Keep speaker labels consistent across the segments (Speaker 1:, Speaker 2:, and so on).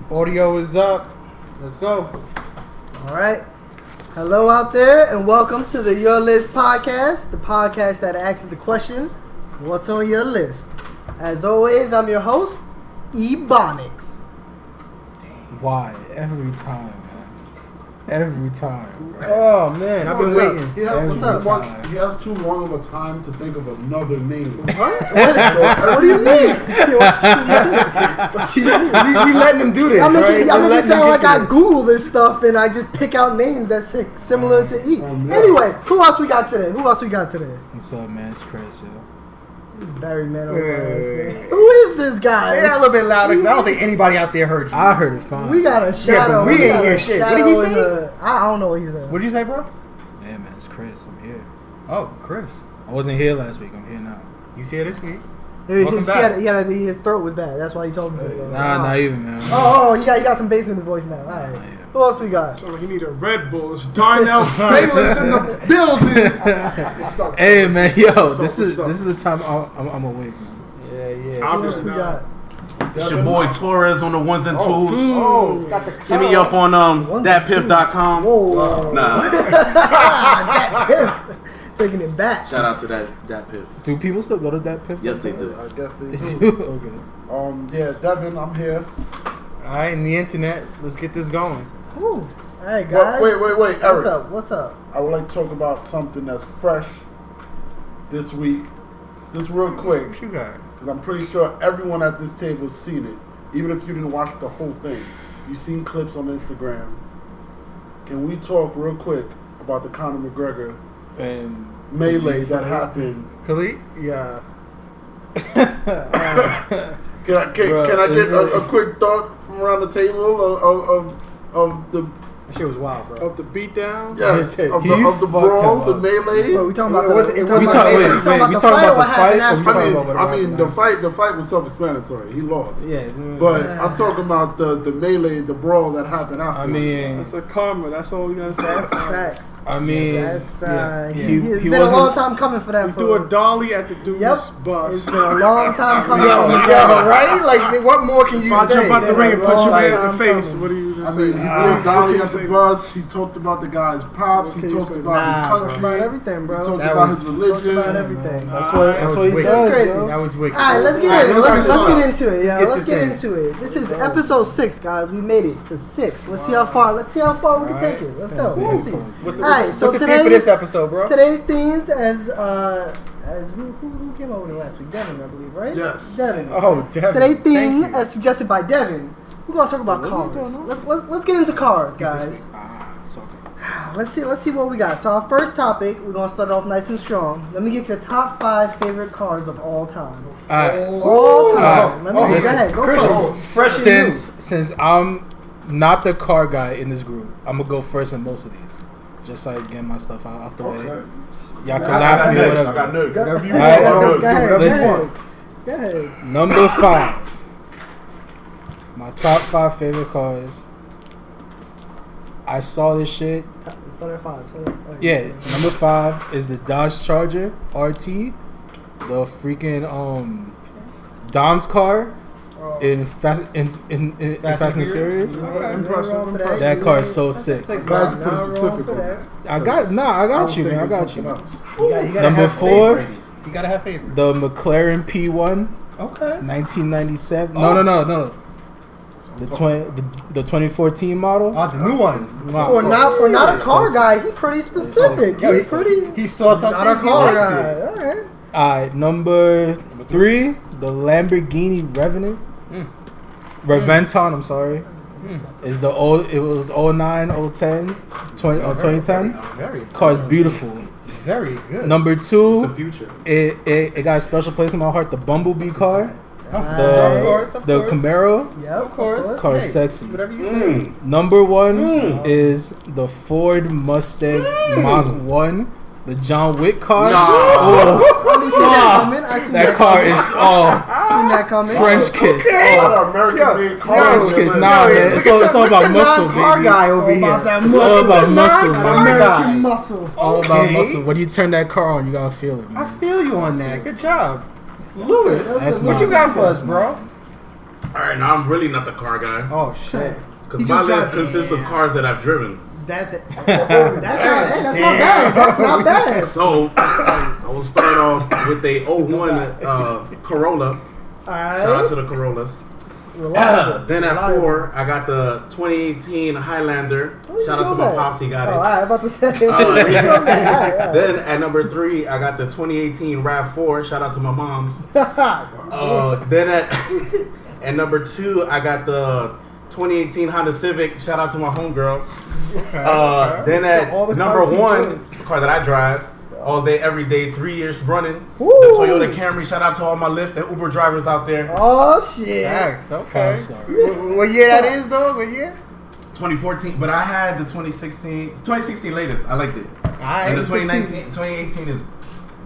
Speaker 1: Audio is up. Let's go.
Speaker 2: All right. Hello out there, and welcome to the Your List podcast, the podcast that asks the question, what's on your list? As always, I'm your host, Ebonics.
Speaker 1: Why? Every time, man. Every time. Oh, man. I've been waiting.
Speaker 3: He has,
Speaker 2: What's up?
Speaker 3: he has too long of a time to think of another name.
Speaker 2: What do you mean?
Speaker 1: We letting him do this,
Speaker 2: Y'all make
Speaker 1: right?
Speaker 2: it sound like I Google this stuff and I just pick out names that's similar to E.
Speaker 3: Yeah.
Speaker 2: Anyway, who else we got today?
Speaker 1: What's up, man? It's Chris, yo.
Speaker 2: This Barry man over
Speaker 1: Hey.
Speaker 2: there. Who is this guy?
Speaker 4: Say that a little bit louder, because I don't think anybody out there heard you.
Speaker 1: I heard it fine.
Speaker 2: We got a shadow.
Speaker 4: but we ain't
Speaker 2: got a
Speaker 4: hear shit. What
Speaker 2: shadow
Speaker 4: did he
Speaker 2: in
Speaker 4: say?
Speaker 2: I don't know what he said.
Speaker 4: What did you say, bro?
Speaker 1: Yeah, man. It's Chris. I'm here.
Speaker 4: Oh, Chris.
Speaker 1: I wasn't here last week. I'm here now.
Speaker 4: You see it this week?
Speaker 2: His,
Speaker 4: back.
Speaker 2: his throat was bad. That's why he told me so.
Speaker 1: Nah, not even, man.
Speaker 2: Oh, he got some bass in his voice now. All right.
Speaker 1: yeah.
Speaker 2: Who else we got?
Speaker 5: So you need a Red Bull. It's Darnell Bayless in the building.
Speaker 1: Hey, man. Yo,
Speaker 5: What's up,
Speaker 1: this is
Speaker 5: what's up?
Speaker 1: the time I'm awake, man.
Speaker 4: Yeah.
Speaker 2: Who else
Speaker 5: Obviously
Speaker 2: we got?
Speaker 6: It's your boy Torres on the ones and twos.
Speaker 2: Oh,
Speaker 4: Got the
Speaker 6: Hit me up on thatpiff.com.
Speaker 2: Whoa.
Speaker 6: Nah,
Speaker 2: That piff. Taking it back.
Speaker 6: shout out to that piff.
Speaker 1: Do people still go to that piff?
Speaker 6: Yes, they do.
Speaker 3: I guess they
Speaker 1: They
Speaker 3: do.
Speaker 1: do? Okay.
Speaker 3: Yeah, Devin, I'm here.
Speaker 4: All right, in the internet, let's get this going.
Speaker 2: Ooh. All right, guys.
Speaker 3: Wait, Eric.
Speaker 2: What's up?
Speaker 3: I would like to talk about something that's fresh this week. Just real quick,
Speaker 4: What you got?
Speaker 3: because I'm pretty sure everyone at this table has seen it. Even if you didn't watch the whole thing. You've seen clips on Instagram. Can we talk real quick about the Conor McGregor
Speaker 1: And
Speaker 3: melee that happened?
Speaker 4: Khalid? Yeah.
Speaker 3: Can I get a quick thought from around the table of the
Speaker 4: That shit was wild, bro.
Speaker 5: Of the beatdown.
Speaker 3: yes
Speaker 1: He
Speaker 3: of the brawl,
Speaker 1: fucked
Speaker 3: the
Speaker 1: him up.
Speaker 3: melee?
Speaker 2: What, we talking about
Speaker 4: It wasn't-
Speaker 2: the,
Speaker 4: it
Speaker 2: we
Speaker 4: wasn't-
Speaker 2: talking
Speaker 4: wait,
Speaker 2: about
Speaker 1: we
Speaker 2: the
Speaker 1: talking
Speaker 2: fight
Speaker 1: about
Speaker 2: or what
Speaker 1: the
Speaker 2: happened
Speaker 1: fight, or we
Speaker 2: after?
Speaker 1: talking about what
Speaker 3: I mean,
Speaker 1: happened
Speaker 3: the fight was self-explanatory. He lost.
Speaker 4: Yeah.
Speaker 3: But I'm talking about the melee, the brawl that happened after.
Speaker 1: I mean,
Speaker 5: That's a karma. That's all we gotta say.
Speaker 2: That's facts.
Speaker 1: I mean,
Speaker 2: That's,
Speaker 4: yeah.
Speaker 2: it's
Speaker 1: He
Speaker 2: been a long
Speaker 1: wasn't-
Speaker 2: time coming for that.
Speaker 5: We do a dolly at the dude's
Speaker 2: Yep.
Speaker 5: bus.
Speaker 2: It's been a long time coming.
Speaker 4: Yo, right? Like, what more can you
Speaker 5: If I
Speaker 4: say?
Speaker 5: jump out the ring and punch you
Speaker 2: Like,
Speaker 5: in the
Speaker 2: I'm
Speaker 5: face,
Speaker 2: coming.
Speaker 5: what do you
Speaker 3: I
Speaker 5: just
Speaker 3: mean, he
Speaker 5: say?
Speaker 3: threw
Speaker 5: What
Speaker 3: Dolly
Speaker 5: can
Speaker 3: at
Speaker 5: you
Speaker 3: the
Speaker 5: say?
Speaker 3: bus. He talked about the guy's pops.
Speaker 5: What
Speaker 3: He
Speaker 5: can you
Speaker 3: talked
Speaker 5: say?
Speaker 3: about
Speaker 4: Nah,
Speaker 3: his
Speaker 4: bro.
Speaker 3: country.
Speaker 2: About everything, bro.
Speaker 3: He talked
Speaker 4: That
Speaker 3: about
Speaker 4: was-
Speaker 3: his religion.
Speaker 2: Talked about everything.
Speaker 1: That's what he
Speaker 4: wicked.
Speaker 1: does,
Speaker 2: Crazy.
Speaker 1: yo.
Speaker 4: That was wicked.
Speaker 2: All right, let's get
Speaker 3: Alright,
Speaker 2: in.
Speaker 3: let's
Speaker 2: Let's
Speaker 3: get
Speaker 2: get into it. Yeah,
Speaker 4: get
Speaker 2: let's
Speaker 4: this
Speaker 2: get
Speaker 4: in.
Speaker 2: into it. This is episode 6, guys. We made it to 6. Let's see how far. we can take it. Let's go. We'll see.
Speaker 4: What's
Speaker 2: All right, so
Speaker 4: the theme for this episode, bro?
Speaker 2: Today's themes as who came up with it last week? Devin, I believe, right?
Speaker 3: Yes.
Speaker 2: Devin.
Speaker 4: Oh, Devin.
Speaker 2: Today's theme,
Speaker 4: Thank you.
Speaker 2: as suggested by Devin, we're gonna talk about
Speaker 1: What are you
Speaker 2: cars.
Speaker 1: doing?
Speaker 2: Let's get into cars, guys.
Speaker 1: It's okay.
Speaker 2: Let's see what we got. So our first topic, we're gonna start off nice and strong. Let me get your top 5 favorite cars of all time. All time. Let me go
Speaker 1: listen,
Speaker 2: ahead. Go
Speaker 4: Chris,
Speaker 2: first.
Speaker 4: fresh and new.
Speaker 1: Since I'm not the car guy in this group, I'm gonna go first in most of these, just so I can get my stuff out the way.
Speaker 3: Okay.
Speaker 1: Y'all can laugh at me or whatever.
Speaker 3: nugs.
Speaker 4: Whatever you
Speaker 2: Go
Speaker 4: want,
Speaker 2: ahead.
Speaker 4: bro.
Speaker 2: Go ahead.
Speaker 1: Listen.
Speaker 2: Go ahead.
Speaker 1: Number 5. My top 5 favorite cars. I saw this shit.
Speaker 2: Start at 5.
Speaker 1: Yeah, number 5 is the Dodge Charger RT, the freaking Dom's car in Fast and Furious.
Speaker 5: Impressive.
Speaker 1: That car is so sick.
Speaker 3: Glad you put it specific on that.
Speaker 1: I got you, man. I got you.
Speaker 4: You gotta
Speaker 1: Number
Speaker 4: have
Speaker 1: 4,
Speaker 4: favorites. You gotta have favorites.
Speaker 1: the McLaren P1,
Speaker 4: Okay.
Speaker 1: 1997. No. The 2014 model.
Speaker 4: Oh, the new one.
Speaker 2: For not a car guy, he pretty specific.
Speaker 4: Yo,
Speaker 2: He's pretty
Speaker 4: he saw something.
Speaker 2: not a car
Speaker 4: he liked
Speaker 2: guy.
Speaker 4: it.
Speaker 2: All right.
Speaker 1: Alright, number 3, the Lamborghini Revenant. Reventon, I'm sorry. Is the old? It was 09, 010, 2010.
Speaker 4: Very.
Speaker 1: Car's beautiful.
Speaker 4: Very good.
Speaker 1: Number 2,
Speaker 6: Future.
Speaker 1: it got a special place in my heart. The Bumblebee car,
Speaker 4: Of
Speaker 1: the
Speaker 4: course, of
Speaker 1: the
Speaker 4: course.
Speaker 1: Camaro.
Speaker 2: Yeah, of course.
Speaker 1: Car is
Speaker 4: Hey,
Speaker 1: sexy.
Speaker 4: Whatever you say.
Speaker 1: Number 1 is the Ford Mustang Mach 1. The John Wick car.
Speaker 2: I didn't see that coming. I seen
Speaker 1: That car is
Speaker 2: seen that coming.
Speaker 1: French kiss.
Speaker 3: A lot of American-made cars.
Speaker 1: French kiss. Nah, man. It's all about muscle,
Speaker 4: car
Speaker 1: baby.
Speaker 4: guy over
Speaker 2: It's all about
Speaker 4: here.
Speaker 2: that
Speaker 1: It's all about muscle,
Speaker 4: Car
Speaker 1: man.
Speaker 4: guy.
Speaker 2: American muscle.
Speaker 1: It's all about
Speaker 4: Okay.
Speaker 1: muscle. When you turn that car on, you gotta feel it,
Speaker 4: I
Speaker 1: man.
Speaker 4: feel you on that. Good job, Lewis.
Speaker 1: That's
Speaker 4: what
Speaker 1: mine.
Speaker 4: you got for us, bro?
Speaker 6: right, now I'm really not the car guy.
Speaker 4: Oh shit.
Speaker 6: Because
Speaker 2: He
Speaker 6: my
Speaker 2: just
Speaker 6: list
Speaker 2: drives-
Speaker 6: consists of cars that I've driven.
Speaker 2: That's it. That's not bad. That's not bad.
Speaker 6: So, I will start off with a 01 Corolla.
Speaker 2: All
Speaker 6: Shout out
Speaker 2: right.
Speaker 6: to the Corollas.
Speaker 2: Reliable.
Speaker 6: Then at
Speaker 2: Reliable.
Speaker 6: 4, I got the 2018 Highlander.
Speaker 2: What you
Speaker 6: Shout out to
Speaker 2: doing
Speaker 6: my
Speaker 2: there?
Speaker 6: pops, he got
Speaker 2: Oh,
Speaker 6: it.
Speaker 2: all right, I'm about to say.
Speaker 6: Uh,
Speaker 2: All right, all right.
Speaker 6: Then at number 3, I got the 2018 RAV4. Shout out to my moms. Then at number 2, I got the 2018 Honda Civic. Shout out to my homegirl. Then at
Speaker 2: all the
Speaker 6: number
Speaker 2: cars he
Speaker 6: 1,
Speaker 2: drives.
Speaker 6: it's the car that I drive all day, every day, 3 years running.
Speaker 2: Woo.
Speaker 6: The Toyota Camry. Shout out to all my Lyft and Uber drivers out there.
Speaker 2: Oh shit.
Speaker 4: Facts. Okay.
Speaker 1: 5-star.
Speaker 4: What year that is though? What year?
Speaker 6: 2014, but I had the 2016 latest. I liked it. And the 2018 is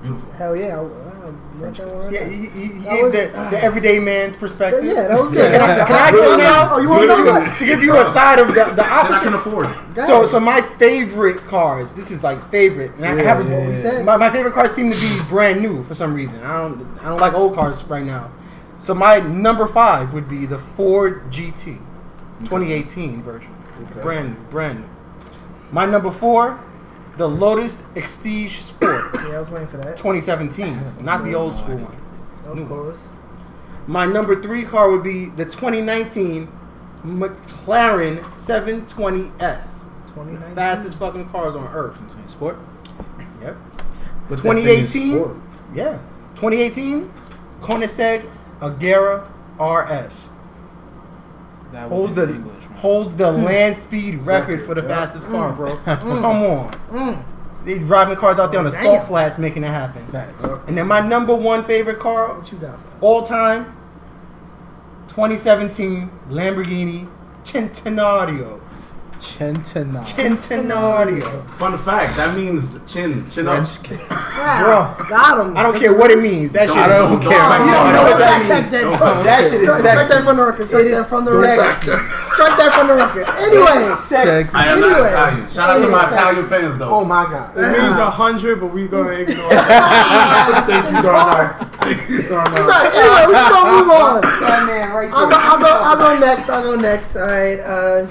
Speaker 6: beautiful.
Speaker 2: Hell yeah. I read that one right
Speaker 4: Yeah,
Speaker 2: there.
Speaker 4: he
Speaker 2: That
Speaker 4: gave
Speaker 2: was-
Speaker 4: the everyday man's perspective.
Speaker 2: Yeah, that was good.
Speaker 4: Can I go now?
Speaker 2: Oh, you want to know what?
Speaker 4: To give you a side of the
Speaker 6: And I can
Speaker 4: opposite.
Speaker 6: afford it.
Speaker 4: So my favorite cars. This is like favorite, and I have
Speaker 2: What we said.
Speaker 4: my favorite cars seem to be brand new for some reason. I don't like old cars right now. So my number 5 would be the Ford GT, 2018 version, brand new. My number 4, the Lotus Exige Sport,
Speaker 2: Yeah, I was waiting for that.
Speaker 4: 2017, not the old school one.
Speaker 2: That was close.
Speaker 4: My number 3 car would be the 2019 McLaren 720S.
Speaker 2: 2019.
Speaker 4: Fastest fucking cars on earth.
Speaker 1: Sport.
Speaker 4: Yep.
Speaker 6: But that thing is
Speaker 4: 2018.
Speaker 6: sport.
Speaker 4: Yeah. 2018 Koenigsegg Agera RS
Speaker 1: That
Speaker 4: holds
Speaker 1: was
Speaker 4: the
Speaker 1: in English, man.
Speaker 4: holds the land speed record for the fastest car, bro. Come on. They driving cars out there on the
Speaker 2: Damn.
Speaker 4: salt flats making it happen.
Speaker 1: Facts.
Speaker 4: And then my number 1 favorite car
Speaker 2: What you got?
Speaker 4: all time, 2017 Lamborghini Centenario. Centenario.
Speaker 6: Fun fact, that means chin up.
Speaker 1: French kiss.
Speaker 2: Yeah, got him.
Speaker 4: I don't care what it means. That shit
Speaker 6: I don't
Speaker 4: is
Speaker 6: care.
Speaker 2: Oh, you don't
Speaker 4: know
Speaker 2: know
Speaker 4: what that
Speaker 2: fact check
Speaker 4: means.
Speaker 2: that.
Speaker 6: Don't
Speaker 4: That shit is
Speaker 2: Strike
Speaker 4: sexy.
Speaker 2: that from the record. Strike
Speaker 4: It
Speaker 2: that
Speaker 4: is
Speaker 2: from the record.
Speaker 4: sexy.
Speaker 2: Strike that from the record. Anyway.
Speaker 1: Sex.
Speaker 6: I am
Speaker 2: Anyway.
Speaker 6: not Italian. Shout out to my
Speaker 2: Anyway.
Speaker 6: Italian fans though.
Speaker 4: Oh my god.
Speaker 5: It means 100, but we're gonna ignore it.
Speaker 3: Thank you, Darnell. Thank you, Darnell.
Speaker 2: Sorry. Anyway, we're gonna move on.
Speaker 4: That man right there.
Speaker 2: I'll go next. I'll go next. All right.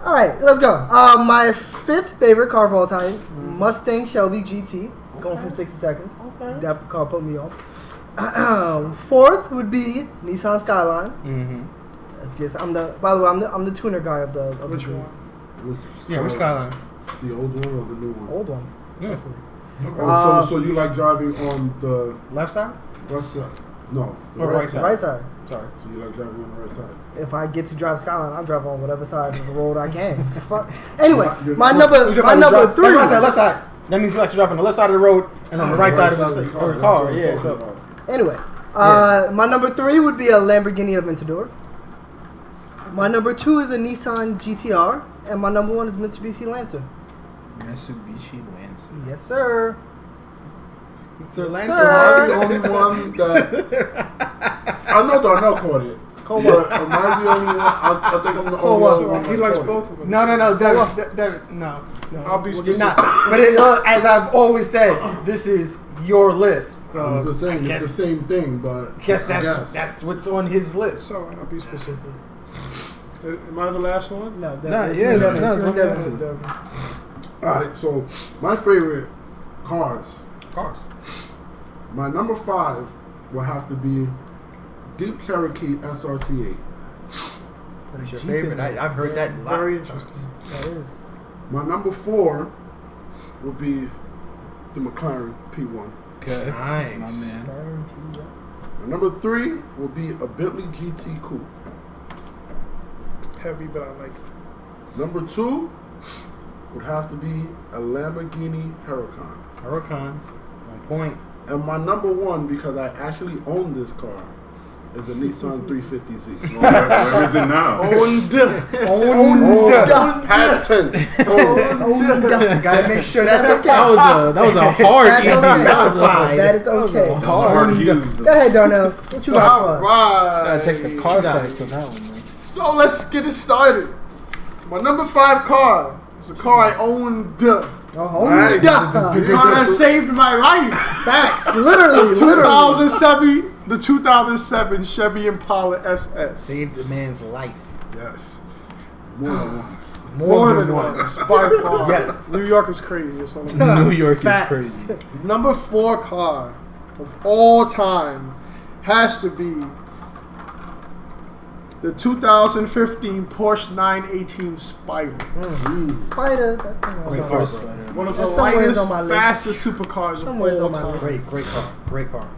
Speaker 2: All right. Let's go. My 5th favorite car of all time, Mustang Shelby GT. Going from 60 seconds.
Speaker 4: Okay.
Speaker 2: That car put me off. 4th would be Nissan Skyline.
Speaker 4: Mm-hmm.
Speaker 2: That's just By the way, I'm the tuner guy of the
Speaker 5: Which
Speaker 2: group.
Speaker 5: one?
Speaker 4: Yeah, which Skyline?
Speaker 3: The old one or the new one?
Speaker 2: Old one.
Speaker 4: Yeah.
Speaker 3: Oh, so you like driving on the
Speaker 4: Left side?
Speaker 3: left side? No, the
Speaker 4: Or
Speaker 3: right,
Speaker 4: right
Speaker 3: side.
Speaker 2: Right side.
Speaker 4: Sorry.
Speaker 3: So you like driving on the right side?
Speaker 2: If I get to drive Skyline, I'll drive on whatever side of the road I can. Fuck. Anyway,
Speaker 3: You're-
Speaker 2: my
Speaker 3: you're-
Speaker 2: number
Speaker 4: Who's your
Speaker 2: my
Speaker 4: man?
Speaker 2: number
Speaker 4: Drive-
Speaker 2: 3.
Speaker 4: Left side, left side. That means you like to drive on the left side of the road and on the right side of the
Speaker 3: That's
Speaker 4: car.
Speaker 3: what I'm
Speaker 4: Yeah,
Speaker 3: talking
Speaker 4: so
Speaker 3: about.
Speaker 2: Anyway, my number 3 would be a Lamborghini Aventador. My number 2 is a Nissan GTR, and my number 1 is Mitsubishi Lancer.
Speaker 1: Mitsubishi Lancer.
Speaker 2: Yes, sir.
Speaker 4: Sir
Speaker 2: Sir.
Speaker 4: Lancer.
Speaker 3: Am I the only one that I know Darnell caught it?
Speaker 2: Caught
Speaker 3: But
Speaker 2: what?
Speaker 3: am I the only one? I think I'm the
Speaker 2: Caught
Speaker 3: only
Speaker 2: what?
Speaker 3: one.
Speaker 5: He
Speaker 3: that
Speaker 5: likes
Speaker 3: caught
Speaker 5: both of them.
Speaker 4: No. No.
Speaker 5: I'll be
Speaker 4: You're
Speaker 5: specific.
Speaker 4: not. But as I've always said, this is your list.
Speaker 3: it.
Speaker 4: So
Speaker 3: I'm just saying
Speaker 4: I
Speaker 3: it's the same thing, but
Speaker 4: guess
Speaker 3: I
Speaker 4: that's what's on his list.
Speaker 5: So I'll be specific. Am I the last one?
Speaker 2: No,
Speaker 1: Nah, yeah, that's what I'm into.
Speaker 3: All right. So my favorite cars.
Speaker 4: Cars.
Speaker 3: My number 5 will have to be Jeep Cherokee SRT8.
Speaker 4: What's your
Speaker 2: Jeep
Speaker 4: favorite?
Speaker 2: in there.
Speaker 4: I've heard that lots
Speaker 5: Very
Speaker 4: of times.
Speaker 5: interesting.
Speaker 2: That is.
Speaker 3: My number 4 will be the McLaren P1.
Speaker 1: Okay.
Speaker 4: Nice.
Speaker 1: My man.
Speaker 3: My number 3 will be a Bentley GT Coupe.
Speaker 5: Heavy, but I like it.
Speaker 3: Number 2 would have to be a Lamborghini Huracan.
Speaker 4: Hurricanes. On point.
Speaker 3: And my number 1, because I actually own this car, is a Nissan 350Z.
Speaker 6: Where is it now?
Speaker 3: Past tense.
Speaker 4: Gotta make sure that's
Speaker 2: That's okay.
Speaker 1: That was a hard
Speaker 2: That's
Speaker 1: easy.
Speaker 2: okay.
Speaker 1: That was a
Speaker 2: That is okay.
Speaker 6: Hard used.
Speaker 2: Go ahead, Darnell. What you got
Speaker 3: All
Speaker 2: for us?
Speaker 3: right.
Speaker 1: Gotta check the Carfax on that one, man.
Speaker 3: So let's get it started. My number 5 car is a car I owned.
Speaker 2: Oh,
Speaker 3: Nice.
Speaker 5: The car that saved my life.
Speaker 2: Facts. Literally.
Speaker 5: 2007 The 2007 Chevy Impala SS.
Speaker 4: Saved the man's life.
Speaker 5: Yes.
Speaker 3: More than once.
Speaker 5: More than once. By far.
Speaker 4: Yes.
Speaker 5: New York is crazy. That's all I'm
Speaker 1: New York is
Speaker 2: Facts.
Speaker 1: crazy.
Speaker 5: Number 4 car of all time has to be the 2015 Porsche 918 Spider.
Speaker 2: Spider. That's
Speaker 1: Wait for Spider.
Speaker 5: One of the
Speaker 2: That's somewhere
Speaker 5: lightest,
Speaker 2: on my list.
Speaker 5: fastest supercars
Speaker 2: Somewhere
Speaker 5: of all
Speaker 2: on my
Speaker 5: time.
Speaker 2: list.
Speaker 4: Great car. Great car.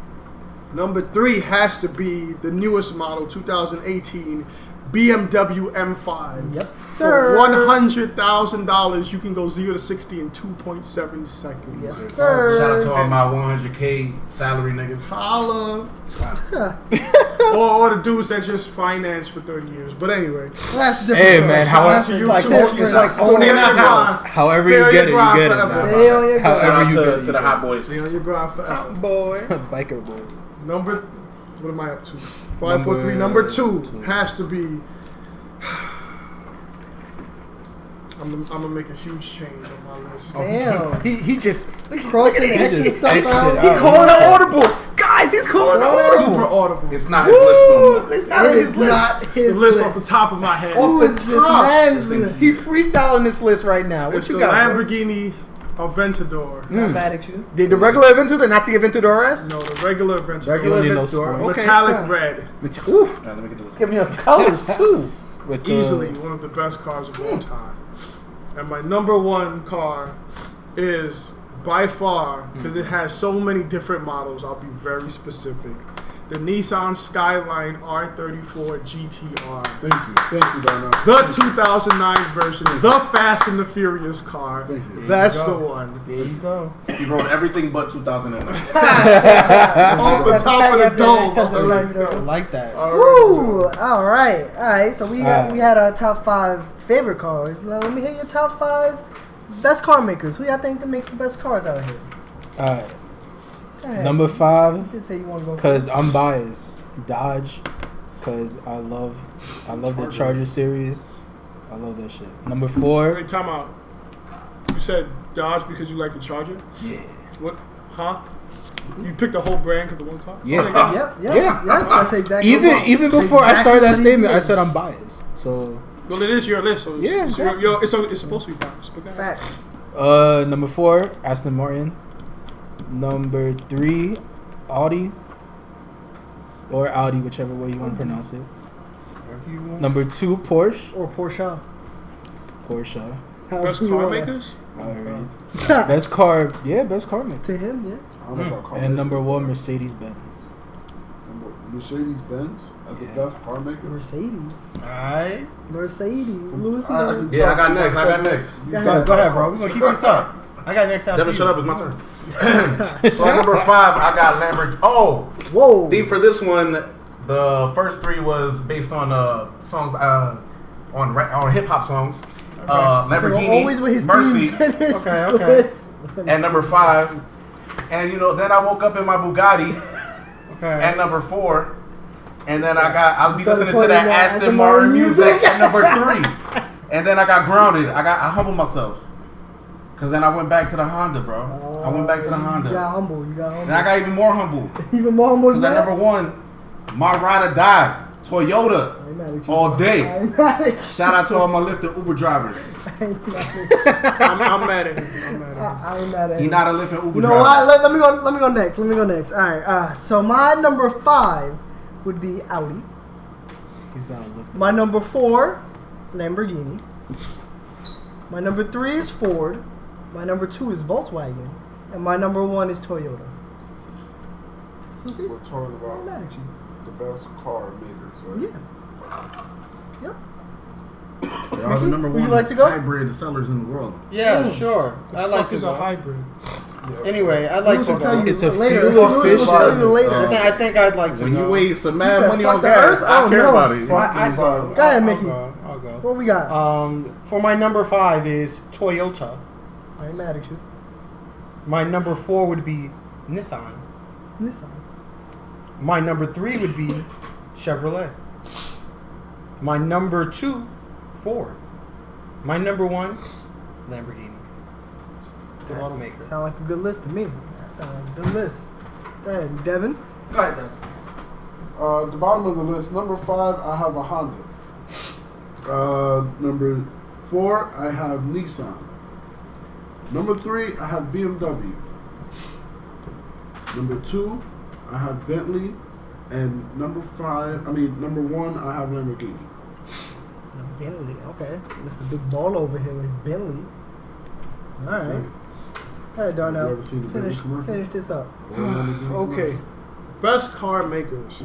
Speaker 5: Number 3 has to be the newest model, 2018 BMW M5.
Speaker 2: Yep,
Speaker 5: For
Speaker 2: sir.
Speaker 5: $100,000, you can go 0 to 60 in 2.7 seconds.
Speaker 2: Yes, sir.
Speaker 6: Shout out to all my 100K salary niggas.
Speaker 5: Holla. or the dudes that just financed for 30 years. But anyway.
Speaker 2: That's different.
Speaker 1: Hey, man, how-
Speaker 2: That's
Speaker 5: It's
Speaker 2: just
Speaker 5: like-
Speaker 2: different.
Speaker 5: it's like
Speaker 2: Stay
Speaker 5: owning
Speaker 6: on
Speaker 5: a
Speaker 6: your
Speaker 5: grind.
Speaker 1: However
Speaker 5: Stay
Speaker 1: you
Speaker 5: on
Speaker 1: get it,
Speaker 5: your
Speaker 1: you
Speaker 5: grind
Speaker 1: get it.
Speaker 5: forever.
Speaker 1: man.
Speaker 2: on your
Speaker 1: However
Speaker 6: Shout out
Speaker 1: you
Speaker 6: to
Speaker 1: get it,
Speaker 6: the
Speaker 1: you
Speaker 6: hot
Speaker 1: get
Speaker 6: boys.
Speaker 5: Stay on your grind forever.
Speaker 4: Boy.
Speaker 1: it. Biker boy.
Speaker 5: Number, what am I up to? 5, 4, 3. Number 2 has to be. I'm gonna make a huge change on my list.
Speaker 2: Damn.
Speaker 4: He just
Speaker 2: Crossing
Speaker 4: look at
Speaker 2: extra
Speaker 1: just
Speaker 2: stuff
Speaker 1: X
Speaker 2: out.
Speaker 1: shit
Speaker 4: He
Speaker 1: out.
Speaker 4: calling an audible. Guys, he's calling an
Speaker 5: Super
Speaker 4: audible.
Speaker 5: audible.
Speaker 6: It's not his list no more.
Speaker 4: It's not on
Speaker 2: It
Speaker 4: his
Speaker 2: is
Speaker 4: list.
Speaker 2: not
Speaker 5: the
Speaker 2: his
Speaker 5: list off
Speaker 2: list.
Speaker 5: the top of my head.
Speaker 2: Who is this man's
Speaker 4: He freestyling this list right now. What
Speaker 5: It's
Speaker 4: you
Speaker 5: the
Speaker 4: got? Chris?
Speaker 5: Lamborghini Aventador.
Speaker 2: Not mad at you.
Speaker 4: The regular Aventador, not the Aventador S?
Speaker 5: No, the regular Aventador.
Speaker 4: Regular
Speaker 1: You don't need no
Speaker 4: Aventador.
Speaker 1: sport.
Speaker 4: Okay.
Speaker 5: Metallic red.
Speaker 4: Oof.
Speaker 6: Now, let me get to this.
Speaker 4: Give me us colors too.
Speaker 1: With the-
Speaker 5: Easily one of the best cars of all time. And my number 1 car is by far, because it has so many different models, I'll be very specific. The Nissan Skyline R34 GTR.
Speaker 3: Thank you, Donna.
Speaker 5: The 2009 version, the Fast and the Furious car.
Speaker 3: Thank you.
Speaker 5: That's the one.
Speaker 4: There you go.
Speaker 6: He wrote everything but 2009.
Speaker 5: Off the
Speaker 2: That's
Speaker 5: top of
Speaker 2: fact,
Speaker 5: the dome.
Speaker 2: that's a fact,
Speaker 4: I
Speaker 2: though.
Speaker 4: like that.
Speaker 2: Woo! All right. So we
Speaker 1: Alright.
Speaker 2: we had our top 5 favorite cars. Now let me hear your top 5 best car makers. Who y'all think makes the best cars out here?
Speaker 1: Alright.
Speaker 2: Go ahead.
Speaker 1: Number 5,
Speaker 2: You did say you want to go.
Speaker 1: because I'm biased. Dodge, because I love the Charger series. I love that shit. Number 4,
Speaker 5: Wait, time out. You said Dodge because you like the Charger?
Speaker 1: yeah.
Speaker 5: What? Huh? You picked the whole brand because of one car?
Speaker 1: Yeah.
Speaker 2: Yep. Yes.
Speaker 1: Yeah.
Speaker 2: Yes. That's exactly.
Speaker 1: Even
Speaker 2: That's
Speaker 1: before I started that
Speaker 2: exactly what he
Speaker 1: statement, I
Speaker 2: did.
Speaker 1: said I'm biased. So,
Speaker 5: Well, it is your list, so
Speaker 1: Yeah,
Speaker 5: it's,
Speaker 1: exactly.
Speaker 5: it's supposed to be biased. But go ahead.
Speaker 2: Fact.
Speaker 1: number 4, Aston Martin. Number 3, Audi. Or Audi, whichever way you want to pronounce it.
Speaker 4: Whatever you want.
Speaker 1: Number 2, Porsche.
Speaker 2: Or Porsche.
Speaker 1: Porsche.
Speaker 2: However
Speaker 5: Best
Speaker 2: you
Speaker 5: car
Speaker 2: wanna-
Speaker 5: makers?
Speaker 1: Alright. Best car, best car maker.
Speaker 2: To him, yeah.
Speaker 3: I don't know about car
Speaker 1: And
Speaker 3: makers.
Speaker 1: number 1, Mercedes Benz.
Speaker 3: Mercedes Benz as the
Speaker 1: Yeah.
Speaker 3: best car maker.
Speaker 2: Mercedes.
Speaker 4: Alright.
Speaker 2: Mercedes. Lewis.
Speaker 3: I can
Speaker 6: Yeah, I
Speaker 3: talk
Speaker 6: got
Speaker 3: for
Speaker 6: next. I got
Speaker 3: myself.
Speaker 6: next.
Speaker 2: Go
Speaker 4: Go ahead, bro. We're gonna keep this up. I got next after
Speaker 6: Devin,
Speaker 4: you.
Speaker 6: shut up. It's my turn. So number 5, I got Lamborghini. Oh,
Speaker 2: Whoa.
Speaker 6: theme for this one. The first 3 was based on songs on hip hop songs. Lamborghini,
Speaker 2: Always with his
Speaker 6: Mercy,
Speaker 2: themes in his
Speaker 4: Okay, okay.
Speaker 2: list.
Speaker 6: and number 5. And then I woke up in my Bugatti
Speaker 4: Okay.
Speaker 6: at number 4. And then I'll be
Speaker 2: Started
Speaker 6: listening to that
Speaker 2: playing that
Speaker 6: Aston Martin music at number 3. And then I got grounded. I humbled myself. Cause then I went back to the Honda, bro. I went back to the
Speaker 2: You
Speaker 6: Honda.
Speaker 2: got humble.
Speaker 6: And I got even more humble.
Speaker 2: Even more humble
Speaker 6: Cause
Speaker 2: than
Speaker 6: at
Speaker 2: that.
Speaker 6: number 1, my ride or die, Toyota,
Speaker 2: I ain't mad at you.
Speaker 6: all
Speaker 2: I
Speaker 6: day.
Speaker 2: ain't mad at you.
Speaker 6: Shout out to all my Lyft and Uber drivers.
Speaker 2: I ain't mad at you.
Speaker 5: I'm mad at him. I'm mad at him.
Speaker 2: I ain't mad at
Speaker 6: He
Speaker 2: you.
Speaker 6: not a Lyft and Uber
Speaker 2: You know
Speaker 6: driver.
Speaker 2: what? Let me go next. Let me go next. All right. So my number 5 would be Audi.
Speaker 1: He's not lifting.
Speaker 2: My number 4, Lamborghini. My number 3 is Ford. My number 2 is Volkswagen. And my number 1 is Toyota. So see,
Speaker 3: We're talking
Speaker 2: I'm
Speaker 3: about
Speaker 2: mad at you.
Speaker 3: the best car makers, right?
Speaker 2: Yeah. Yep.
Speaker 6: Y'all the
Speaker 2: Mickey,
Speaker 6: number
Speaker 2: would you
Speaker 6: 1
Speaker 2: like to go?
Speaker 6: hybrid sellers in the world.
Speaker 4: Yeah, sure.
Speaker 5: The
Speaker 4: I'd like
Speaker 5: fuck
Speaker 4: to
Speaker 5: is a
Speaker 4: go.
Speaker 5: hybrid?
Speaker 4: Anyway, I'd like
Speaker 2: Lewis
Speaker 4: to
Speaker 2: will tell
Speaker 4: go.
Speaker 2: you
Speaker 1: It's a
Speaker 2: later.
Speaker 1: fuel
Speaker 2: Lewis will
Speaker 1: efficient-
Speaker 2: tell you later.
Speaker 4: I think I'd like to
Speaker 6: When
Speaker 4: go.
Speaker 6: you waste some
Speaker 2: You
Speaker 6: mad
Speaker 2: said
Speaker 6: money
Speaker 2: fuck
Speaker 6: on
Speaker 2: the
Speaker 6: gas,
Speaker 2: earth?
Speaker 6: I
Speaker 2: Oh,
Speaker 6: care
Speaker 2: no.
Speaker 6: about it.
Speaker 4: I'd go.
Speaker 2: Go ahead,
Speaker 4: I'll
Speaker 2: Mickey.
Speaker 4: go. I'll go.
Speaker 2: What we got?
Speaker 4: For my number 5 is Toyota.
Speaker 2: I ain't mad at you.
Speaker 4: My number 4 would be Nissan.
Speaker 2: Nissan.
Speaker 4: My number 3 would be Chevrolet. My number 2, Ford. My number 1, Lamborghini. Good automaker.
Speaker 2: Sound like a good list to me. That sounds like a good list. Go ahead, Devin.
Speaker 4: Go ahead, then.
Speaker 3: The bottom of the list, number 5, I have a Honda. Number 4, I have Nissan. Number 3, I have BMW. Number 2, I have Bentley. And number 1, I have Lamborghini.
Speaker 2: Bentley, okay. Mr. Big Ball over here is Bentley. All right. All right,
Speaker 3: Have you
Speaker 2: Darnell.
Speaker 3: ever seen the Bentley commercial?
Speaker 2: Finish this up.
Speaker 3: Or a Lamborghini
Speaker 5: Okay. Best car makers.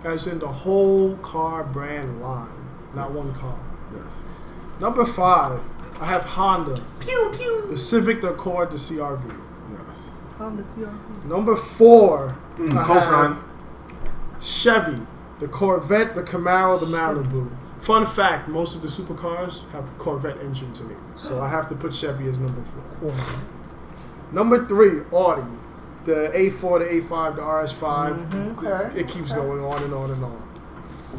Speaker 5: As in the whole car brand line, not
Speaker 3: Yes.
Speaker 5: one car.
Speaker 3: commercial? Yes.
Speaker 5: Number 5, I have Honda. The Civic, the Accord, the CRV.
Speaker 3: Yes.
Speaker 2: Honda CRV.
Speaker 5: Number 4, I
Speaker 6: Co-sign.
Speaker 5: have Chevy, the Corvette, the Camaro, the Malibu. Fun fact, most of the supercars have Corvette engines in it. So I have to put Chevy as number 4. Number 3, Audi. The A4, the A5, the RS5.
Speaker 2: Okay.
Speaker 5: It keeps going on and on and on.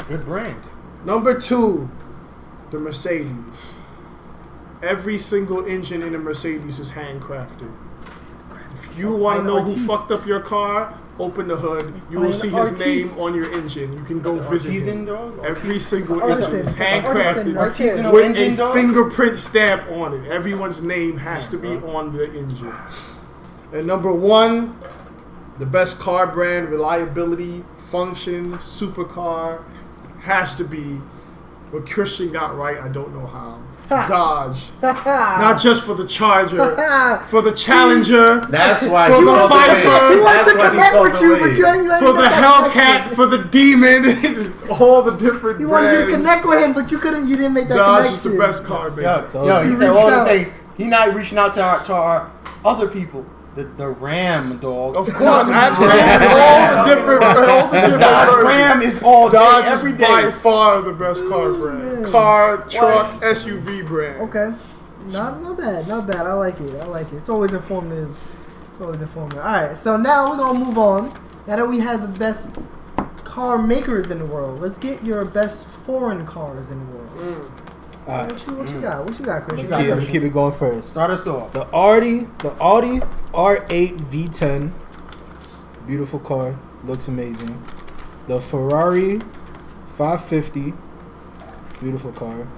Speaker 4: Good brand.
Speaker 5: Number 2, the Mercedes. Every single engine in a Mercedes is handcrafted. If you want to
Speaker 2: An
Speaker 5: know who
Speaker 2: artiste.
Speaker 5: fucked up your car, open the hood. You will
Speaker 2: An
Speaker 5: see his
Speaker 2: artiste.
Speaker 5: name on your engine. You can go visit
Speaker 4: Artisan,
Speaker 5: him.
Speaker 4: dog?
Speaker 5: Every single
Speaker 2: Artisan.
Speaker 5: engine is
Speaker 2: Artisan,
Speaker 5: handcrafted
Speaker 2: right there.
Speaker 4: Artisanal
Speaker 5: with
Speaker 4: engine,
Speaker 5: a
Speaker 4: dog?
Speaker 5: fingerprint stamp on it. Everyone's name has to be on the engine. And number 1, the best car brand, reliability, function, supercar, has to be what Christian got right. I don't know how. Dodge. Not just for the Charger, for the Challenger,
Speaker 6: That's why
Speaker 5: For
Speaker 6: he
Speaker 5: the
Speaker 6: felt the
Speaker 5: Viper.
Speaker 6: way.
Speaker 2: He wants
Speaker 6: That's
Speaker 2: to
Speaker 6: why he
Speaker 2: connect
Speaker 6: felt
Speaker 2: with
Speaker 6: the
Speaker 2: you,
Speaker 6: way.
Speaker 2: but you ain't
Speaker 5: for the Hellcat, for the Demon, all the different
Speaker 2: He wanted you to
Speaker 5: brands.
Speaker 2: connect with him, but you couldn't. You didn't make that
Speaker 5: Dodge
Speaker 2: connection.
Speaker 5: is the best car, baby.
Speaker 4: Yo,
Speaker 1: So
Speaker 4: yo, he
Speaker 2: he
Speaker 4: said
Speaker 2: reached
Speaker 4: all the
Speaker 2: out.
Speaker 4: things. He not reaching out to our other people. The Ram, dog.
Speaker 5: Of course, absolutely. all the different
Speaker 4: Dodge
Speaker 5: versions.
Speaker 4: Ram is all day,
Speaker 5: Dodge
Speaker 4: every
Speaker 5: is by
Speaker 4: day.
Speaker 5: far the best car brand. Car, truck, SUV brand.
Speaker 2: Okay. Not bad. Not bad. I like it. It's always informative. All right. So now we're gonna move on. Now that we have the best car makers in the world, let's get your best foreign cars in the world.
Speaker 1: All right.
Speaker 2: What you got? What you got, Christian?
Speaker 1: Keep it going first.
Speaker 4: Start us off.
Speaker 1: The Audi R8 V10, beautiful car, looks amazing. The Ferrari 550, beautiful car.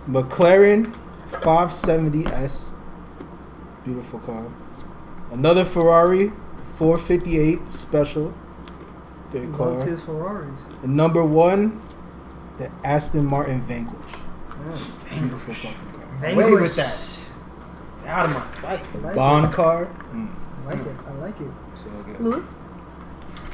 Speaker 1: McLaren 570S, beautiful car. Another Ferrari 458 Special, great
Speaker 2: What's
Speaker 1: car.
Speaker 2: his Ferraris?
Speaker 1: And number 1, the Aston Martin Vanquish, beautiful fucking car.
Speaker 4: Away with that. Out of my sight.
Speaker 2: I like
Speaker 1: Bond car,
Speaker 2: I like it.
Speaker 1: so good.
Speaker 2: Lewis?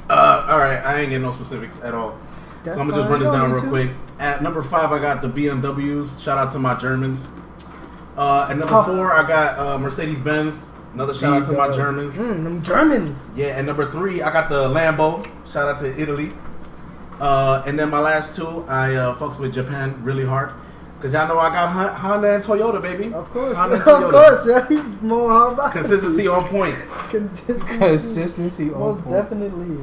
Speaker 6: All right, I ain't getting no specifics at all.
Speaker 2: That's
Speaker 6: So I'm gonna just
Speaker 2: fine.
Speaker 6: run this
Speaker 2: No,
Speaker 6: down
Speaker 2: me
Speaker 6: real
Speaker 2: too.
Speaker 6: quick. At number 5, I got the BMWs. Shout out to my Germans. At number
Speaker 2: Oh.
Speaker 6: 4, I got Mercedes Benz. Another shout out to my Germans.
Speaker 2: Them Germans.
Speaker 6: Yeah, and number 3, I got the Lambo. Shout out to Italy. And then my last 2, I fucks with Japan really hard. Cause y'all know I got Honda and Toyota, baby.
Speaker 2: Of course.
Speaker 6: Honda and
Speaker 2: Of
Speaker 6: Toyota.
Speaker 2: course. Yeah. He's more hard about
Speaker 6: Consistency on point.
Speaker 2: Consistency.
Speaker 1: On
Speaker 2: Most
Speaker 1: point.
Speaker 2: definitely.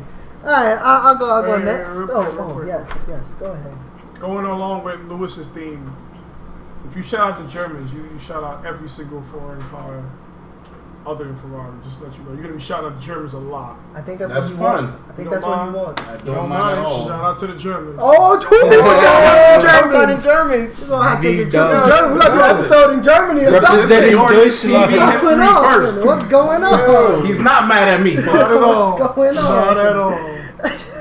Speaker 2: All right, I'll go
Speaker 5: Wait,
Speaker 2: next.
Speaker 5: real
Speaker 2: Oh,
Speaker 5: quick.
Speaker 2: yes. Go ahead.
Speaker 5: Going along with Lewis's theme, if you shout out the Germans, you shout out every single foreign car other than Ferrari. Just to let you know, you're gonna be shouting out the Germans a lot.
Speaker 2: I think that's,
Speaker 6: That's
Speaker 2: what he
Speaker 6: fun.
Speaker 2: wants. I think
Speaker 5: You
Speaker 2: that's
Speaker 5: don't
Speaker 2: what he
Speaker 5: mind?
Speaker 2: wants.
Speaker 6: I don't mind at all.
Speaker 5: Shout out to the Germans.
Speaker 2: Oh, 2 people shout out the Germans.
Speaker 4: Germans.
Speaker 2: We're gonna have to
Speaker 1: Big
Speaker 2: get
Speaker 1: dog.
Speaker 2: the Germans. We're gonna do an episode in Germany or something.
Speaker 1: Representing
Speaker 6: TV
Speaker 1: Deutschland.
Speaker 6: history
Speaker 2: What's going on?
Speaker 6: first.
Speaker 2: What's going on?
Speaker 6: He's not mad at me.
Speaker 5: Not at all.
Speaker 2: What's going on?
Speaker 5: Not at all.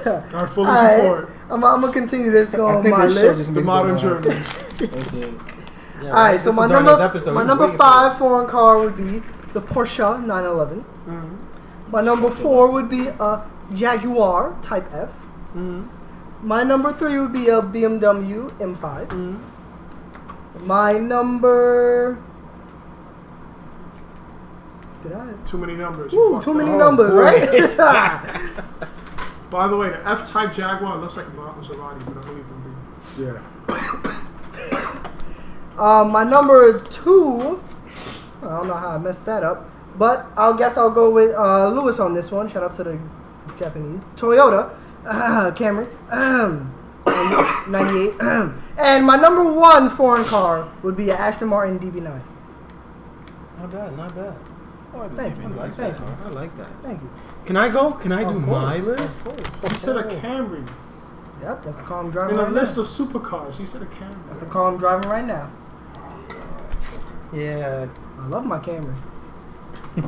Speaker 5: I fully
Speaker 2: All
Speaker 5: support
Speaker 2: right, I'm gonna continue this
Speaker 1: I
Speaker 2: on
Speaker 1: think
Speaker 2: my
Speaker 1: this show
Speaker 2: list.
Speaker 1: just
Speaker 5: the
Speaker 1: makes
Speaker 5: modern
Speaker 1: them happy.
Speaker 5: Germans.
Speaker 1: That's it.
Speaker 2: All right, so
Speaker 4: this
Speaker 2: my
Speaker 4: is during
Speaker 2: number,
Speaker 4: this episode.
Speaker 2: my
Speaker 4: He's
Speaker 2: number
Speaker 4: waiting for
Speaker 2: 5 foreign car would be the Porsche 911. My number 4 would be a Jaguar Type F. My number 3 would be a BMW M5. My number... Did I?
Speaker 5: Too many numbers. You
Speaker 2: Ooh,
Speaker 5: fucked
Speaker 2: too
Speaker 5: up.
Speaker 2: many numbers, right?
Speaker 5: By the way, the F-Type Jaguar looks like a Maserati, but I believe it.
Speaker 3: Yeah.
Speaker 2: My number 2, I don't know how I messed that up, but I guess I'll go with Lewis on this one. Shout out to the Japanese. Toyota, Camry, 98. And my number 1 foreign car would be an Aston Martin DB9.
Speaker 4: Not bad.
Speaker 2: Thank you.
Speaker 4: I like
Speaker 2: Thank
Speaker 4: that.
Speaker 2: you.
Speaker 4: I like that.
Speaker 2: Thank you.
Speaker 4: Can I go? Can I do
Speaker 2: Of
Speaker 4: my
Speaker 2: course,
Speaker 4: list?
Speaker 2: Of course.
Speaker 5: He said a Camry.
Speaker 2: Yep, that's the car I'm driving
Speaker 5: In a
Speaker 2: right
Speaker 5: list
Speaker 2: now.
Speaker 5: of supercars, he said a Camry.
Speaker 2: That's the car I'm driving right now.
Speaker 4: Yeah.
Speaker 2: I love my Camry.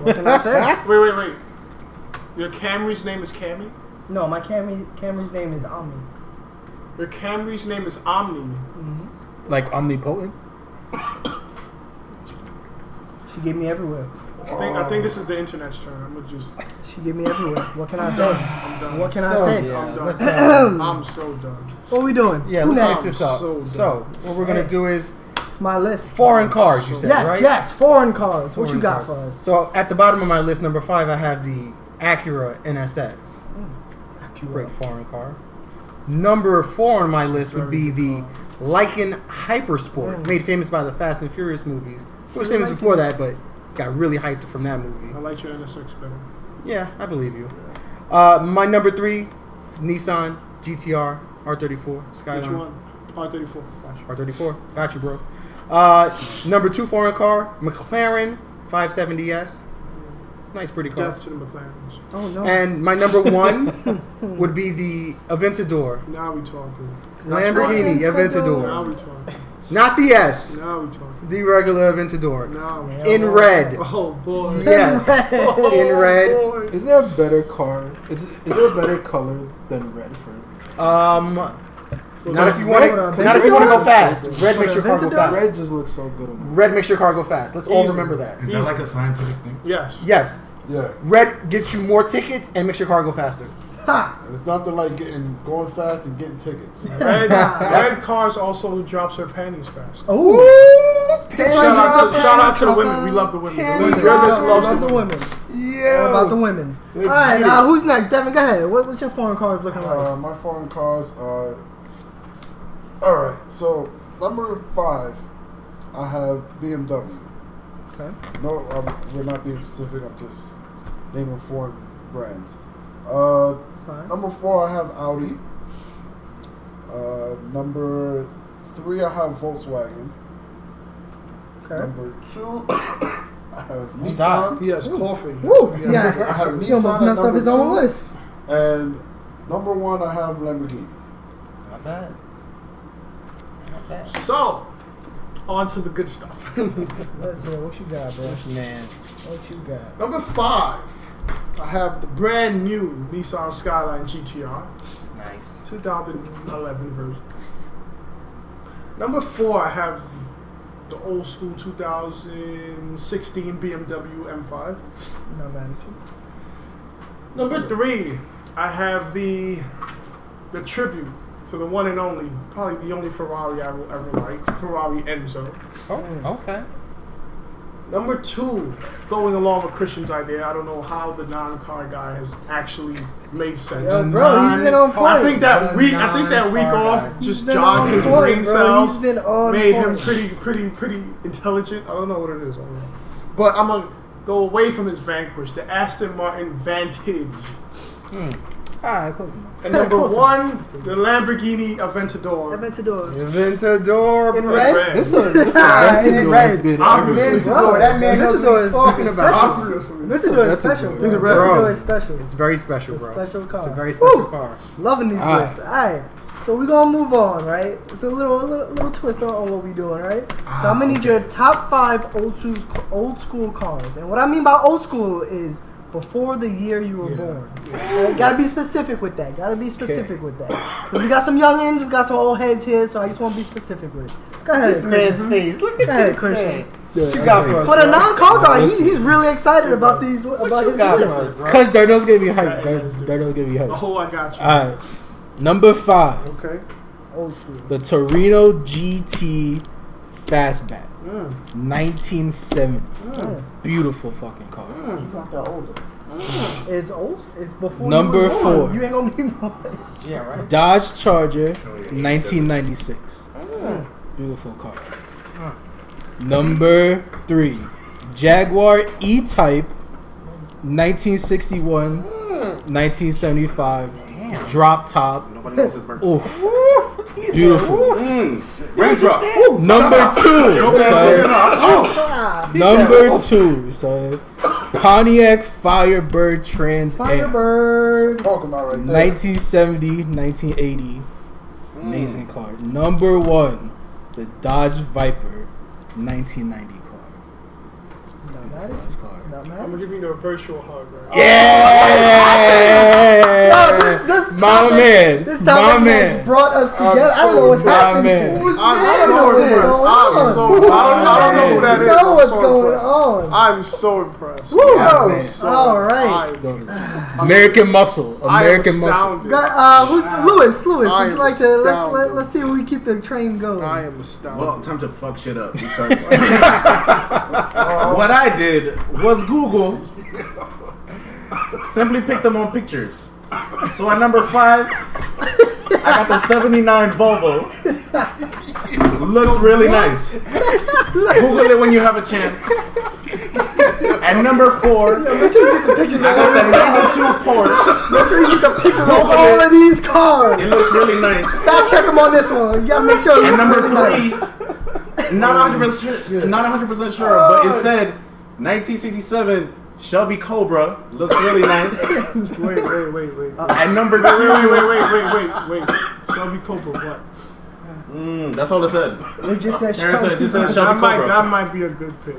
Speaker 2: What can I say?
Speaker 5: Wait. Your Camry's name is Camry?
Speaker 2: No, my Camry's name is Omni.
Speaker 5: Your Camry's name is Omni.
Speaker 2: Mm-hmm.
Speaker 1: Like omnipotent.
Speaker 2: She gave me everywhere.
Speaker 5: I think this is the internet's turn. I'm gonna just.
Speaker 2: She gave me everywhere. What can I say?
Speaker 5: I'm done.
Speaker 2: What can I
Speaker 4: So,
Speaker 2: say?
Speaker 4: yeah,
Speaker 5: I'm done.
Speaker 4: let's,
Speaker 5: I'm so done.
Speaker 2: What we doing?
Speaker 4: yeah,
Speaker 2: Who
Speaker 4: let's
Speaker 2: next?
Speaker 4: mix this up.
Speaker 5: So
Speaker 4: So,
Speaker 5: dumb.
Speaker 4: what we're going to do is
Speaker 2: It's my list.
Speaker 4: foreign cars, you said,
Speaker 2: Yes,
Speaker 4: right?
Speaker 2: yes, foreign cars. What you
Speaker 4: Foreign
Speaker 2: got
Speaker 4: cars.
Speaker 2: for us?
Speaker 4: So, at the bottom of my list, number 5, I have the Acura NSX. Great foreign car. Number 4 on my list would be the Lykan Hypersport, made famous by the Fast and Furious movies. It was famous before that, but got really hyped from that movie.
Speaker 5: I like your NSX better.
Speaker 4: Yeah, I believe you. My number 3, Nissan GTR R34 Skyline.
Speaker 5: Which one? R34. Gotcha.
Speaker 4: R34. Got you, bro. Number 2 foreign car, McLaren 570S. Nice, pretty car.
Speaker 5: Death to the McLarens.
Speaker 2: Oh no.
Speaker 4: And my number 1 would be the Aventador.
Speaker 5: Now we talking.
Speaker 4: Lamborghini
Speaker 5: Now
Speaker 4: Aventador.
Speaker 5: we talking.
Speaker 4: Not the S.
Speaker 5: Now we talking.
Speaker 4: The regular Aventador.
Speaker 5: Now we
Speaker 4: In red.
Speaker 5: Oh boy.
Speaker 4: Yes.
Speaker 5: Oh,
Speaker 4: In red.
Speaker 5: boy.
Speaker 1: Is there a better car? Is there a better color than red for?
Speaker 4: Not if you want to. Not if you want to go fast. Red makes your car go fast.
Speaker 1: Red just looks so good on me.
Speaker 4: Red makes your car go fast. Let's all
Speaker 5: Easy.
Speaker 4: remember that.
Speaker 6: Is that like a scientific thing?
Speaker 5: Yes.
Speaker 4: Yes.
Speaker 3: Yeah.
Speaker 4: Red gets you more tickets and makes your car go faster.
Speaker 2: Ha!
Speaker 3: And it's nothing like going fast and getting tickets.
Speaker 5: Red cars also drops her panties fast.
Speaker 2: Ooh.
Speaker 5: Shout out to the women. We love the women. The women. Your list loves the women.
Speaker 2: What about the women's? All right, who's next? Devin, go ahead. What's your foreign cars looking like?
Speaker 3: My foreign cars are. Alright, so number 5, I have BMW.
Speaker 2: Okay.
Speaker 3: No, we're not being specific, I'm just naming foreign brands.
Speaker 2: That's fine.
Speaker 3: Number 4, I have Audi. Number 3, I have Volkswagen.
Speaker 2: Okay.
Speaker 3: Number 2, I have Nissan.
Speaker 5: He has coffee.
Speaker 2: Woo!
Speaker 3: I
Speaker 2: Yeah.
Speaker 3: have
Speaker 2: He almost
Speaker 3: Nissan
Speaker 2: messed
Speaker 3: at
Speaker 2: up his
Speaker 3: number
Speaker 2: own
Speaker 3: 2.
Speaker 2: list.
Speaker 3: And number 1, I have Lamborghini.
Speaker 4: Not bad.
Speaker 5: So, on to the good stuff.
Speaker 2: Let's see. What you got, bro?
Speaker 4: This man.
Speaker 2: What you got?
Speaker 5: Number 5, I have the brand new Nissan Skyline GTR,
Speaker 4: Nice.
Speaker 5: 2011 version. Number 4, I have the old school 2016 BMW M5.
Speaker 2: Not mad at you.
Speaker 5: Number 3, I have the tribute to the one and only, probably the only Ferrari I will ever like, Ferrari Enzo.
Speaker 4: Oh, okay.
Speaker 5: Number 2, going along with Christian's idea, I don't know how the non-car guy has actually made sense.
Speaker 2: Yo, bro, he's been on point.
Speaker 5: I think that week off
Speaker 2: He's
Speaker 5: just
Speaker 2: been
Speaker 5: jogged
Speaker 2: on
Speaker 5: his
Speaker 2: point,
Speaker 5: brain
Speaker 2: bro.
Speaker 5: cells,
Speaker 2: He's been on
Speaker 5: made
Speaker 2: point.
Speaker 5: him pretty intelligent. I don't know what it is. I don't know. But I'm gonna go away from his Vanquish, the Aston Martin Vantage,
Speaker 1: Alright, close enough.
Speaker 5: and number
Speaker 2: Close
Speaker 5: 1, the Lamborghini Aventador.
Speaker 2: Aventador.
Speaker 4: Aventador.
Speaker 2: In
Speaker 4: bro.
Speaker 2: red?
Speaker 1: This Aventador
Speaker 2: in red.
Speaker 1: has been
Speaker 5: Obviously.
Speaker 1: everywhere.
Speaker 2: Bro,
Speaker 4: That man knows what
Speaker 2: Aventador
Speaker 4: he's talking
Speaker 2: is
Speaker 4: about.
Speaker 2: special. Aventador is special.
Speaker 1: He's a
Speaker 2: bro.
Speaker 4: red.
Speaker 2: Aventador is special.
Speaker 4: It's very special,
Speaker 2: It's a
Speaker 4: bro.
Speaker 2: special car.
Speaker 4: It's a very special
Speaker 2: Woo!
Speaker 4: car.
Speaker 2: Loving these
Speaker 1: Alright.
Speaker 2: lists. All right. So we're going to move on, right? It's a little twist on what we're doing, right? So I'm going to need your top 5 old school cars. And what I mean by old school is before the year you were born. Right? Gotta be specific with that. Because we got some youngins, we got some old heads here, so I just want to be specific with it. Go ahead,
Speaker 4: This man's
Speaker 2: Christian.
Speaker 4: face. Look at
Speaker 2: Go ahead,
Speaker 4: this
Speaker 2: Christian.
Speaker 4: man. What you got for us,
Speaker 2: For the
Speaker 4: bro?
Speaker 2: non-car guy,
Speaker 1: Listen.
Speaker 2: he's really excited about these
Speaker 4: What
Speaker 2: about
Speaker 4: you
Speaker 2: his
Speaker 4: got for
Speaker 2: list.
Speaker 4: us, bro?
Speaker 1: Cause Darnell's gonna be hyped.
Speaker 5: Right,
Speaker 1: Darnell's gonna be hyped.
Speaker 5: Oh, I got you.
Speaker 1: Alright. Number 5,
Speaker 5: Okay.
Speaker 2: Old school.
Speaker 1: the Torino GT Fastback. 1970. Beautiful fucking car.
Speaker 2: You got that older. It's old. It's before
Speaker 1: Number
Speaker 2: you was born.
Speaker 1: 4.
Speaker 2: You ain't gonna be born.
Speaker 4: Yeah, right.
Speaker 1: Dodge Charger 1996. Beautiful car. Number 3, Jaguar E-Type 1961, 1975. Drop top.
Speaker 6: Nobody knows his birthday.
Speaker 1: Oof. Beautiful.
Speaker 6: Raindrop.
Speaker 1: Number 2. Son. Number 2. So Pontiac Firebird Trans Am.
Speaker 2: Firebird.
Speaker 3: Talking about right there.
Speaker 1: 1970, 1980. Amazing car. Number 1, the Dodge Viper, 1990 car.
Speaker 2: Not mad at
Speaker 1: This
Speaker 2: you.
Speaker 1: car.
Speaker 2: Not mad
Speaker 5: I'm
Speaker 2: at
Speaker 5: gonna
Speaker 2: you.
Speaker 5: give you a virtual hug, right?
Speaker 1: Yeah!
Speaker 2: No, this
Speaker 1: my
Speaker 2: topic-
Speaker 1: man.
Speaker 2: This
Speaker 1: My
Speaker 2: topic
Speaker 1: man.
Speaker 2: has brought us together. I don't know what's
Speaker 1: my
Speaker 2: happening.
Speaker 1: man.
Speaker 3: Who's
Speaker 5: I'm
Speaker 3: that?
Speaker 5: so impressed. I don't know who that
Speaker 2: You
Speaker 5: is.
Speaker 2: know
Speaker 5: I'm
Speaker 2: what's
Speaker 5: so
Speaker 2: going
Speaker 5: impressed.
Speaker 2: on.
Speaker 5: I'm so impressed.
Speaker 2: Woo!
Speaker 1: man.
Speaker 5: So,
Speaker 2: All right.
Speaker 1: American Muscle.
Speaker 5: I am
Speaker 1: American Muscle.
Speaker 5: astounded.
Speaker 2: Who's Lewis?
Speaker 5: I
Speaker 2: would you
Speaker 5: am
Speaker 2: like to
Speaker 5: astounded.
Speaker 2: let's see if we keep the train going.
Speaker 5: I am astounded.
Speaker 6: Well, time to fuck shit up because what I did was Google simply picked them on pictures. So at number 5, I got the 79 Volvo. Looks really nice. Google it when you have a chance. At number 4,
Speaker 2: Make sure you get the pictures
Speaker 6: I
Speaker 2: of
Speaker 6: got
Speaker 2: all
Speaker 6: the
Speaker 2: these cars.
Speaker 6: 92 Porsche.
Speaker 2: Make sure you get the pictures of
Speaker 6: Google
Speaker 2: all
Speaker 6: it.
Speaker 2: of these cars.
Speaker 6: It looks really nice.
Speaker 2: Fact check them on this one. You gotta make sure
Speaker 6: And
Speaker 2: it's
Speaker 6: number
Speaker 2: really
Speaker 6: 3,
Speaker 2: nice.
Speaker 6: not 100% sure, but it said 1967 Shelby Cobra. Looks really nice.
Speaker 5: Wait.
Speaker 6: At number 2,
Speaker 5: Wait. Shelby Cobra, what?
Speaker 6: that's all it said.
Speaker 2: It just said
Speaker 6: Aaron said, it just said
Speaker 5: That
Speaker 6: Shelby
Speaker 5: might,
Speaker 6: Cobra.
Speaker 5: that might be a good pick.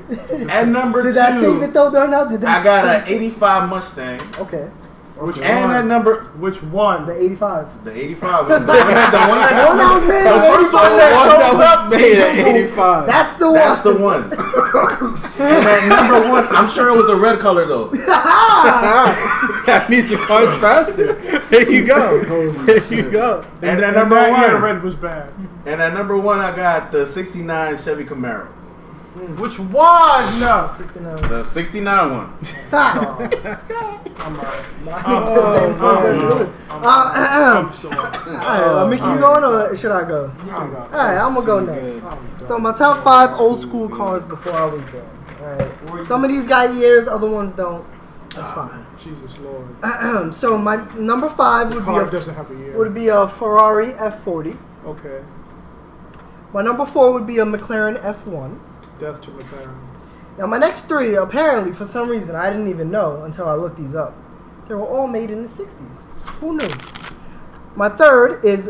Speaker 6: At number 2,
Speaker 2: Did that save it though, Darnell? Did that
Speaker 6: I got
Speaker 2: save
Speaker 6: an 85 Mustang.
Speaker 2: it? Okay.
Speaker 5: Which
Speaker 6: And at
Speaker 5: one?
Speaker 6: number
Speaker 5: Which one?
Speaker 2: The 85.
Speaker 6: the 85 one. The one that
Speaker 2: Oh, no, man,
Speaker 6: the first one that shows up
Speaker 1: made at
Speaker 6: Google.
Speaker 1: 85.
Speaker 2: That's the one.
Speaker 6: That's the one. And at number 1, I'm sure it was a red color though.
Speaker 1: That means the car's faster. There you go. There you go.
Speaker 6: And at
Speaker 5: And
Speaker 6: number
Speaker 5: that year,
Speaker 6: 1,
Speaker 5: red was bad.
Speaker 6: and at number 1, I got the 69 Chevy Camaro.
Speaker 5: Which one? No.
Speaker 2: 69.
Speaker 6: The 69 one.
Speaker 5: I'm sorry.
Speaker 2: Mickey, you going or should I go? Alright, I'm gonna go next. So my top 5 old school cars before I was born. Alright. Some of these got years, other ones don't. That's fine.
Speaker 5: Jesus Lord.
Speaker 2: So my number 5 would
Speaker 5: Car
Speaker 2: be
Speaker 5: doesn't have a year.
Speaker 2: would be a Ferrari F40.
Speaker 5: Okay.
Speaker 2: My number 4 would be a McLaren F1.
Speaker 5: Death to McLaren.
Speaker 2: Now my next 3, apparently for some reason I didn't even know until I looked these up. They were all made in the 60s. Who knew? My third is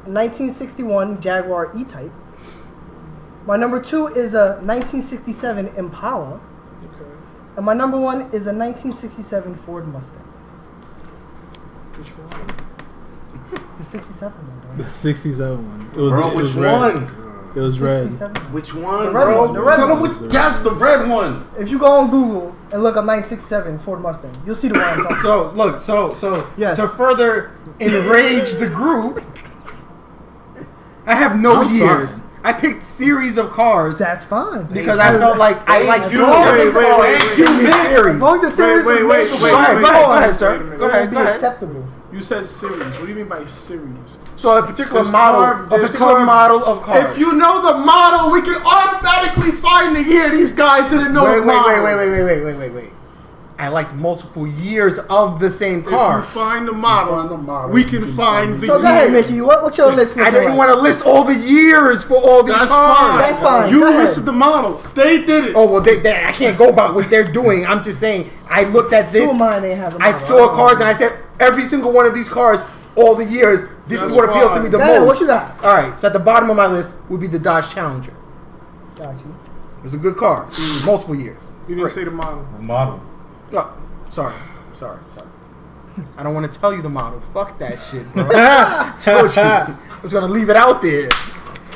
Speaker 2: 1961 Jaguar E-Type. My number 2 is a 1967 Impala.
Speaker 5: Okay.
Speaker 2: And my number 1 is a 1967 Ford Mustang.
Speaker 5: Which one?
Speaker 2: The 67 one,
Speaker 1: The
Speaker 2: dog.
Speaker 1: 67 one. It was,
Speaker 6: Bro,
Speaker 1: it
Speaker 6: which
Speaker 1: was red.
Speaker 6: one?
Speaker 1: It was red.
Speaker 2: 67.
Speaker 6: Which one,
Speaker 2: The red
Speaker 6: bro?
Speaker 2: one, the red
Speaker 6: Tell
Speaker 2: one.
Speaker 6: them which. Yes, the red one.
Speaker 2: If you go on Google and look up 1967 Ford Mustang, you'll see the one I'm talking about.
Speaker 4: So look, so
Speaker 2: Yes.
Speaker 4: to further enrage the group, I have no
Speaker 1: I'm
Speaker 4: years. I picked series of cars
Speaker 2: That's fine.
Speaker 4: because I felt like I like
Speaker 6: you.
Speaker 5: Wait.
Speaker 2: As long as the series
Speaker 5: Wait,
Speaker 2: is
Speaker 5: wait,
Speaker 2: made
Speaker 5: wait,
Speaker 2: before
Speaker 5: wait,
Speaker 2: it's
Speaker 5: wait,
Speaker 2: on,
Speaker 4: ahead, sir.
Speaker 5: Wait a minute.
Speaker 4: Go
Speaker 2: it
Speaker 4: ahead,
Speaker 2: will
Speaker 4: go
Speaker 2: be
Speaker 4: ahead.
Speaker 2: acceptable.
Speaker 5: You said series. What do you mean by series?
Speaker 4: So a particular
Speaker 5: There's
Speaker 4: model,
Speaker 5: car-
Speaker 4: a
Speaker 5: there's
Speaker 4: particular
Speaker 5: car-
Speaker 4: model of cars.
Speaker 5: If you know the model, we can automatically find the year these guys didn't know the model.
Speaker 4: wait. I liked multiple years of the same
Speaker 5: If you
Speaker 4: car.
Speaker 5: find the model, we can find the
Speaker 2: So
Speaker 5: year.
Speaker 2: go ahead, Mickey. What's your list
Speaker 4: I
Speaker 2: looking
Speaker 4: didn't
Speaker 2: like?
Speaker 4: want to list all the years for all these
Speaker 5: That's
Speaker 4: cars.
Speaker 5: fine.
Speaker 2: That's fine.
Speaker 5: You
Speaker 2: Go ahead.
Speaker 5: listed the model. They did it.
Speaker 4: Oh well, I can't go about what they're doing. I'm just saying. I looked at
Speaker 2: Two
Speaker 4: this.
Speaker 2: of mine ain't have the
Speaker 4: I
Speaker 2: model.
Speaker 4: saw cars and I said every single one of these cars, all the years. This
Speaker 5: That's
Speaker 4: is what appealed to
Speaker 5: fine.
Speaker 4: me the
Speaker 2: Go ahead,
Speaker 4: most.
Speaker 2: what you got?
Speaker 4: All right. So at the bottom of my list would be the Dodge Challenger.
Speaker 2: Got you.
Speaker 4: It was a good car. Multiple years.
Speaker 5: You didn't say the model.
Speaker 6: Model.
Speaker 4: Oh, sorry. I don't want to tell you the model. Fuck that shit, bro. I told you. I was gonna leave it out there.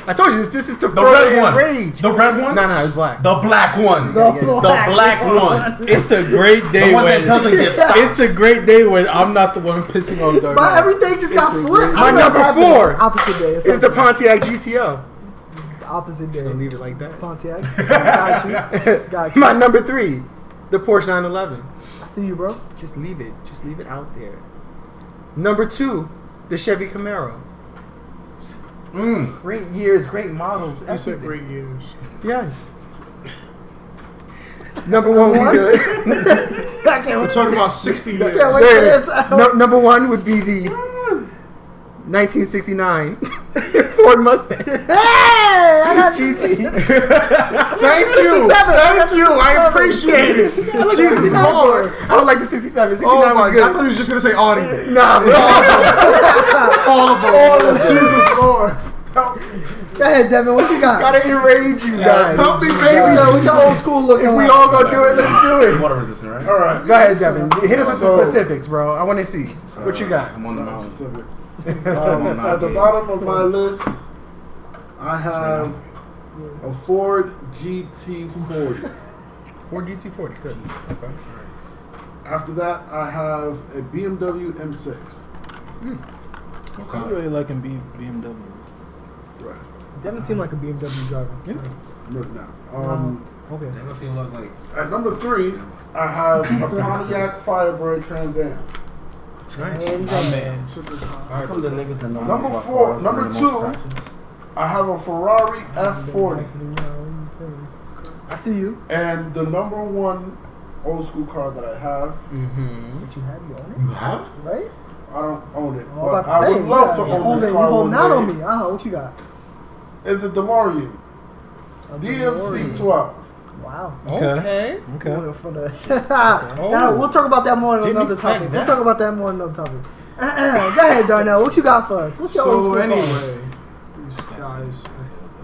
Speaker 4: I told you this is to
Speaker 6: The
Speaker 4: further
Speaker 6: red one.
Speaker 4: enrage.
Speaker 6: The red one.
Speaker 4: No, it's black.
Speaker 6: The black one.
Speaker 2: The
Speaker 6: The
Speaker 2: black
Speaker 6: black one.
Speaker 1: It's a great day
Speaker 6: The one
Speaker 1: when
Speaker 6: that doesn't get stopped.
Speaker 1: It's a great day when I'm not the one pissing on Darnell.
Speaker 2: But everything just got
Speaker 1: It's a
Speaker 2: flipped.
Speaker 1: great-
Speaker 4: My
Speaker 2: I know
Speaker 4: number
Speaker 2: it's happening.
Speaker 4: 4
Speaker 2: It's opposite day. It's
Speaker 4: Is the
Speaker 2: okay.
Speaker 4: Pontiac GTO.
Speaker 2: Opposite day.
Speaker 4: I'll leave it like that.
Speaker 2: Pontiac. Got you. Got you.
Speaker 4: My number 3, the Porsche 911.
Speaker 2: I see you, bro.
Speaker 4: Just leave it. Just leave it out there. Number 2, the Chevy Camaro. Great years, great models.
Speaker 5: You said
Speaker 4: everything.
Speaker 5: great years.
Speaker 4: Yes. Number 1 would be the
Speaker 2: I can't
Speaker 5: We're talking about 60 years.
Speaker 2: can't wait for this.
Speaker 4: number 1 would be the 1969 Ford Mustang.
Speaker 2: Hey, I got
Speaker 4: GT.
Speaker 5: Thank you.
Speaker 2: 67.
Speaker 5: Thank you. I appreciate it. Jesus Lord.
Speaker 4: I don't like the 67. 69
Speaker 5: Oh my
Speaker 4: was
Speaker 5: God.
Speaker 4: good.
Speaker 5: I thought he was just going to say Audi.
Speaker 4: Nah, bro.
Speaker 5: All of them. Jesus Lord.
Speaker 2: Go ahead, Devin. What you got?
Speaker 4: Gotta enrage you guys.
Speaker 5: Help me,
Speaker 2: So,
Speaker 5: baby.
Speaker 2: what's your old school looking
Speaker 4: If we
Speaker 2: like?
Speaker 4: all gonna do it, let's do it.
Speaker 6: Water resistant, right?
Speaker 3: All right.
Speaker 4: Go ahead, Devin. Hit us with some
Speaker 3: So-
Speaker 4: specifics, bro. I want to see what you got.
Speaker 6: I'm on the mountain.
Speaker 3: Specific.
Speaker 6: I'm
Speaker 3: At the bottom of my list, I have a Ford GT40.
Speaker 4: Ford GT40. Good. Okay.
Speaker 3: After that, I have a BMW M6.
Speaker 1: I'm really liking BMW.
Speaker 3: Right.
Speaker 2: Devin seemed like a BMW driver.
Speaker 1: Yeah.
Speaker 3: Right now.
Speaker 2: Okay.
Speaker 6: They don't seem look like.
Speaker 3: At number 3, I have a Pontiac Firebird Trans Am.
Speaker 2: And
Speaker 1: My man.
Speaker 6: How come the niggas that know
Speaker 3: Number
Speaker 6: about
Speaker 3: 4,
Speaker 6: cars
Speaker 3: number
Speaker 6: bring the
Speaker 3: 2,
Speaker 6: most crashes?
Speaker 3: I have a Ferrari F40.
Speaker 2: I see you.
Speaker 3: And the number 1 old school car that I have,
Speaker 1: Mm-hmm.
Speaker 2: What you have, you own
Speaker 3: you have?
Speaker 2: it, right?
Speaker 3: I don't own it.
Speaker 2: I'm
Speaker 3: But
Speaker 2: about to
Speaker 3: I
Speaker 2: say,
Speaker 3: would love to
Speaker 2: you
Speaker 3: own this
Speaker 2: You
Speaker 3: car one
Speaker 2: holding out on
Speaker 3: day.
Speaker 2: me. What you got?
Speaker 3: Is a DeLorean.
Speaker 2: A
Speaker 3: DMC
Speaker 2: DeLorean.
Speaker 3: 12.
Speaker 2: Wow.
Speaker 1: Okay. Okay.
Speaker 2: Going for the- Now, we'll talk about that more on
Speaker 4: Didn't
Speaker 2: another
Speaker 4: expect
Speaker 2: topic.
Speaker 4: that.
Speaker 2: We'll talk about that more on another topic. Go ahead, Darnell. What you got for us? What's your old
Speaker 5: So
Speaker 2: school car?
Speaker 5: anyway, these guys,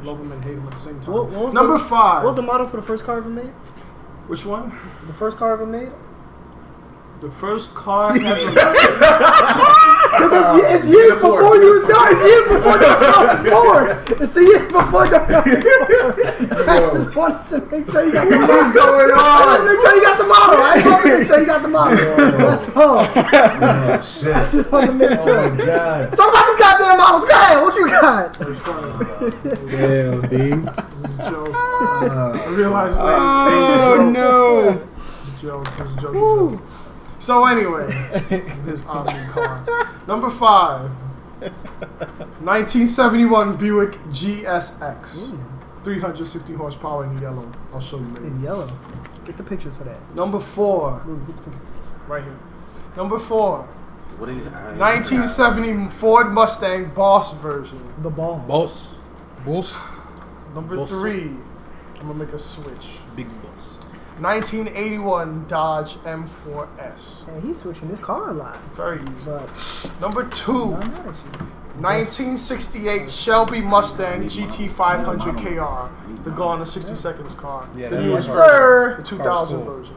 Speaker 5: I love them and hate them at the same time.
Speaker 2: What was
Speaker 5: Number
Speaker 2: the,
Speaker 5: 5.
Speaker 2: What was the model for the first car ever made?
Speaker 5: Which one?
Speaker 2: The first car ever made?
Speaker 5: The first car ever.
Speaker 2: Because it's years before you. No, it's years before Darnell was born. It's the year before Darnell was born. I just wanted to make sure you got the model.
Speaker 4: What's going
Speaker 2: I wanted to
Speaker 4: on?
Speaker 2: make sure you got the model. I just wanted to make sure you got the model. That's all.
Speaker 6: Oh shit.
Speaker 2: I just wanted to make sure.
Speaker 6: Oh my god.
Speaker 2: Talk about these goddamn models. Go ahead. What you got?
Speaker 5: It's funny.
Speaker 1: Damn, B.
Speaker 5: This is a joke. I realized
Speaker 4: Oh no.
Speaker 5: It's a joke. It's a joke. So anyway, his Omni car. Number 5. 1971 Buick GSX. 360 horsepower in yellow. I'll show you later.
Speaker 2: In yellow. Get the pictures for that.
Speaker 5: Number 4. Right here. Number 4.
Speaker 6: What is
Speaker 5: 1970 Ford Mustang Boss version.
Speaker 2: The ball.
Speaker 1: Boss.
Speaker 4: Bulls.
Speaker 5: Number
Speaker 1: Boss.
Speaker 5: 3. I'm gonna make a switch.
Speaker 1: Big boss.
Speaker 5: 1981 Dodge M4S.
Speaker 2: And he's switching his car a lot.
Speaker 5: Very easy.
Speaker 2: But
Speaker 5: Number 2.
Speaker 2: I'm not actually.
Speaker 5: 1968 Shelby Mustang GT500 KR. The Gone in 60 Seconds car.
Speaker 1: Yeah,
Speaker 5: the
Speaker 1: that
Speaker 5: newest
Speaker 1: is-
Speaker 5: version.
Speaker 2: Sir.
Speaker 5: The 2000
Speaker 4: Car's cool.
Speaker 5: version.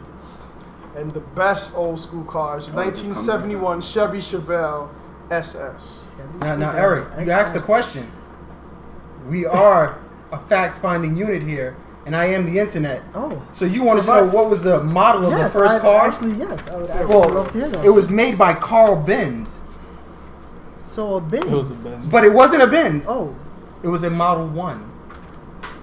Speaker 5: And the best old school cars, 1971 Chevy Chevelle SS.
Speaker 4: Now, Eric, you asked the question. We are a fact-finding unit here, and I am the internet.
Speaker 2: Oh.
Speaker 4: So you wanted to know what was the model of
Speaker 2: Yes,
Speaker 4: the first car?
Speaker 2: Actually, yes. I would actually
Speaker 4: Well,
Speaker 2: love to hear that.
Speaker 4: it was made by Carl Benz,
Speaker 2: so a Benz.
Speaker 1: It was a Benz.
Speaker 4: but it wasn't a Benz.
Speaker 2: Oh,
Speaker 4: It was a Model 1.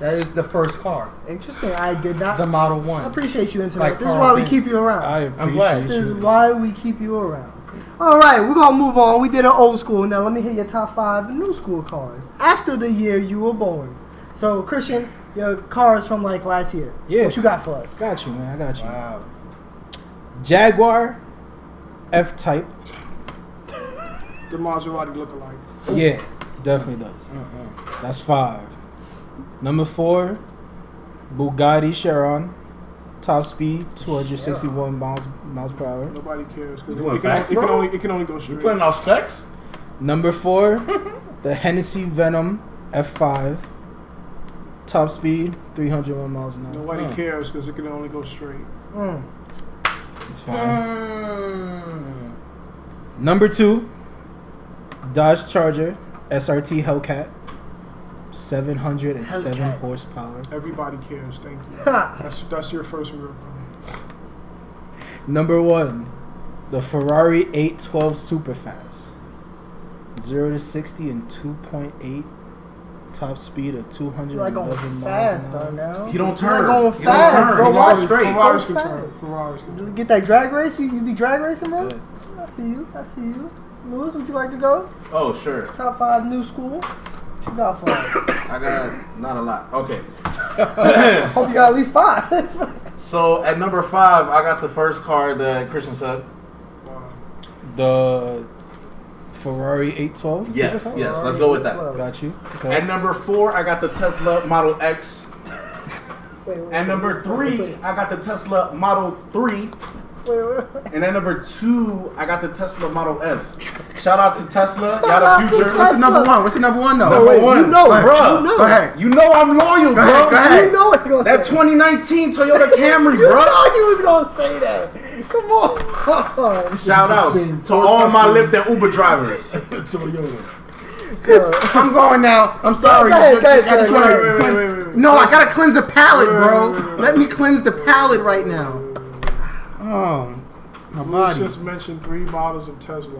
Speaker 4: That is the first car.
Speaker 2: interesting. I did not.
Speaker 4: The Model
Speaker 2: I
Speaker 4: 1.
Speaker 2: appreciate you, internet.
Speaker 4: Like
Speaker 2: This is
Speaker 4: Carl
Speaker 2: why we
Speaker 4: Benz.
Speaker 2: keep you around.
Speaker 1: I
Speaker 4: I'm glad.
Speaker 1: appreciate
Speaker 2: This is
Speaker 1: you.
Speaker 2: why we keep you around. All right, we're gonna move on. We did an old school. Now let me hit your top 5 new school cars after the year you were born. So Christian, your car is from like last year.
Speaker 1: Yeah.
Speaker 2: What you got for us?
Speaker 1: Got you, man. I got you.
Speaker 4: Wow.
Speaker 1: Jaguar F-Type.
Speaker 5: The Maserati look-alike.
Speaker 1: Yeah, definitely does. That's 5. Number 4, Bugatti Chiron. Top speed, 261 miles per hour.
Speaker 5: Nobody cares because
Speaker 6: You want
Speaker 5: it can,
Speaker 6: facts,
Speaker 5: it, can
Speaker 6: bro?
Speaker 5: only, it can only go
Speaker 6: You
Speaker 5: straight.
Speaker 6: putting out specs?
Speaker 1: Number 4, the Hennessy Venom F5. Top speed, 301 miles an hour.
Speaker 5: Nobody cares because it can only go straight.
Speaker 2: Mm.
Speaker 1: It's fine. Number 2, Dodge Charger SRT Hellcat. 707
Speaker 2: Hellcat.
Speaker 1: horsepower.
Speaker 5: Everybody cares. Thank you. That's your first real car.
Speaker 1: Number 1, the Ferrari 812 Superfast. 0 to 60 in 2.8. Top speed of
Speaker 2: You like
Speaker 1: 211
Speaker 2: going
Speaker 1: miles
Speaker 2: fast,
Speaker 1: an hour.
Speaker 2: Darnell.
Speaker 6: You don't
Speaker 2: You
Speaker 6: turn.
Speaker 2: like going
Speaker 6: You don't
Speaker 2: fast,
Speaker 6: turn.
Speaker 2: bro.
Speaker 6: You
Speaker 2: Why-
Speaker 6: go straight.
Speaker 5: Ferraris
Speaker 2: Go
Speaker 5: can turn.
Speaker 2: fast.
Speaker 5: Ferraris can turn.
Speaker 2: Get that drag race? You be drag racing, bro?
Speaker 1: Good.
Speaker 2: I see you. I see you. Lewis, would you like to go?
Speaker 6: Oh sure.
Speaker 2: Top 5 new school. What you got for us?
Speaker 6: I got not a lot. Okay.
Speaker 2: Hope you got at least 5.
Speaker 6: So at number 5, I got the first car that Christian said.
Speaker 5: Wow.
Speaker 1: The Ferrari 812.
Speaker 6: Yes,
Speaker 1: Supercar?
Speaker 6: yes. Let's go with that.
Speaker 1: Got you. Okay.
Speaker 6: At number 4, I got the Tesla Model X.
Speaker 2: Wait,
Speaker 6: At number 3, I got the Tesla Model 3.
Speaker 2: wait.
Speaker 6: And at number 2, I got the Tesla Model S. Shout out to Tesla. Y'all the future.
Speaker 2: Tesla.
Speaker 4: What's the number one? What's the number one though?
Speaker 6: Number
Speaker 2: wait,
Speaker 6: one.
Speaker 2: you know it,
Speaker 6: Bruh.
Speaker 2: you know
Speaker 4: Go ahead.
Speaker 6: You know I'm loyal, bro.
Speaker 4: ahead, go ahead.
Speaker 2: You know what he gonna
Speaker 6: That
Speaker 2: say.
Speaker 6: 2019 Toyota Camry,
Speaker 2: You
Speaker 6: bro.
Speaker 2: know he was gonna say that. Come on.
Speaker 6: Shout outs
Speaker 3: been
Speaker 6: to all my Lyft and Uber drivers.
Speaker 4: I'm going now. I'm sorry.
Speaker 2: Go ahead,
Speaker 4: I just
Speaker 2: go
Speaker 4: want
Speaker 2: ahead.
Speaker 4: to
Speaker 5: Wait,
Speaker 4: cleanse.
Speaker 5: wait.
Speaker 4: No, I gotta cleanse the palate, bro.
Speaker 5: wait.
Speaker 4: Let me cleanse the palate right now. Oh, my
Speaker 5: Bruce
Speaker 4: body.
Speaker 5: just mentioned 3 models of Tesla.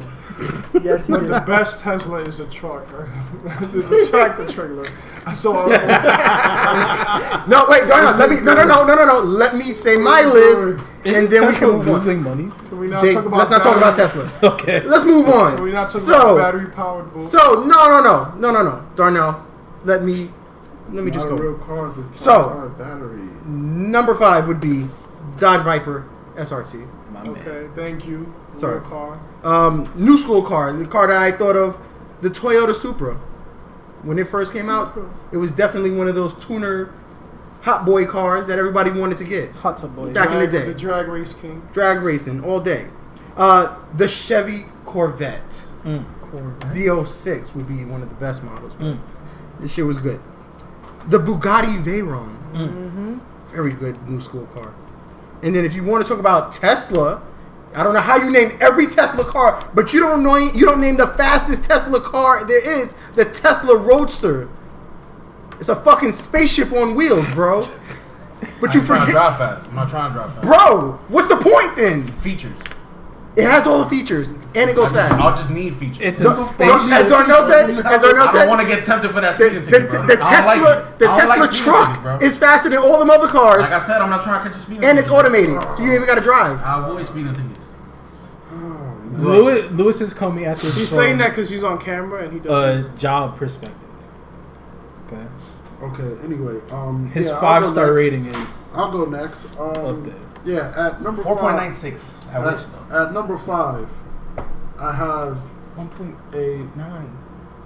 Speaker 2: Yes, he
Speaker 5: But the
Speaker 2: did.
Speaker 5: best Tesla is a truck. There's a tractor trailer. So I
Speaker 4: No, wait, no. Let me say my list,
Speaker 1: Isn't
Speaker 4: and then we
Speaker 1: Tesla
Speaker 4: can move on.
Speaker 1: losing money?
Speaker 5: can we not
Speaker 4: They-
Speaker 5: talk about
Speaker 4: let's not talk about
Speaker 5: battery-
Speaker 4: Tesla.
Speaker 1: Okay.
Speaker 4: Let's move
Speaker 5: Can we
Speaker 4: on.
Speaker 5: not talk about
Speaker 4: So,
Speaker 5: battery powered bulls?
Speaker 4: no. Darnell, let me just
Speaker 3: Not a
Speaker 4: go.
Speaker 3: real car, it's
Speaker 4: So-
Speaker 3: battery.
Speaker 4: Number 5 would be Dodge Viper SRT.
Speaker 1: My man.
Speaker 5: Okay, thank you.
Speaker 4: Sorry.
Speaker 5: Real car.
Speaker 4: New school car, the car that I thought of, the Toyota Supra. When it first came out, it was definitely one of those tuner hot boy cars that everybody wanted to get.
Speaker 1: Hot tub boy.
Speaker 4: Back in the
Speaker 5: Drag-
Speaker 4: day.
Speaker 5: The drag race king.
Speaker 4: Drag racing all day. The Chevy Corvette Z06 would be one of the best models. Bro. This shit was good. The Bugatti Veyron, very good new school car. And then if you want to talk about Tesla, I don't know how you name every Tesla car, but you don't name the fastest Tesla car there is, the Tesla Roadster. It's a fucking spaceship on wheels, bro. But you
Speaker 6: I'm trying to
Speaker 4: forget,
Speaker 6: drive fast. I'm not trying to drive fast.
Speaker 4: bro. What's the point then?
Speaker 6: Features.
Speaker 4: It has all the features and it goes fast.
Speaker 6: I'll just need features.
Speaker 1: It's a
Speaker 4: Don't-
Speaker 1: spaceship.
Speaker 4: As Darnell said,
Speaker 6: I don't want to get tempted for that speeding ticket, bro.
Speaker 4: the
Speaker 6: I don't like
Speaker 4: Tesla,
Speaker 6: it.
Speaker 4: the
Speaker 6: I don't
Speaker 4: Tesla
Speaker 6: like speeding tickets,
Speaker 4: truck
Speaker 6: bro.
Speaker 4: is faster than all them other cars,
Speaker 6: Like I said, I'm not trying to catch a speeding
Speaker 4: and
Speaker 6: ticket.
Speaker 4: it's automated, so you ain't even got to drive.
Speaker 6: I avoid speeding tickets.
Speaker 1: Lewis is coming at this
Speaker 5: He's
Speaker 1: from
Speaker 5: saying that because he's on camera and he doesn't.
Speaker 1: a job perspective. Okay.
Speaker 3: Okay, anyway.
Speaker 1: His
Speaker 3: yeah, I'll
Speaker 1: 5-star
Speaker 3: go next.
Speaker 1: rating is
Speaker 3: I'll go next.
Speaker 1: up there.
Speaker 3: Yeah, at number
Speaker 6: 4.96. I wish
Speaker 3: five.
Speaker 6: though.
Speaker 3: At number 5, I have
Speaker 4: 1.9,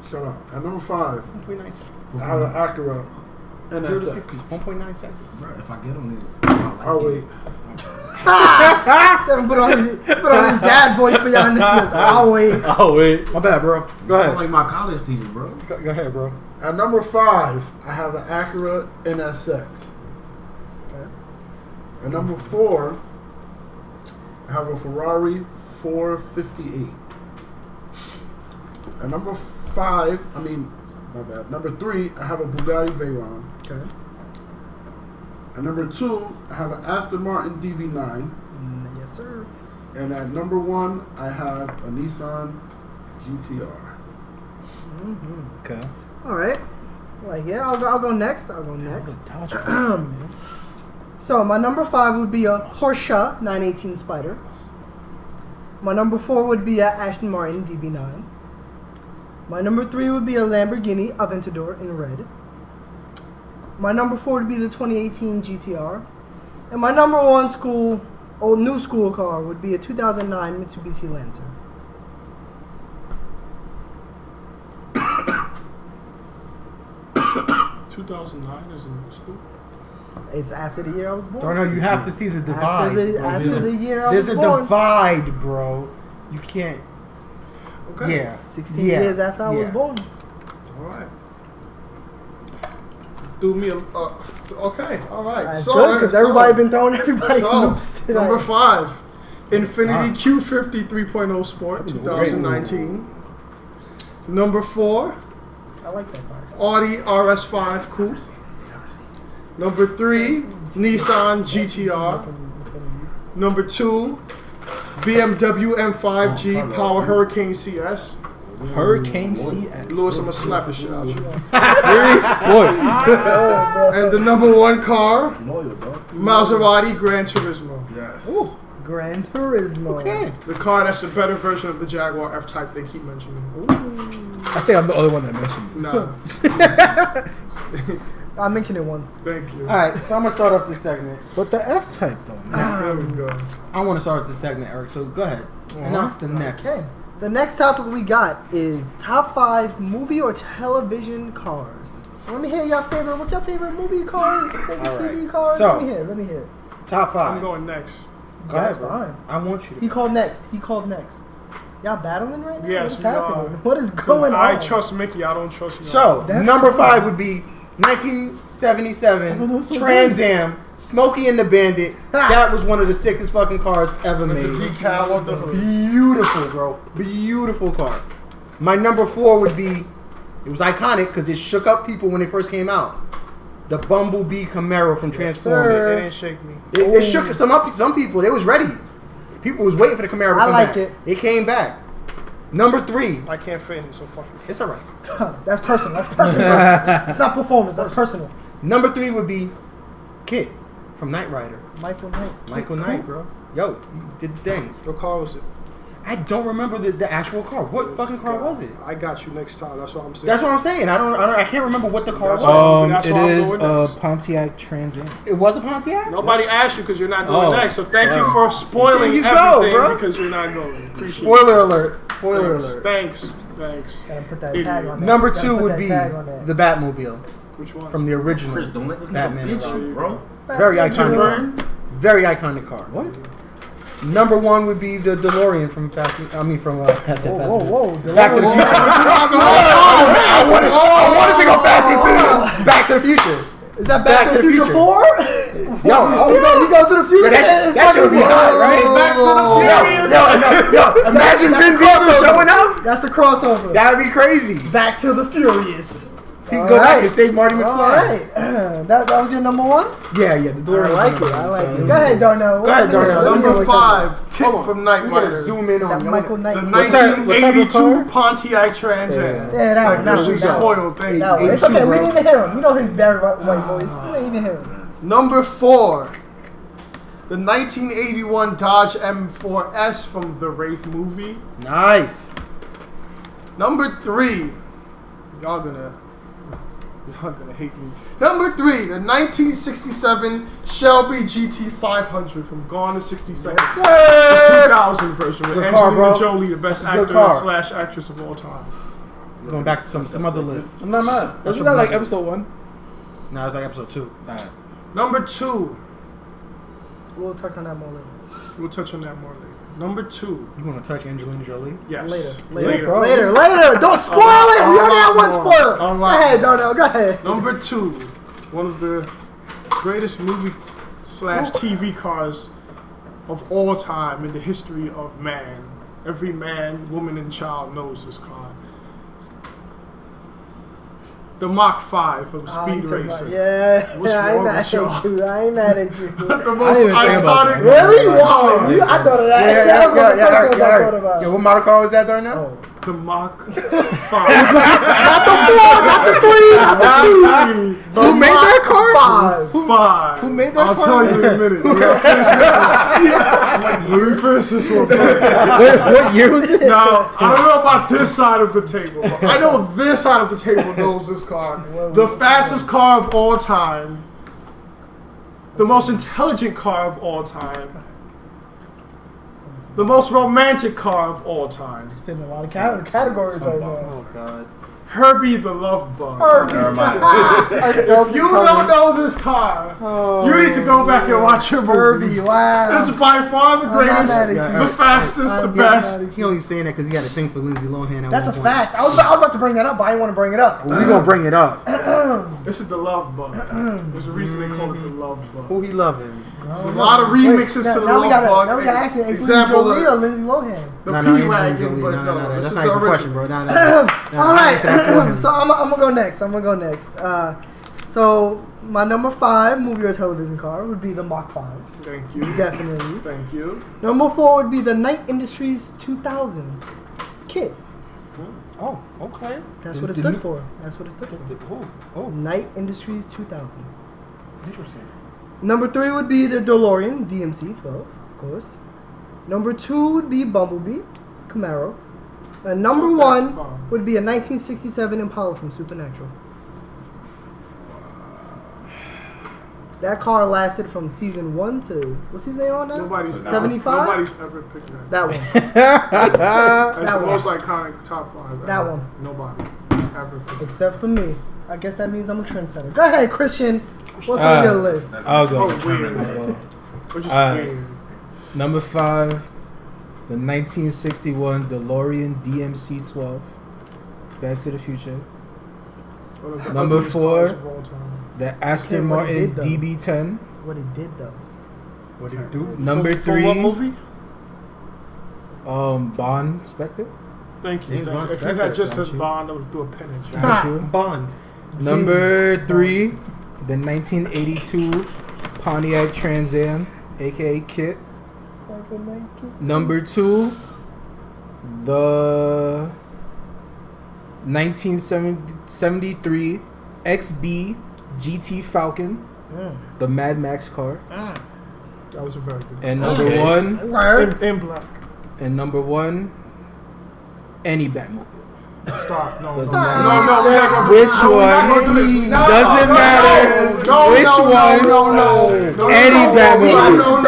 Speaker 3: shut up. At number 5,
Speaker 4: 1.9 seconds.
Speaker 3: I have an Acura
Speaker 4: 0 to 60,
Speaker 3: NSX.
Speaker 4: 1.9 seconds.
Speaker 6: Bro, if I get on it,
Speaker 3: I'll wait.
Speaker 2: Devin put on his dad voice for y'all niggas. I'll wait.
Speaker 1: Oh wait.
Speaker 4: My bad, bro. Go
Speaker 6: I
Speaker 4: ahead.
Speaker 6: like my college teacher, bro.
Speaker 4: Go ahead, bro.
Speaker 3: At number 5, I have an Acura NSX. At number 4, I have a Ferrari 458. At number 5, my bad. Number 3, I have a Bugatti Veyron.
Speaker 2: Okay.
Speaker 3: At number 2, I have an Aston Martin DB9.
Speaker 2: Yes, sir.
Speaker 3: And at number 1, I have a Nissan GTR.
Speaker 1: Okay.
Speaker 2: All right. Like, yeah, I'll go next. I'll go next.
Speaker 1: Dodge.
Speaker 2: So my number 5 would be a Porsche 918 Spider. My number 4 would be a Aston Martin DB9. My number 3 would be a Lamborghini Aventador in red. My number 4 would be the 2018 GTR. And my number 1 new school car would be a 2009 Mitsubishi Lancer.
Speaker 5: Mm-hmm. 2009 is in school.
Speaker 2: It's after the year I was born.
Speaker 4: Darnell, you have to see the divide.
Speaker 2: After the year I was
Speaker 4: There's a
Speaker 2: born.
Speaker 4: divide, bro. You can't.
Speaker 5: Okay.
Speaker 4: Yeah.
Speaker 2: 16
Speaker 4: Yeah.
Speaker 2: years after I was
Speaker 4: Yeah.
Speaker 2: born.
Speaker 5: All right. Do me a. Okay. All right.
Speaker 2: That's good because everybody been throwing everybody loops today.
Speaker 5: Number 5, Infiniti Q50 3.0 Sport 2019. Number 4,
Speaker 2: I like that car.
Speaker 5: Audi RS5 Coupe. Number 3, Nissan GTR. Number 2, BMW M5G Power Hurricane CS.
Speaker 1: Hurricane CX.
Speaker 5: Lewis, I'm gonna slap the shit out you.
Speaker 1: Serious sport.
Speaker 5: And the number 1 car, Maserati Gran Turismo.
Speaker 3: Yes.
Speaker 2: Gran Turismo.
Speaker 4: Okay.
Speaker 5: The car that's a better version of the Jaguar F-Type they keep mentioning.
Speaker 1: I think I'm the only one that mentioned it.
Speaker 5: Nah,
Speaker 2: I mentioned it once.
Speaker 5: thank you.
Speaker 4: All right, so I'm gonna start off this segment.
Speaker 1: But the F type though, man.
Speaker 5: There we go.
Speaker 4: I want to start off this segment, Eric. So go ahead. Announce the next.
Speaker 2: Okay. The next topic we got is top 5 movie or television cars. So let me hear your favorite. What's your favorite movie cars? Favorite TV cars?
Speaker 4: So-
Speaker 2: Let me hear.
Speaker 4: Top
Speaker 5: I'm
Speaker 4: 5.
Speaker 5: going next.
Speaker 4: Go ahead,
Speaker 2: That's
Speaker 4: bro.
Speaker 2: fine.
Speaker 4: I want you to.
Speaker 2: He called next. Y'all battling right now?
Speaker 5: Yes,
Speaker 2: What's
Speaker 5: we
Speaker 2: happening?
Speaker 5: are.
Speaker 2: What is going on?
Speaker 5: I trust Mickey. I don't trust you.
Speaker 4: So,
Speaker 2: That's
Speaker 4: number
Speaker 2: fine.
Speaker 4: 5 would be 1977
Speaker 1: Oh, so
Speaker 4: Trans Am Smokey and the Bandit. That was one of the sickest fucking cars ever
Speaker 5: With the
Speaker 4: made.
Speaker 5: decal on the hood.
Speaker 4: Beautiful, bro. Beautiful car. My number 4 would be, it was iconic because it shook up people when it first came out. The Bumblebee Camaro from Transformers.
Speaker 2: sir.
Speaker 5: It didn't shake me.
Speaker 4: It shook some people. They was ready. People was waiting for the Camaro to
Speaker 2: I
Speaker 4: come
Speaker 2: like
Speaker 4: back.
Speaker 2: it.
Speaker 4: It came back. Number 3.
Speaker 5: I can't fit in it, so fuck it.
Speaker 4: It's alright.
Speaker 2: That's personal. That's personal. It's not performance. That's personal.
Speaker 4: Number 3 would be Kit from Knight Rider.
Speaker 2: Michael Knight.
Speaker 4: Michael
Speaker 2: Cool.
Speaker 4: Knight, bro. Yo, you did things.
Speaker 5: What car was it?
Speaker 4: I don't remember the actual car. What fucking car was it?
Speaker 5: I got you next time. That's what I'm saying.
Speaker 4: That's what I'm saying. I can't remember what the car
Speaker 5: That's
Speaker 4: was.
Speaker 5: That's
Speaker 1: It
Speaker 5: why I'm
Speaker 1: is
Speaker 5: going
Speaker 1: a
Speaker 5: next.
Speaker 1: Pontiac Trans Am.
Speaker 4: It was a Pontiac?
Speaker 5: Nobody asked you because you're not going
Speaker 1: Oh,
Speaker 5: next. So thank you
Speaker 1: sorry.
Speaker 5: for spoiling
Speaker 4: There you go,
Speaker 5: everything
Speaker 4: bro.
Speaker 5: because you're not going. Appreciate it.
Speaker 4: Spoiler alert. Spoiler
Speaker 5: Thanks.
Speaker 4: alert.
Speaker 5: Thanks.
Speaker 2: Gotta put that
Speaker 5: Idiot.
Speaker 2: tag on that.
Speaker 4: Number
Speaker 2: Gotta
Speaker 4: 2
Speaker 2: put
Speaker 4: would
Speaker 2: that
Speaker 4: be
Speaker 2: tag on that.
Speaker 4: the Batmobile
Speaker 5: Which one?
Speaker 4: from the original
Speaker 6: Chris, don't let this nigga
Speaker 4: Batman.
Speaker 6: beat
Speaker 4: era.
Speaker 6: you, bro.
Speaker 4: Very
Speaker 2: Batman.
Speaker 4: iconic.
Speaker 5: Burn?
Speaker 4: Very iconic car. What? Number 1 would be the DeLorean from Fast and
Speaker 2: Whoa.
Speaker 4: Back to the Future. I wanted to go Fast and Furious. Back to the Future.
Speaker 2: Is that Back to the Future 4?
Speaker 4: Yo,
Speaker 2: You go to the future?
Speaker 4: that should be hot, right?
Speaker 5: Back to the Future.
Speaker 4: Yo, imagine Vin Diesel showing up.
Speaker 2: That's the crossover.
Speaker 4: That would be crazy.
Speaker 2: Back to the Furious.
Speaker 4: He
Speaker 2: All
Speaker 4: go back
Speaker 2: right.
Speaker 4: and save Marty McFly.
Speaker 2: All right. That was your number 1?
Speaker 4: Yeah, the
Speaker 2: I
Speaker 4: DeLorean.
Speaker 2: like it. I like it. Go ahead, Darnell.
Speaker 4: Go ahead, Darnell.
Speaker 2: Let me see
Speaker 5: Number
Speaker 2: what
Speaker 5: 5, Kit
Speaker 4: Hold on.
Speaker 5: from Knight
Speaker 4: We gotta
Speaker 5: Rider.
Speaker 4: zoom in on
Speaker 2: That
Speaker 4: you.
Speaker 2: Michael Knight.
Speaker 5: The
Speaker 1: What type of
Speaker 5: 1982
Speaker 1: car?
Speaker 5: Pontiac Trans Am.
Speaker 2: Yeah, that one.
Speaker 5: Like,
Speaker 2: That
Speaker 5: this
Speaker 2: one.
Speaker 5: is spoiled. Thank
Speaker 2: That
Speaker 5: you.
Speaker 2: one. It's
Speaker 4: 82,
Speaker 2: okay. We
Speaker 4: bro.
Speaker 2: didn't even hear him. You know his Barry White voice. We didn't even hear him.
Speaker 5: Number 4, the 1981 Dodge M4S from the Wraith movie.
Speaker 4: Nice.
Speaker 5: Number 3, y'all gonna hate me. Number 3, the 1967 Shelby GT500 from Gone in 60 Seconds.
Speaker 2: Yes,
Speaker 5: The
Speaker 2: sir.
Speaker 5: 2000 version with
Speaker 4: Good car,
Speaker 5: Angelina
Speaker 4: bro.
Speaker 5: Jolie, the best
Speaker 4: Good
Speaker 5: actor
Speaker 4: car.
Speaker 5: / actress of all time.
Speaker 4: Going back to some other lists.
Speaker 1: I'm not mad. Wasn't that like episode 1?
Speaker 4: Now it's like episode 2.
Speaker 5: Number 2,
Speaker 2: We'll touch on that more later.
Speaker 5: we'll touch on that more later. Number 2,
Speaker 4: You want to touch Angelina Jolie?
Speaker 5: yes.
Speaker 2: Later.
Speaker 1: bro.
Speaker 2: Later. Don't spoil it. We only have one spoiler.
Speaker 5: All
Speaker 2: Go
Speaker 5: right.
Speaker 2: ahead, Darnell. Go ahead.
Speaker 5: Number 2, one of the greatest movie / TV cars of all time in the history of man. Every man, woman, and child knows this car. The Mach 5 from Speed Racer.
Speaker 2: Yeah,
Speaker 5: What's
Speaker 2: I ain't
Speaker 5: wrong
Speaker 2: mad
Speaker 5: with
Speaker 2: at
Speaker 5: y'all?
Speaker 2: you. I ain't mad at you.
Speaker 5: The most
Speaker 1: even think about
Speaker 5: iconic.
Speaker 1: that.
Speaker 2: Really? Wow.
Speaker 5: car.
Speaker 2: I thought of that. That was one of the first ones I thought about.
Speaker 4: Yo, what model car was that, Darnell?
Speaker 2: Oh.
Speaker 5: The Mach 5.
Speaker 2: Not the 4, not the 3, not the 2.
Speaker 1: Who made that car?
Speaker 2: 5.
Speaker 5: 5.
Speaker 1: Who made that
Speaker 5: I'll
Speaker 1: car?
Speaker 5: tell you in a minute. We gotta finish this one. Let me finish this one.
Speaker 1: What year was it?
Speaker 5: Now, I don't know about this side of the table, but I know this side of the table knows this car. The fastest car of all time. The most intelligent car of all time. The most romantic car of all time.
Speaker 2: Fitting a lot of categories right now.
Speaker 4: Oh, God.
Speaker 5: Herbie the Love Bug.
Speaker 2: If
Speaker 5: You don't know this car. You need to go back and watch your movies.
Speaker 2: Herbie, wow.
Speaker 5: It's by far the
Speaker 2: not
Speaker 5: greatest,
Speaker 2: mad at you.
Speaker 5: the fastest, the
Speaker 2: I'm not
Speaker 5: best.
Speaker 2: mad at
Speaker 4: He only saying that because he had a thing for Lindsay Lohan.
Speaker 2: That's a fact. I was about to bring that up, but I didn't want to bring it up.
Speaker 4: We gonna bring it up.
Speaker 5: This is the Love Bug. There's a reason they call it the Love Bug.
Speaker 4: Who he loving?
Speaker 5: There's a lot of remixes to the
Speaker 2: now
Speaker 5: Love
Speaker 2: we gotta,
Speaker 5: Bug.
Speaker 2: Now we gotta ask you, including
Speaker 5: Example,
Speaker 2: Jolie or Lindsay Lohan?
Speaker 5: the
Speaker 4: Ain't
Speaker 5: P-Wagon,
Speaker 4: Jolie.
Speaker 5: but no, this
Speaker 4: that's
Speaker 5: is
Speaker 4: not
Speaker 5: the
Speaker 4: even a question,
Speaker 5: original.
Speaker 4: bro. Nah.
Speaker 2: All right,
Speaker 4: Answer that for him.
Speaker 2: so I'm gonna go next. So my number 5 movie or television car would be the Mach 5,
Speaker 5: Thank you.
Speaker 2: definitely.
Speaker 5: Thank you.
Speaker 2: Number 4 would be the Knight Industries 2000 kit.
Speaker 4: Oh, okay.
Speaker 2: That's what it stood for. That's what it stood for.
Speaker 4: Oh,
Speaker 2: Knight Industries 2000.
Speaker 4: interesting.
Speaker 2: Number 3 would be the DeLorean DMC 12, of course. Number 2 would be Bumblebee Camaro. And number
Speaker 5: So
Speaker 2: 1
Speaker 5: that's fine.
Speaker 2: would be a 1967 Impala from Supernatural. That car lasted from season 1 to what's his name on now?
Speaker 5: Nobody's
Speaker 2: 75.
Speaker 5: Nobody's ever picked that.
Speaker 2: That one.
Speaker 5: That's
Speaker 2: that
Speaker 5: the
Speaker 2: one.
Speaker 5: most iconic top 5.
Speaker 2: That
Speaker 5: ever.
Speaker 2: one.
Speaker 5: Nobody ever picked that.
Speaker 2: Except for me. I guess that means I'm a trendsetter. Go ahead, Christian. What's on your list?
Speaker 1: I'll go.
Speaker 5: Oh, weird. Which is weird.
Speaker 1: Number 5, the 1961 DeLorean DMC-12. Back to the Future.
Speaker 5: One of the
Speaker 1: Number
Speaker 5: ugliest
Speaker 1: 4,
Speaker 5: cars of all time.
Speaker 1: the Aston
Speaker 2: Okay, what
Speaker 1: Martin
Speaker 2: it did, though.
Speaker 1: DB10.
Speaker 2: What it did though.
Speaker 4: What it do?
Speaker 1: Number
Speaker 5: For what
Speaker 1: 3,
Speaker 5: movie?
Speaker 1: Bond Spectre.
Speaker 5: Thank you.
Speaker 4: James Bond
Speaker 5: If you
Speaker 4: Spectre,
Speaker 5: had just
Speaker 1: got
Speaker 5: said
Speaker 1: you.
Speaker 5: Bond, I would do a pen at you.
Speaker 1: Got you.
Speaker 4: Bond.
Speaker 1: Number 3, the 1982 Pontiac Trans Am, aka Kit. Number 2, the 1973 XB GT Falcon, the Mad Max car.
Speaker 5: That was a very good.
Speaker 1: And number 1,
Speaker 2: Word.
Speaker 5: In black.
Speaker 1: and number 1, any Batmobile.
Speaker 5: Stop. No.
Speaker 1: Doesn't
Speaker 5: No.
Speaker 1: matter.
Speaker 5: No. We're not gonna do
Speaker 1: Which
Speaker 5: this. No, we're not
Speaker 1: one?
Speaker 5: gonna do this. No,
Speaker 1: Doesn't
Speaker 5: no,
Speaker 1: matter.
Speaker 5: no,
Speaker 1: Which
Speaker 5: no,
Speaker 1: one?
Speaker 5: No.
Speaker 1: Any Batmobile.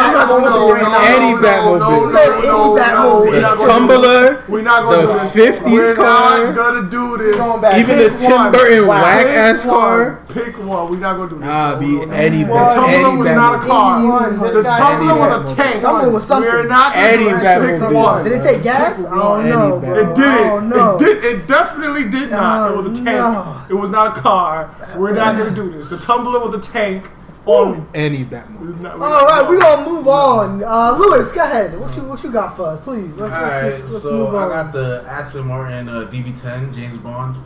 Speaker 1: Any
Speaker 2: He
Speaker 1: Batmobile.
Speaker 2: said any Batmobile.
Speaker 1: The Tumbler,
Speaker 5: We're not
Speaker 1: the
Speaker 5: gonna do this.
Speaker 1: 50s
Speaker 5: We're
Speaker 1: car,
Speaker 5: not gonna do this.
Speaker 1: even the
Speaker 5: Pick
Speaker 1: Tim
Speaker 5: one.
Speaker 1: Burton
Speaker 2: Wow.
Speaker 1: whack
Speaker 5: Pick
Speaker 1: ass
Speaker 5: one.
Speaker 1: car.
Speaker 5: Pick one. We're not gonna do this.
Speaker 1: Nah,
Speaker 5: No,
Speaker 1: be
Speaker 5: no, no.
Speaker 1: any
Speaker 5: The
Speaker 2: Well,
Speaker 5: Tumbler
Speaker 1: any
Speaker 5: was not a
Speaker 1: Batmobile.
Speaker 5: car.
Speaker 2: 81,
Speaker 5: The
Speaker 2: this guy-
Speaker 5: Tumbler
Speaker 1: Any
Speaker 5: was a
Speaker 1: Batmobile.
Speaker 5: tank.
Speaker 2: Tumbler was something.
Speaker 5: We're not gonna
Speaker 1: Any
Speaker 5: do this.
Speaker 1: Batmobile.
Speaker 5: Pick one.
Speaker 2: Did it take gas? I don't
Speaker 1: Any
Speaker 2: know, bro.
Speaker 1: Batmobile.
Speaker 5: It did
Speaker 2: I
Speaker 5: it.
Speaker 2: don't know.
Speaker 5: It definitely did not. It was a tank.
Speaker 2: no.
Speaker 5: It was not a car. We're not gonna do this. The Tumbler was a tank. On.
Speaker 1: Any Batmobile.
Speaker 2: All right, we're gonna move on. Lewis, go ahead. What you got for us, please? Let's
Speaker 6: Alright,
Speaker 2: let's
Speaker 6: so
Speaker 2: move
Speaker 6: I
Speaker 2: on.
Speaker 6: got the Aston Martin DB10 James Bond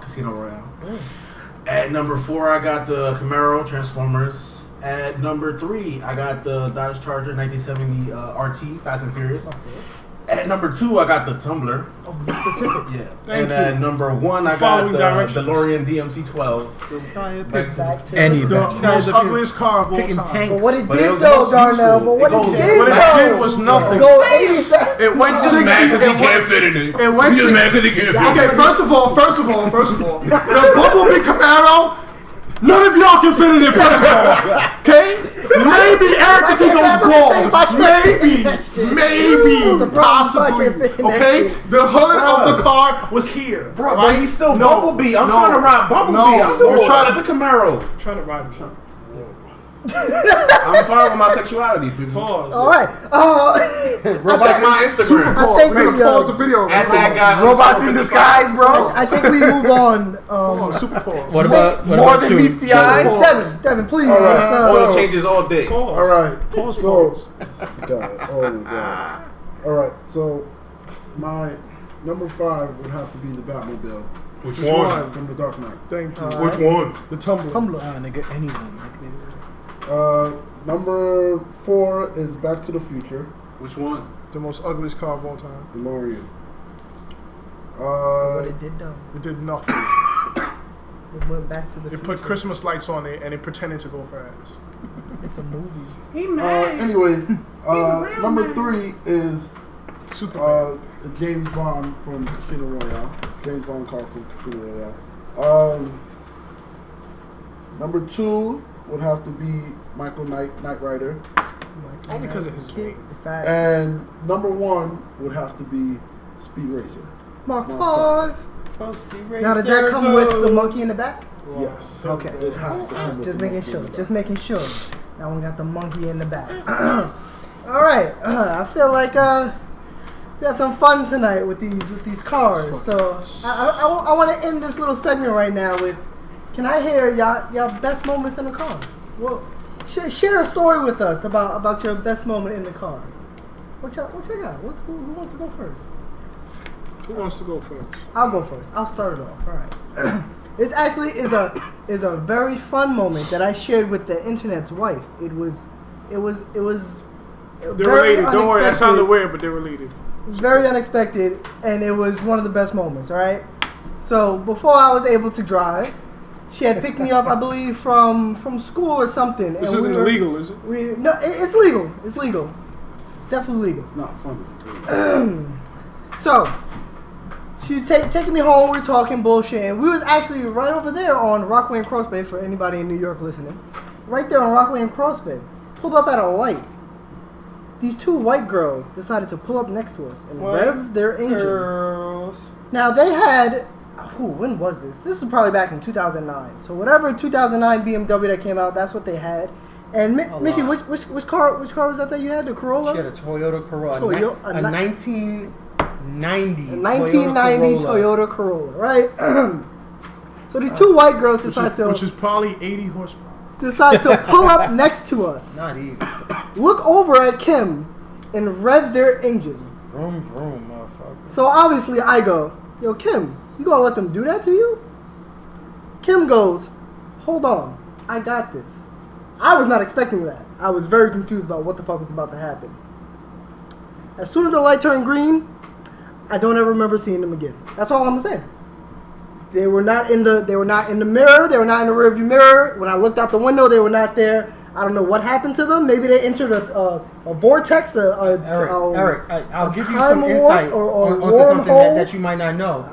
Speaker 6: Casino Royale. At number 4, I got the Camaro Transformers. At number 3, I got the Dodge Charger 1970 RT Fast and Furious. At number 2, I got the Tumbler.
Speaker 2: Oh, be specific.
Speaker 6: Yeah.
Speaker 5: Thank
Speaker 6: and at
Speaker 5: you.
Speaker 6: number 1, I got
Speaker 5: Following
Speaker 6: the
Speaker 5: directions.
Speaker 6: DeLorean DMC-12.
Speaker 2: Back to
Speaker 1: Any
Speaker 5: The
Speaker 1: Batmobile.
Speaker 5: most ugliest car of all
Speaker 4: Picking
Speaker 5: time.
Speaker 4: tanks.
Speaker 2: But what it
Speaker 6: But it
Speaker 2: did
Speaker 6: was
Speaker 2: though,
Speaker 6: most
Speaker 2: Darnell,
Speaker 6: useful.
Speaker 2: but what
Speaker 6: It
Speaker 2: it
Speaker 6: goes-
Speaker 2: did
Speaker 5: What it
Speaker 2: though,
Speaker 5: did was nothing.
Speaker 2: go 87.
Speaker 5: It went 60.
Speaker 6: Mad because he
Speaker 5: It
Speaker 6: can't
Speaker 5: went.
Speaker 6: fit in it.
Speaker 5: It went.
Speaker 6: He's just mad because he can't fit in
Speaker 5: Okay,
Speaker 6: it.
Speaker 5: first of all, the Bumblebee Camaro, none of y'all can fit in it, first of all. Okay? Maybe Eric if he goes bald. Maybe, possibly. Okay? The hood of the car was here.
Speaker 6: Bro,
Speaker 5: right?
Speaker 6: but he's still
Speaker 5: No,
Speaker 6: Bumblebee. I'm
Speaker 5: no,
Speaker 6: trying to ride Bumblebee.
Speaker 5: no,
Speaker 6: I'm
Speaker 5: you're
Speaker 6: doing
Speaker 5: trying
Speaker 6: the Camaro.
Speaker 5: Trying to ride him.
Speaker 6: I'm fine with my sexuality, people.
Speaker 5: Pause.
Speaker 2: All right.
Speaker 6: Check my Instagram.
Speaker 2: I think
Speaker 5: We're
Speaker 2: we
Speaker 5: gonna pause the video.
Speaker 6: At that guy.
Speaker 4: Robots in disguise, bro.
Speaker 2: I think we move on.
Speaker 5: Super pause.
Speaker 1: What about
Speaker 4: More than
Speaker 1: you?
Speaker 4: meets the eye.
Speaker 2: Devin, please.
Speaker 3: All right.
Speaker 2: let's,
Speaker 6: Oil changes all day.
Speaker 5: Pause.
Speaker 3: All right.
Speaker 5: Pause.
Speaker 3: So,
Speaker 5: Pause.
Speaker 3: God, oh my God. All right. So, my number 5 would have to be the Batmobile.
Speaker 6: Which
Speaker 3: From The Dark Knight.
Speaker 5: Thank you.
Speaker 2: Which
Speaker 6: one?
Speaker 5: The Tumbler.
Speaker 2: Tumblr.
Speaker 1: Ah, nigga, anyone.
Speaker 3: Number 4 is Back to the Future,
Speaker 6: Which one?
Speaker 5: The most ugliest car of all time.
Speaker 3: DeLorean.
Speaker 2: What it did though,
Speaker 5: It did nothing.
Speaker 2: it went back to the
Speaker 5: It
Speaker 2: future.
Speaker 5: put Christmas lights on it and it pretended to go fast.
Speaker 2: It's a movie.
Speaker 3: Anyway, number 3 is
Speaker 5: Superman.
Speaker 3: James Bond from Casino Royale. James Bond car from Casino Royale. Number 2 would have to be Michael Knight Rider.
Speaker 5: Only because of his
Speaker 2: Kid,
Speaker 5: name.
Speaker 2: the facts.
Speaker 3: And number 1 would have to be Speed Racer.
Speaker 2: Mark
Speaker 3: Mark
Speaker 2: 5. Now does that come with the monkey in the back?
Speaker 3: Yes.
Speaker 2: Okay.
Speaker 3: It has to come with
Speaker 2: Just
Speaker 3: the
Speaker 2: making
Speaker 3: monkey
Speaker 2: sure.
Speaker 3: in the back.
Speaker 2: Just making sure. That one got the monkey in the back. All right. I feel like we had some fun tonight with these cars. So I want to end this little segment right now with, can I hear y'all best moments in the car? Well, share a story with us about your best moment in the car. What y'all got? Who wants to go first?
Speaker 5: Who wants to go first?
Speaker 2: I'll go first. I'll start it off. All right. This actually is a very fun moment that I shared with the internet's wife. It was
Speaker 5: They're
Speaker 2: very
Speaker 5: related. Don't worry, that
Speaker 2: unexpected.
Speaker 5: sounded weird, but they're related.
Speaker 2: Very unexpected, and it was one of the best moments. All right. So before I was able to drive, she had picked me up, I believe, from school or something.
Speaker 5: This
Speaker 2: and
Speaker 5: isn't illegal, is it?
Speaker 2: It's legal. It's legal. Definitely legal.
Speaker 3: It's not funny.
Speaker 2: So she's taking me home. We're talking bullshit, and we was actually right over there on Rockaway and Cross Bay for anybody in New York listening. right there on Rockaway and Crossbay. Pulled up at a light. These two white girls decided to pull up next to us and rev their engine.
Speaker 4: Girls.
Speaker 2: Now they had, when was this? This was probably back in 2009. So whatever 2009 BMW that came out, that's what they had. And Mickey, which car was that you had? The Corolla?
Speaker 4: She had a Toyota Corolla.
Speaker 2: A
Speaker 4: 1990.
Speaker 2: A 1990 Toyota Corolla, right? So these two white girls
Speaker 5: which is probably 80 horsepower.
Speaker 2: Decide to pull up next to us.
Speaker 4: Not even.
Speaker 2: Look over at Kim and rev their engine.
Speaker 4: Vroom, vroom, motherfucker.
Speaker 2: So obviously I go, yo, Kim, you gonna let them do that to you? Kim goes, hold on, I got this. I was not expecting that. I was very confused about what the fuck was about to happen. As soon as the light turned green, I don't ever remember seeing them again. That's all I'm gonna say. They were not in the mirror. They were not in the rearview mirror. When I looked out the window, they were not there. I don't know what happened to them. Maybe they entered a vortex.
Speaker 4: Eric, I'll give you some insight onto something that you might not know.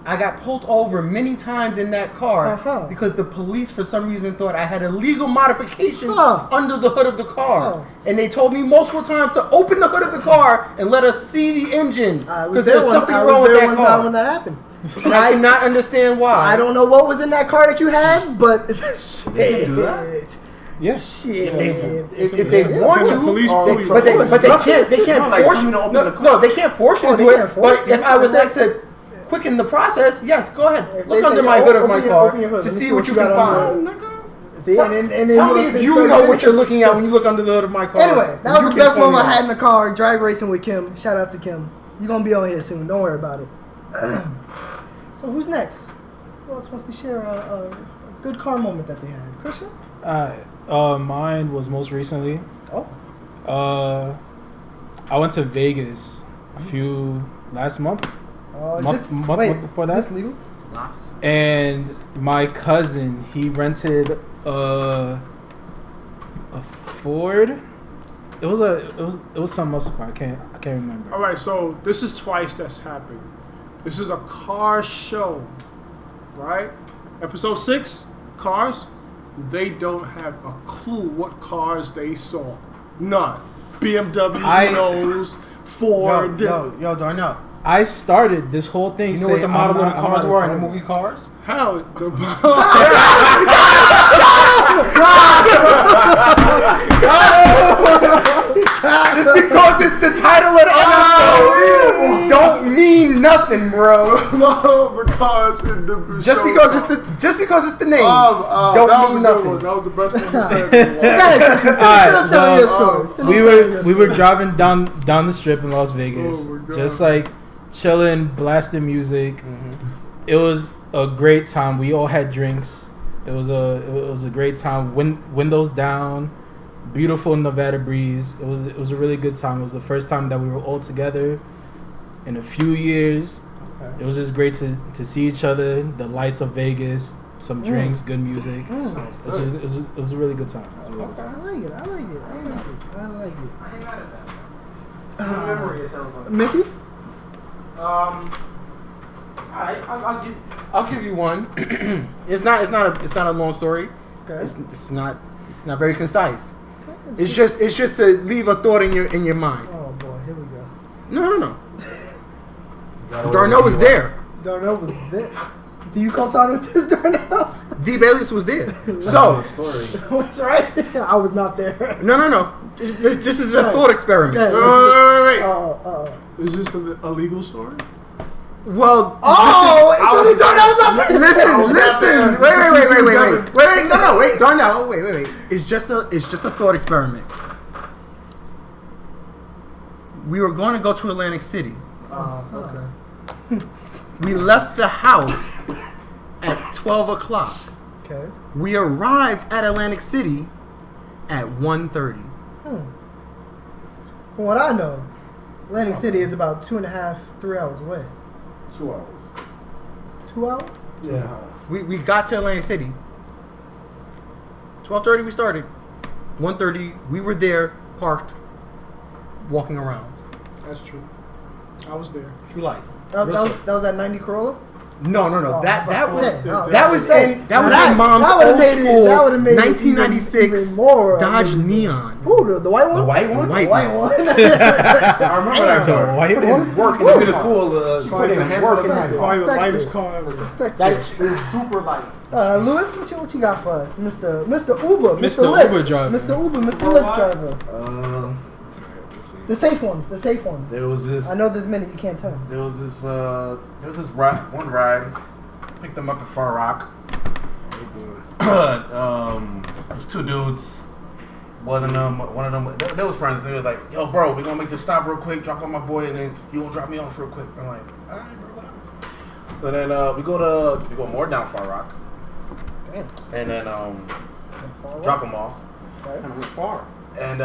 Speaker 4: I got pulled over many times in that car because the police, for some reason, thought I had illegal modifications under the hood of the car. And they told me multiple times to open the hood of the car and let us see the engine because there's something wrong with that car.
Speaker 2: When that happened.
Speaker 4: And I cannot understand why.
Speaker 2: I don't know what was in that car that you had, but shit.
Speaker 6: They can do that?
Speaker 1: Yeah.
Speaker 2: Shit.
Speaker 4: If they want to, but they can't force you to open the car. No, they can't force you to do it. But if I would like to quicken the process, yes, go ahead. Look under my hood of my car to see what you can find.
Speaker 2: See,
Speaker 4: tell me if you know what you're looking at when you look under the hood of my car.
Speaker 2: Anyway, that was the best moment I had in the car, drag racing with Kim. Shout out to Kim. You're going to be on here soon. Don't worry about it. So who's next? Who else wants to share a good car moment that they had? Christian?
Speaker 1: Mine was most recently.
Speaker 2: Oh.
Speaker 1: I went to Vegas last month. Month before that.
Speaker 2: Is this legal?
Speaker 1: And my cousin, he rented a Ford. It was some muscle car. I can't remember.
Speaker 5: All right, so this is twice that's happened. This is a car show, right? Episode 6, cars. They don't have a clue what cars they saw. None. BMW, Ford.
Speaker 4: Yo, Darnell.
Speaker 1: I started this whole thing.
Speaker 4: You know what the model of the cars were in the movie Cars?
Speaker 5: Hell,
Speaker 4: Just because it's the title of the episode don't mean nothing, bro.
Speaker 5: the cars in the
Speaker 4: just because it's the name don't mean nothing.
Speaker 5: That was the best thing you said.
Speaker 1: We were driving down the strip in Las Vegas, just like chilling, blasting music. Mm-hmm. It was a great time. We all had drinks. It was a great time. Windows down, beautiful Nevada breeze. It was a really good time. It was the first time that we were all together in a few years. Okay. It was just great to see each other. The lights of Vegas, some drinks, good music. It was a really good time.
Speaker 2: I like it. I ain't mad at that.
Speaker 4: Memory, it sounds like.
Speaker 2: Mickey?
Speaker 4: I'll give you one. It's not a long story.
Speaker 2: Okay.
Speaker 4: It's not very concise. Okay. It's just to leave a thought in your mind.
Speaker 2: Oh boy, here we go.
Speaker 4: No. Darnell was there.
Speaker 2: Darnell was there. Do you co-sign with this, Darnell?
Speaker 4: D. Bayless was there. So
Speaker 2: that's right. I was not there.
Speaker 4: No. This is a thought experiment.
Speaker 5: Wait. Is this a legal story?
Speaker 4: Well, listen. Wait. No. Wait, Darnell. Wait. It's just a thought experiment. We were going to go to Atlantic City.
Speaker 5: Okay.
Speaker 4: We left the house at 12 o'clock.
Speaker 2: Okay.
Speaker 4: We arrived at Atlantic City at 1:30.
Speaker 2: From what I know, Atlantic City is about 2.5-3 hours away.
Speaker 3: 2 hours.
Speaker 2: 2 hours?
Speaker 3: Yeah.
Speaker 4: We got to Atlantic City. 12:30 we started. 1:30 we were there, parked, walking around.
Speaker 5: That's true. I was there.
Speaker 4: True life.
Speaker 2: That was that 90 Corolla?
Speaker 4: No.
Speaker 2: Oh,
Speaker 4: That
Speaker 2: that's
Speaker 4: was
Speaker 2: it. No,
Speaker 4: that was in
Speaker 2: that
Speaker 4: mom's
Speaker 2: would've
Speaker 4: old
Speaker 2: made it-
Speaker 4: school
Speaker 2: that would've made it
Speaker 4: 1996
Speaker 2: even more
Speaker 4: Dodge
Speaker 2: unbelievable.
Speaker 4: Neon.
Speaker 2: Ooh, the white one.
Speaker 4: The white one?
Speaker 2: The
Speaker 4: White
Speaker 2: white
Speaker 4: one.
Speaker 2: one.
Speaker 6: I remember that
Speaker 1: The
Speaker 6: car.
Speaker 1: white one.
Speaker 4: Working
Speaker 6: Took me to school. Put in a handful of
Speaker 4: working
Speaker 6: time.
Speaker 5: Probably the
Speaker 2: Respect
Speaker 5: lightest
Speaker 2: it.
Speaker 5: car ever.
Speaker 2: Respect
Speaker 4: That
Speaker 2: that.
Speaker 4: shit was super light.
Speaker 2: Lewis, what you got for us, Mr. Uber,
Speaker 1: Mr.
Speaker 2: Lyft,
Speaker 1: Uber driver.
Speaker 2: Mr. Uber, Mr. Lyft driver. The safe ones, the safe ones.
Speaker 6: There was this.
Speaker 2: I know there's many you can't tell.
Speaker 6: There was this one ride. Picked them up at Far Rock. It was two dudes. One of them, they was friends. They was like, "Yo, bro, we gonna make this stop real quick. Drop off my boy, and then you gonna drop me off real quick." I'm like, "All right, bro, whatever." So then we go more down Far Rock,
Speaker 2: Damn.
Speaker 6: and then drop him off.
Speaker 2: Okay.
Speaker 4: It was far.
Speaker 6: And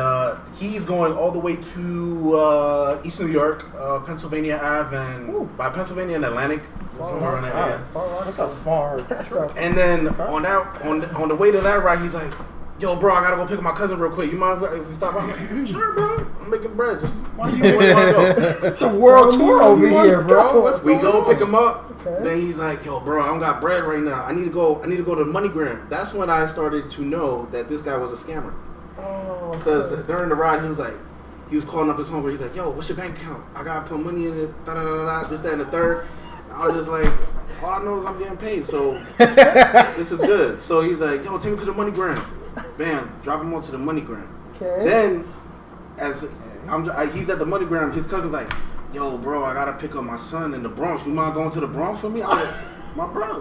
Speaker 6: he's going all the way to East New York, Pennsylvania Ave, and
Speaker 2: Ooh.
Speaker 6: by Pennsylvania and Atlantic, somewhere around that area.
Speaker 4: That's a far.
Speaker 2: That's a-
Speaker 6: And then on the way to that ride, he's like, "Yo, bro, I gotta go pick up my cousin real quick. You mind if we stop by?" I'm like, "Sure, bro. I'm making bread. Just where you wanna go?"
Speaker 4: It's a world tour over
Speaker 2: You wanna
Speaker 4: here, bro.
Speaker 2: go.
Speaker 4: What's
Speaker 6: We
Speaker 4: going
Speaker 6: go
Speaker 4: on?
Speaker 6: pick him up.
Speaker 2: Okay.
Speaker 6: Then he's like, "Yo, bro, I don't got bread right now. I need to go to MoneyGram." That's when I started to know that this guy was a scammer.
Speaker 2: Oh,
Speaker 6: Because
Speaker 2: okay.
Speaker 6: during the ride, he was calling up his homeboy. He's like, "Yo, what's your bank account? I gotta put money in it. Da da da da. This, that, and the third." I was just like, all I know is I'm getting paid, so this is good. So he's like, "Yo, take me to the MoneyGram." Bam, drop him onto the MoneyGram.
Speaker 2: Okay.
Speaker 6: Then, he's at the MoneyGram, his cousin's like, "Yo, bro, I gotta pick up my son in the Bronx. You mind going to the Bronx for me?" I'm like, "My bro,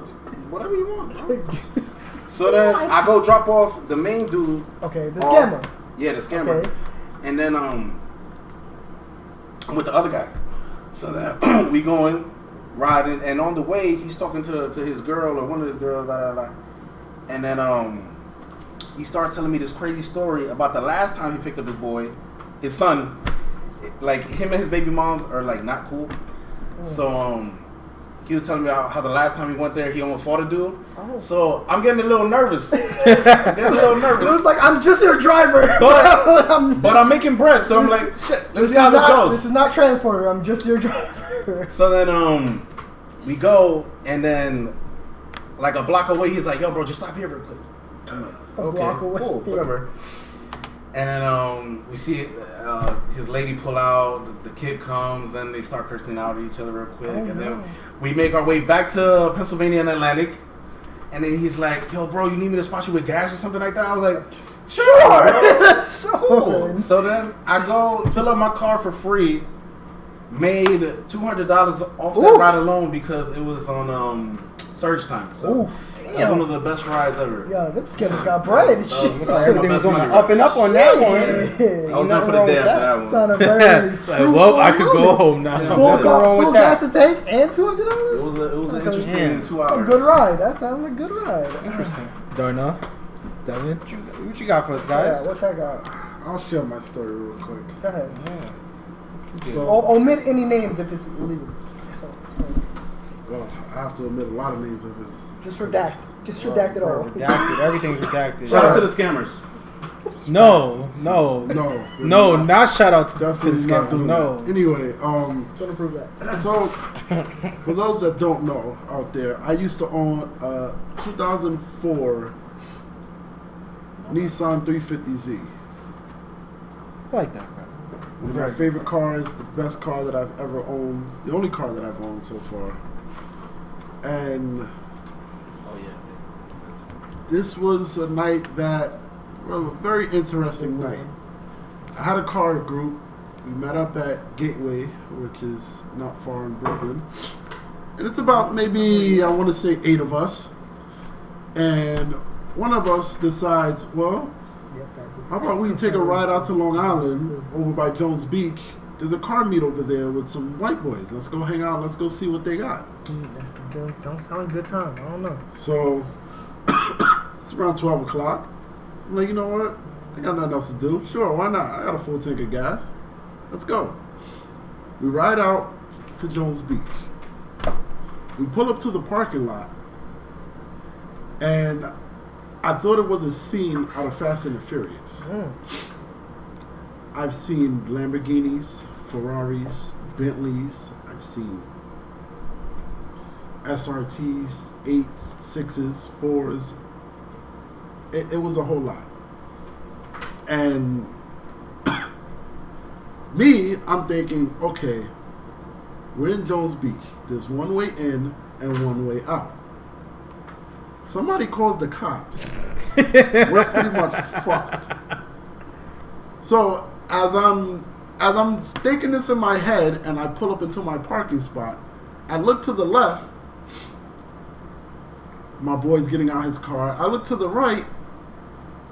Speaker 6: whatever you want, bro." So then I go drop off the main dude.
Speaker 2: Okay, the
Speaker 6: off-
Speaker 2: scammer.
Speaker 6: Yeah, the scammer.
Speaker 2: Okay.
Speaker 6: And then I'm with the other guy. So then we going riding, and on the way he's talking to his girl or one of his girls, blah, blah, blah. And then he starts telling me this crazy story about the last time he picked up his son. Like him and his baby moms are like not cool. So he was telling me how the last time he went there he almost fought a dude.
Speaker 2: Oh.
Speaker 6: So I'm getting a little nervous. Getting a little nervous.
Speaker 2: It was like, I'm just your driver.
Speaker 6: But I'm making bread, so I'm like, shit, let's see how this goes.
Speaker 2: This is not transporter. I'm just your driver.
Speaker 6: So then we go, and then like a block away, he's like, "Yo, bro, just stop here real quick." I'm like,
Speaker 2: A block away.
Speaker 6: cool, whatever. And then we see his lady pull out, the kid comes, and they start cursing out at each other real quick. And then we make our way back to Pennsylvania and Atlantic. And then he's like, "Yo, bro, you need me to spot you with gas or something like that?" I was like, "Sure, cool." So then I go fill up my car for free. Made $200 off that ride alone because it was on surge time. So
Speaker 2: Ooh,
Speaker 6: it was one of the best rides ever.
Speaker 2: Yo, them scammers got bread and shit.
Speaker 4: Looks like everything was
Speaker 6: Best
Speaker 4: on the
Speaker 6: money
Speaker 4: up and up on that one.
Speaker 6: I was
Speaker 2: Yeah.
Speaker 6: going
Speaker 4: nothing
Speaker 6: for the
Speaker 4: wrong with
Speaker 6: day
Speaker 4: that.
Speaker 6: after that one.
Speaker 2: Sounded very
Speaker 1: Like,
Speaker 2: fruitful
Speaker 1: well, I could go
Speaker 2: moment.
Speaker 1: home now.
Speaker 2: Full,
Speaker 4: Nothing wrong with
Speaker 2: full
Speaker 4: that.
Speaker 2: gas to tank and $200.
Speaker 6: It was an interesting
Speaker 4: Yeah.
Speaker 6: 2
Speaker 2: A
Speaker 6: hours.
Speaker 2: good ride. That sounds like a good ride.
Speaker 4: Interesting.
Speaker 1: Darnell, Devin.
Speaker 4: What you got for us, guys?
Speaker 2: Yeah, what I got?
Speaker 3: I'll share my story real quick.
Speaker 2: Go ahead.
Speaker 3: So,
Speaker 2: Omit any names if it's illegal. So,
Speaker 3: well, I have to admit a lot of names of his.
Speaker 2: just redact. Just redact it all.
Speaker 4: Redacted. Everything's redacted.
Speaker 6: Shout out to the scammers.
Speaker 1: No,
Speaker 3: No,
Speaker 1: not shout out to the
Speaker 3: definitely not
Speaker 1: scammers.
Speaker 3: doing
Speaker 1: No.
Speaker 3: that. Anyway,
Speaker 2: Gonna prove that.
Speaker 3: so for those that don't know out there, I used to own a 2004 Nissan 350Z.
Speaker 1: I like that crap.
Speaker 3: One of my favorite cars, the best car that I've ever owned, the only car that I've owned so far. And
Speaker 6: Oh yeah.
Speaker 3: this was a night that, well, a very interesting night. I had a car group. We met up at Gateway, which is not far in Brooklyn. And it's about maybe, I want to say 8 of us. And one of us decides, well, how about we take a ride out to Long Island over by Jones Beach? There's a car meet over there with some white boys. Let's go hang out. Let's go see what they got.
Speaker 2: Don't sound like a good time. I don't know.
Speaker 3: So it's around 12 o'clock. I'm like, you know what? I got nothing else to do. Sure, why not? I got a full tank of gas. Let's go. We ride out to Jones Beach. We pull up to the parking lot. And I thought it was a scene out of Fast and the Furious. I've seen Lamborghinis, Ferraris, Bentleys. I've seen SRTs, 8s, 6s, 4s. It was a whole lot. And me, I'm thinking, okay, we're in Jones Beach. There's one way in and one way out. Somebody calls the cops. We're pretty much fucked. So as I'm thinking this in my head and I pull up into my parking spot, I look to the left. My boy's getting out his car. I look to the right.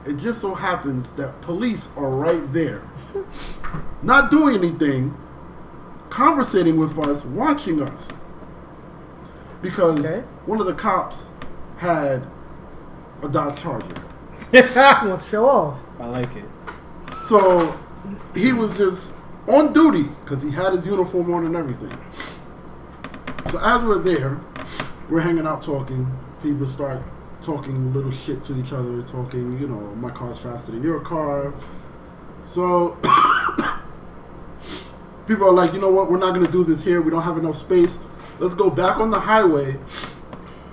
Speaker 3: It just so happens that police are right there. Not doing anything, conversating with us, watching us. Because one of the cops had a Dodge Charger.
Speaker 2: Want to show off?
Speaker 1: I like it.
Speaker 3: So he was just on duty because he had his uniform on and everything. So as we're there, we're hanging out talking. People start talking little shit to each other, talking, you know, my car's faster than your car. So people are like, you know what, we're not going to do this here. We don't have enough space. Let's go back on the highway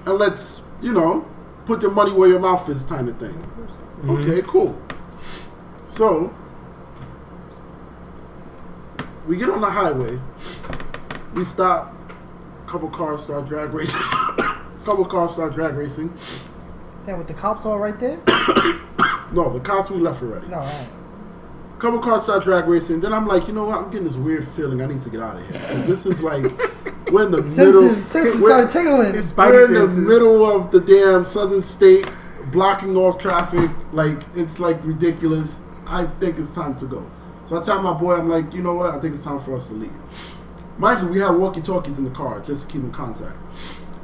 Speaker 3: and let's, you know, put your money where your mouth is kind of thing. Mm-hmm. Okay, cool. So we get on the highway. We stop. A couple cars start drag racing.
Speaker 2: Damn, with the cops all right there?
Speaker 3: No, the cops, we left already.
Speaker 2: No, all right.
Speaker 3: Couple cars start drag racing. Then I'm like, you know what? I'm getting this weird feeling. I need to get out of here. 'Cause this is like, we're in the middle.
Speaker 2: Senses started tingling.
Speaker 3: We're in the middle of the damn Southern State, blocking off traffic. Like, it's like ridiculous. I think it's time to go. So I tell my boy, I'm like, you know what? I think it's time for us to leave. Mind you, we have walkie-talkies in the car just to keep in contact.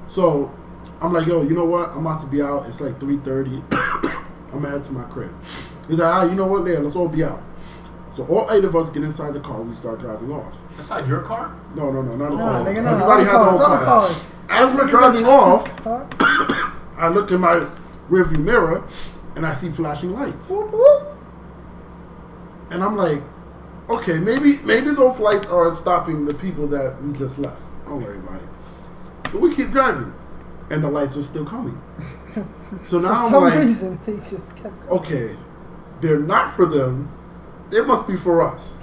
Speaker 3: So I'm like, yo, you know what? I'm about to be out. It's like 3:30. I'm gonna head to my crib. He's like, you know what, Leah, let's all be out. So all 8 of us get inside the car. We start driving off.
Speaker 6: Inside your car?
Speaker 3: No, not
Speaker 2: No,
Speaker 3: inside.
Speaker 2: nigga, no.
Speaker 3: Everybody has their own car.
Speaker 2: Cars.
Speaker 3: As we're driving off, I look in my rearview mirror and I see flashing lights.
Speaker 2: Whoop, whoop.
Speaker 3: And I'm like, okay, maybe those lights are stopping the people that we just left. Don't worry about it. So we keep driving, and the lights are still coming. So now
Speaker 2: For
Speaker 3: I'm like,
Speaker 2: some reason, they just kept going.
Speaker 3: okay, they're not for them. It must be for us.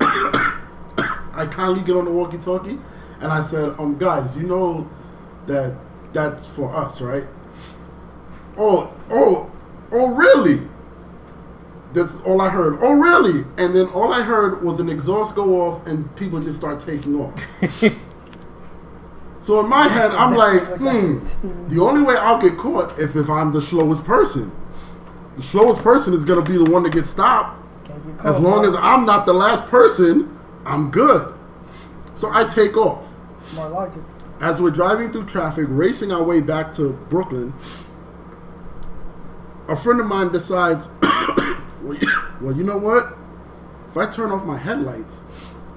Speaker 3: I kindly get on the walkie-talkie, and I said, guys, you know that that's for us, right? Oh, really? That's all I heard. Oh, really? And then all I heard was an exhaust go off and people just start taking off. So in my head, I'm like, the only way I'll get caught if I'm the slowest person. The slowest person is going to be the one to get stopped. As long as I'm not the last person, I'm good. So I take off.
Speaker 2: Smart logic.
Speaker 3: As we're driving through traffic, racing our way back to Brooklyn, a friend of mine decides, well, you know what? If I turn off my headlights,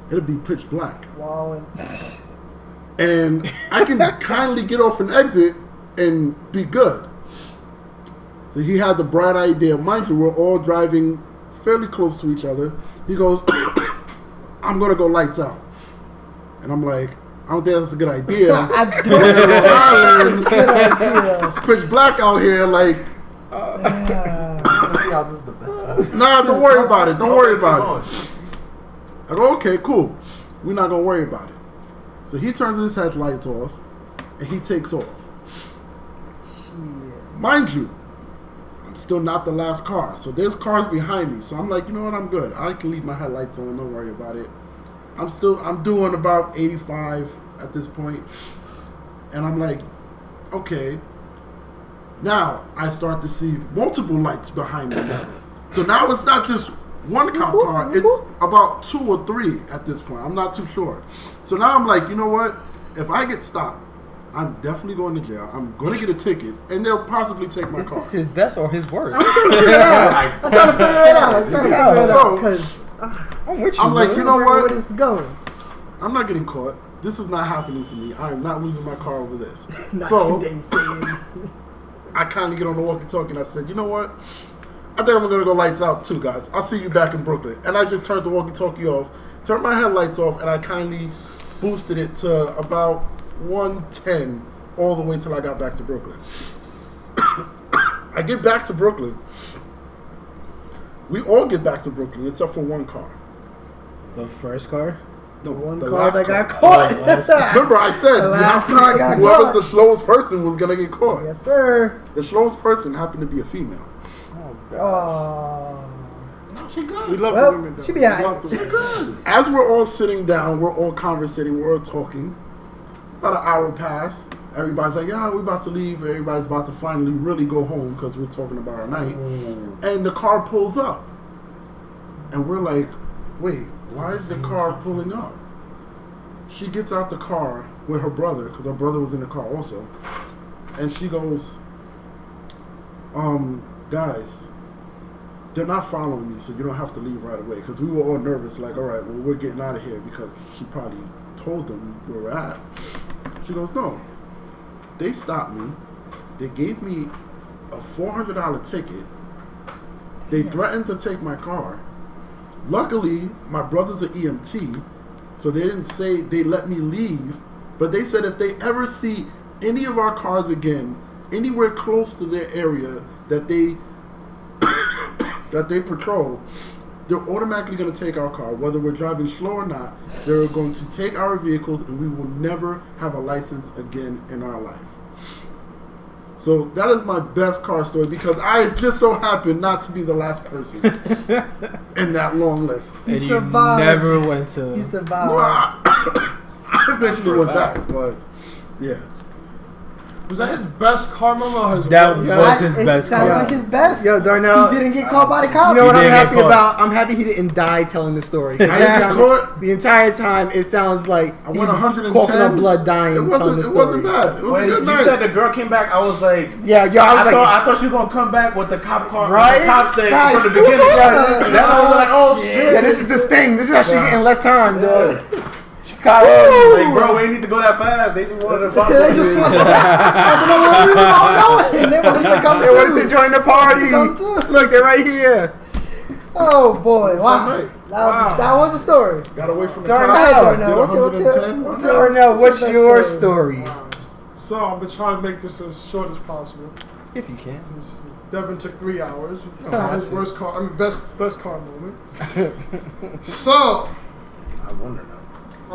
Speaker 3: it'll be pitch black.
Speaker 2: Wow.
Speaker 3: And I can kindly get off an exit and be good. So he had the bright idea. Mind you, we're all driving fairly close to each other. He goes, I'm going to go lights out. And I'm like, I don't think that's a good idea.
Speaker 2: I don't. Good idea.
Speaker 3: It's pitch black out here. Like,
Speaker 6: Let's see how this is the best one.
Speaker 3: nah, don't worry about it. Don't worry about it. I go, okay, cool. We're not going to worry about it. So he turns his headlights off, and he takes off.
Speaker 2: Shit.
Speaker 3: Mind you, I'm still not the last car. So there's cars behind me. So I'm like, you know what, I'm good. I can leave my headlights on. Don't worry about it. I'm doing about 85 at this point. And I'm like, okay. Now I start to see multiple lights behind me now. So now it's not just one cop car. It's about 2 or 3 at this point. I'm not too sure. So now I'm like, you know what? If I get stopped, I'm definitely going to jail. I'm going to get a ticket, and they'll possibly take my
Speaker 4: Is
Speaker 3: car.
Speaker 4: this his best or his worst?
Speaker 2: I'm trying to figure it out. Because
Speaker 4: I'm with you.
Speaker 3: I'm like,
Speaker 4: brother.
Speaker 3: you know
Speaker 2: where
Speaker 3: what?
Speaker 2: this is going.
Speaker 3: I'm not getting caught. This is not happening to me. I am not losing my car over this.
Speaker 2: Not
Speaker 3: So
Speaker 2: today, Sam.
Speaker 3: I kindly get on the walkie-talkie and I said, you know what? I think I'm going to go lights out too, guys. I'll see you back in Brooklyn. And I just turned the walkie-talkie off, turned my headlights off, and I kindly boosted it to about 110 all the way till I got back to Brooklyn. I get back to Brooklyn. We all get back to Brooklyn except for one car.
Speaker 1: The first car.
Speaker 3: No,
Speaker 2: One
Speaker 3: the
Speaker 2: car
Speaker 3: last
Speaker 2: that
Speaker 3: car.
Speaker 2: got caught.
Speaker 3: Remember, I said
Speaker 2: The
Speaker 3: you
Speaker 2: last
Speaker 3: have to-
Speaker 2: car got
Speaker 3: whoever's
Speaker 2: caught.
Speaker 3: the slowest person was gonna get caught.
Speaker 2: Yes, sir.
Speaker 3: The slowest person happened to be a female.
Speaker 2: Oh.
Speaker 3: She good.
Speaker 5: We love
Speaker 2: Well,
Speaker 5: the women. Though.
Speaker 2: she be
Speaker 5: We
Speaker 2: alright.
Speaker 5: love the women.
Speaker 3: As we're all sitting down, we're all conversating, we're all talking. About an hour passed. Everybody's like, yeah, we're about to leave. Everybody's about to finally really go home because we're talking about our night. And the car pulls up. And we're like, wait, why is the car pulling up? She gets out the car with her brother, because her brother was in the car also. And she goes, guys, they're not following me, so you don't have to leave right away. Because we were all nervous, like, all right, well, we're getting out of here, because she probably told them where we're at. She goes, no, they stopped me. They gave me a $400 ticket. They threatened to take my car. Luckily, my brother's an EMT, so they didn't say they let me leave, but they said if they ever see any of our cars again, anywhere close to their area that they that they patrol, they're automatically going to take our car, whether we're driving slow or not. They're going to take our vehicles, and we will never have a license again in our life. So that is my best car story, because I just so happened not to be the last person in that long list.
Speaker 2: He
Speaker 1: And you
Speaker 2: survived.
Speaker 1: never went to.
Speaker 2: He survived.
Speaker 3: Well, I eventually went back, but yeah.
Speaker 5: Was that his best car moment or his
Speaker 1: That
Speaker 5: worst?
Speaker 1: was his
Speaker 2: It
Speaker 1: best
Speaker 2: sounded
Speaker 1: car.
Speaker 2: like his best.
Speaker 4: Yo, Darnell.
Speaker 2: He didn't get caught by the cops.
Speaker 4: You know what
Speaker 1: He
Speaker 4: I'm
Speaker 1: didn't get
Speaker 4: happy
Speaker 1: caught.
Speaker 4: about? I'm happy he didn't die telling the story. 'Cause
Speaker 3: I
Speaker 4: it
Speaker 3: didn't get
Speaker 4: sounded-
Speaker 3: caught.
Speaker 4: The entire time, it sounds like
Speaker 3: I
Speaker 4: he's
Speaker 3: went 110.
Speaker 4: coughing up blood, dying,
Speaker 3: It
Speaker 4: telling
Speaker 3: wasn't.
Speaker 4: the
Speaker 3: It
Speaker 4: story.
Speaker 3: wasn't bad. It was
Speaker 6: When
Speaker 3: a good
Speaker 6: you
Speaker 3: night.
Speaker 6: said the girl came back, I was like,
Speaker 4: Yeah, yo, I was like,
Speaker 6: I thought she was gonna come back with the cop car,
Speaker 4: Right?
Speaker 6: the cop saying
Speaker 4: Right.
Speaker 6: from the beginning.
Speaker 4: Yeah.
Speaker 6: Then I was like, oh shit.
Speaker 4: yeah, this is this thing. This is how she getting less time, dog. She caught
Speaker 6: Like, bro, we ain't need to go that fast. They just wanted to follow.
Speaker 2: They just I don't know where we were all going. They wanted to come
Speaker 4: They wanted to
Speaker 2: too.
Speaker 4: join the party.
Speaker 2: Come too.
Speaker 4: Look, they're right here.
Speaker 2: Oh boy! Wow,
Speaker 3: night.
Speaker 2: that was a story.
Speaker 3: Got away from the
Speaker 4: Darnell.
Speaker 3: cops.
Speaker 2: Go ahead,
Speaker 3: Did
Speaker 2: Darnell. What's your
Speaker 3: 110.
Speaker 4: Darnell, what's
Speaker 2: your
Speaker 4: your
Speaker 2: best
Speaker 4: story?
Speaker 5: So I've been trying to make this as short as possible.
Speaker 4: If you can.
Speaker 5: Devin took 3 hours. His worst car, best car moment. So,
Speaker 6: I wonder now.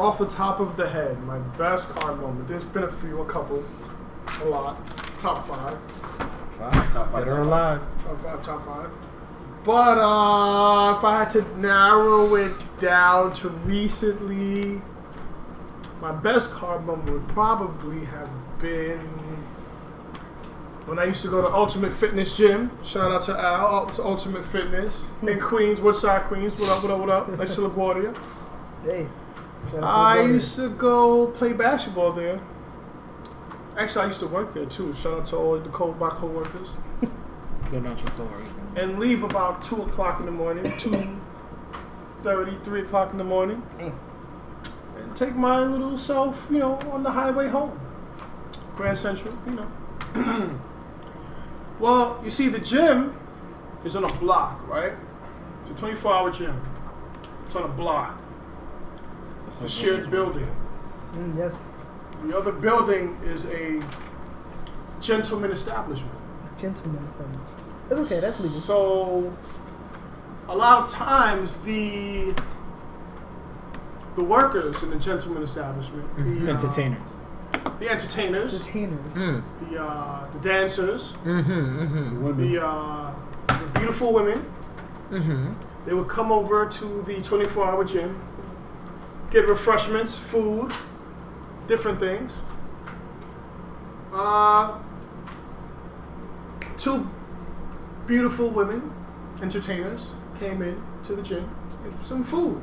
Speaker 5: off the top of the head, my best car moment. There's been a few, a couple, a lot. Top 5.
Speaker 4: Dead or alive.
Speaker 5: Top 5. But if I had to narrow it down to recently, my best car moment would probably have been when I used to go to Ultimate Fitness Gym. Shout out to Al, to Ultimate Fitness in Queens, Woodside, Queens. What up, what up, what up? Next to LaGuardia.
Speaker 2: Hey, shout out to
Speaker 5: I
Speaker 2: the
Speaker 5: used to go play basketball there. Actually, I used to work there too. Shout out to all my co-workers.
Speaker 1: They're not your glory.
Speaker 5: And leave about 2 o'clock in the morning, 2:30, 3 o'clock in the morning. And take my little self, on the highway home. Grand Central, Well, you see, the gym is on a block, right? It's a 24-hour gym. It's on a block. It's a shared building.
Speaker 2: Yes,
Speaker 5: The other building is a gentleman establishment.
Speaker 2: gentleman sandwich. That's okay. That's legal.
Speaker 5: So, a lot of times the workers in the gentleman establishment, the
Speaker 1: Entertainers.
Speaker 5: the entertainers,
Speaker 2: Entertainers.
Speaker 5: the dancers,
Speaker 3: Women.
Speaker 5: the beautiful women, they would come over to the 24-hour gym, get refreshments, food, different things. 2 beautiful women, entertainers, came in to the gym to get some food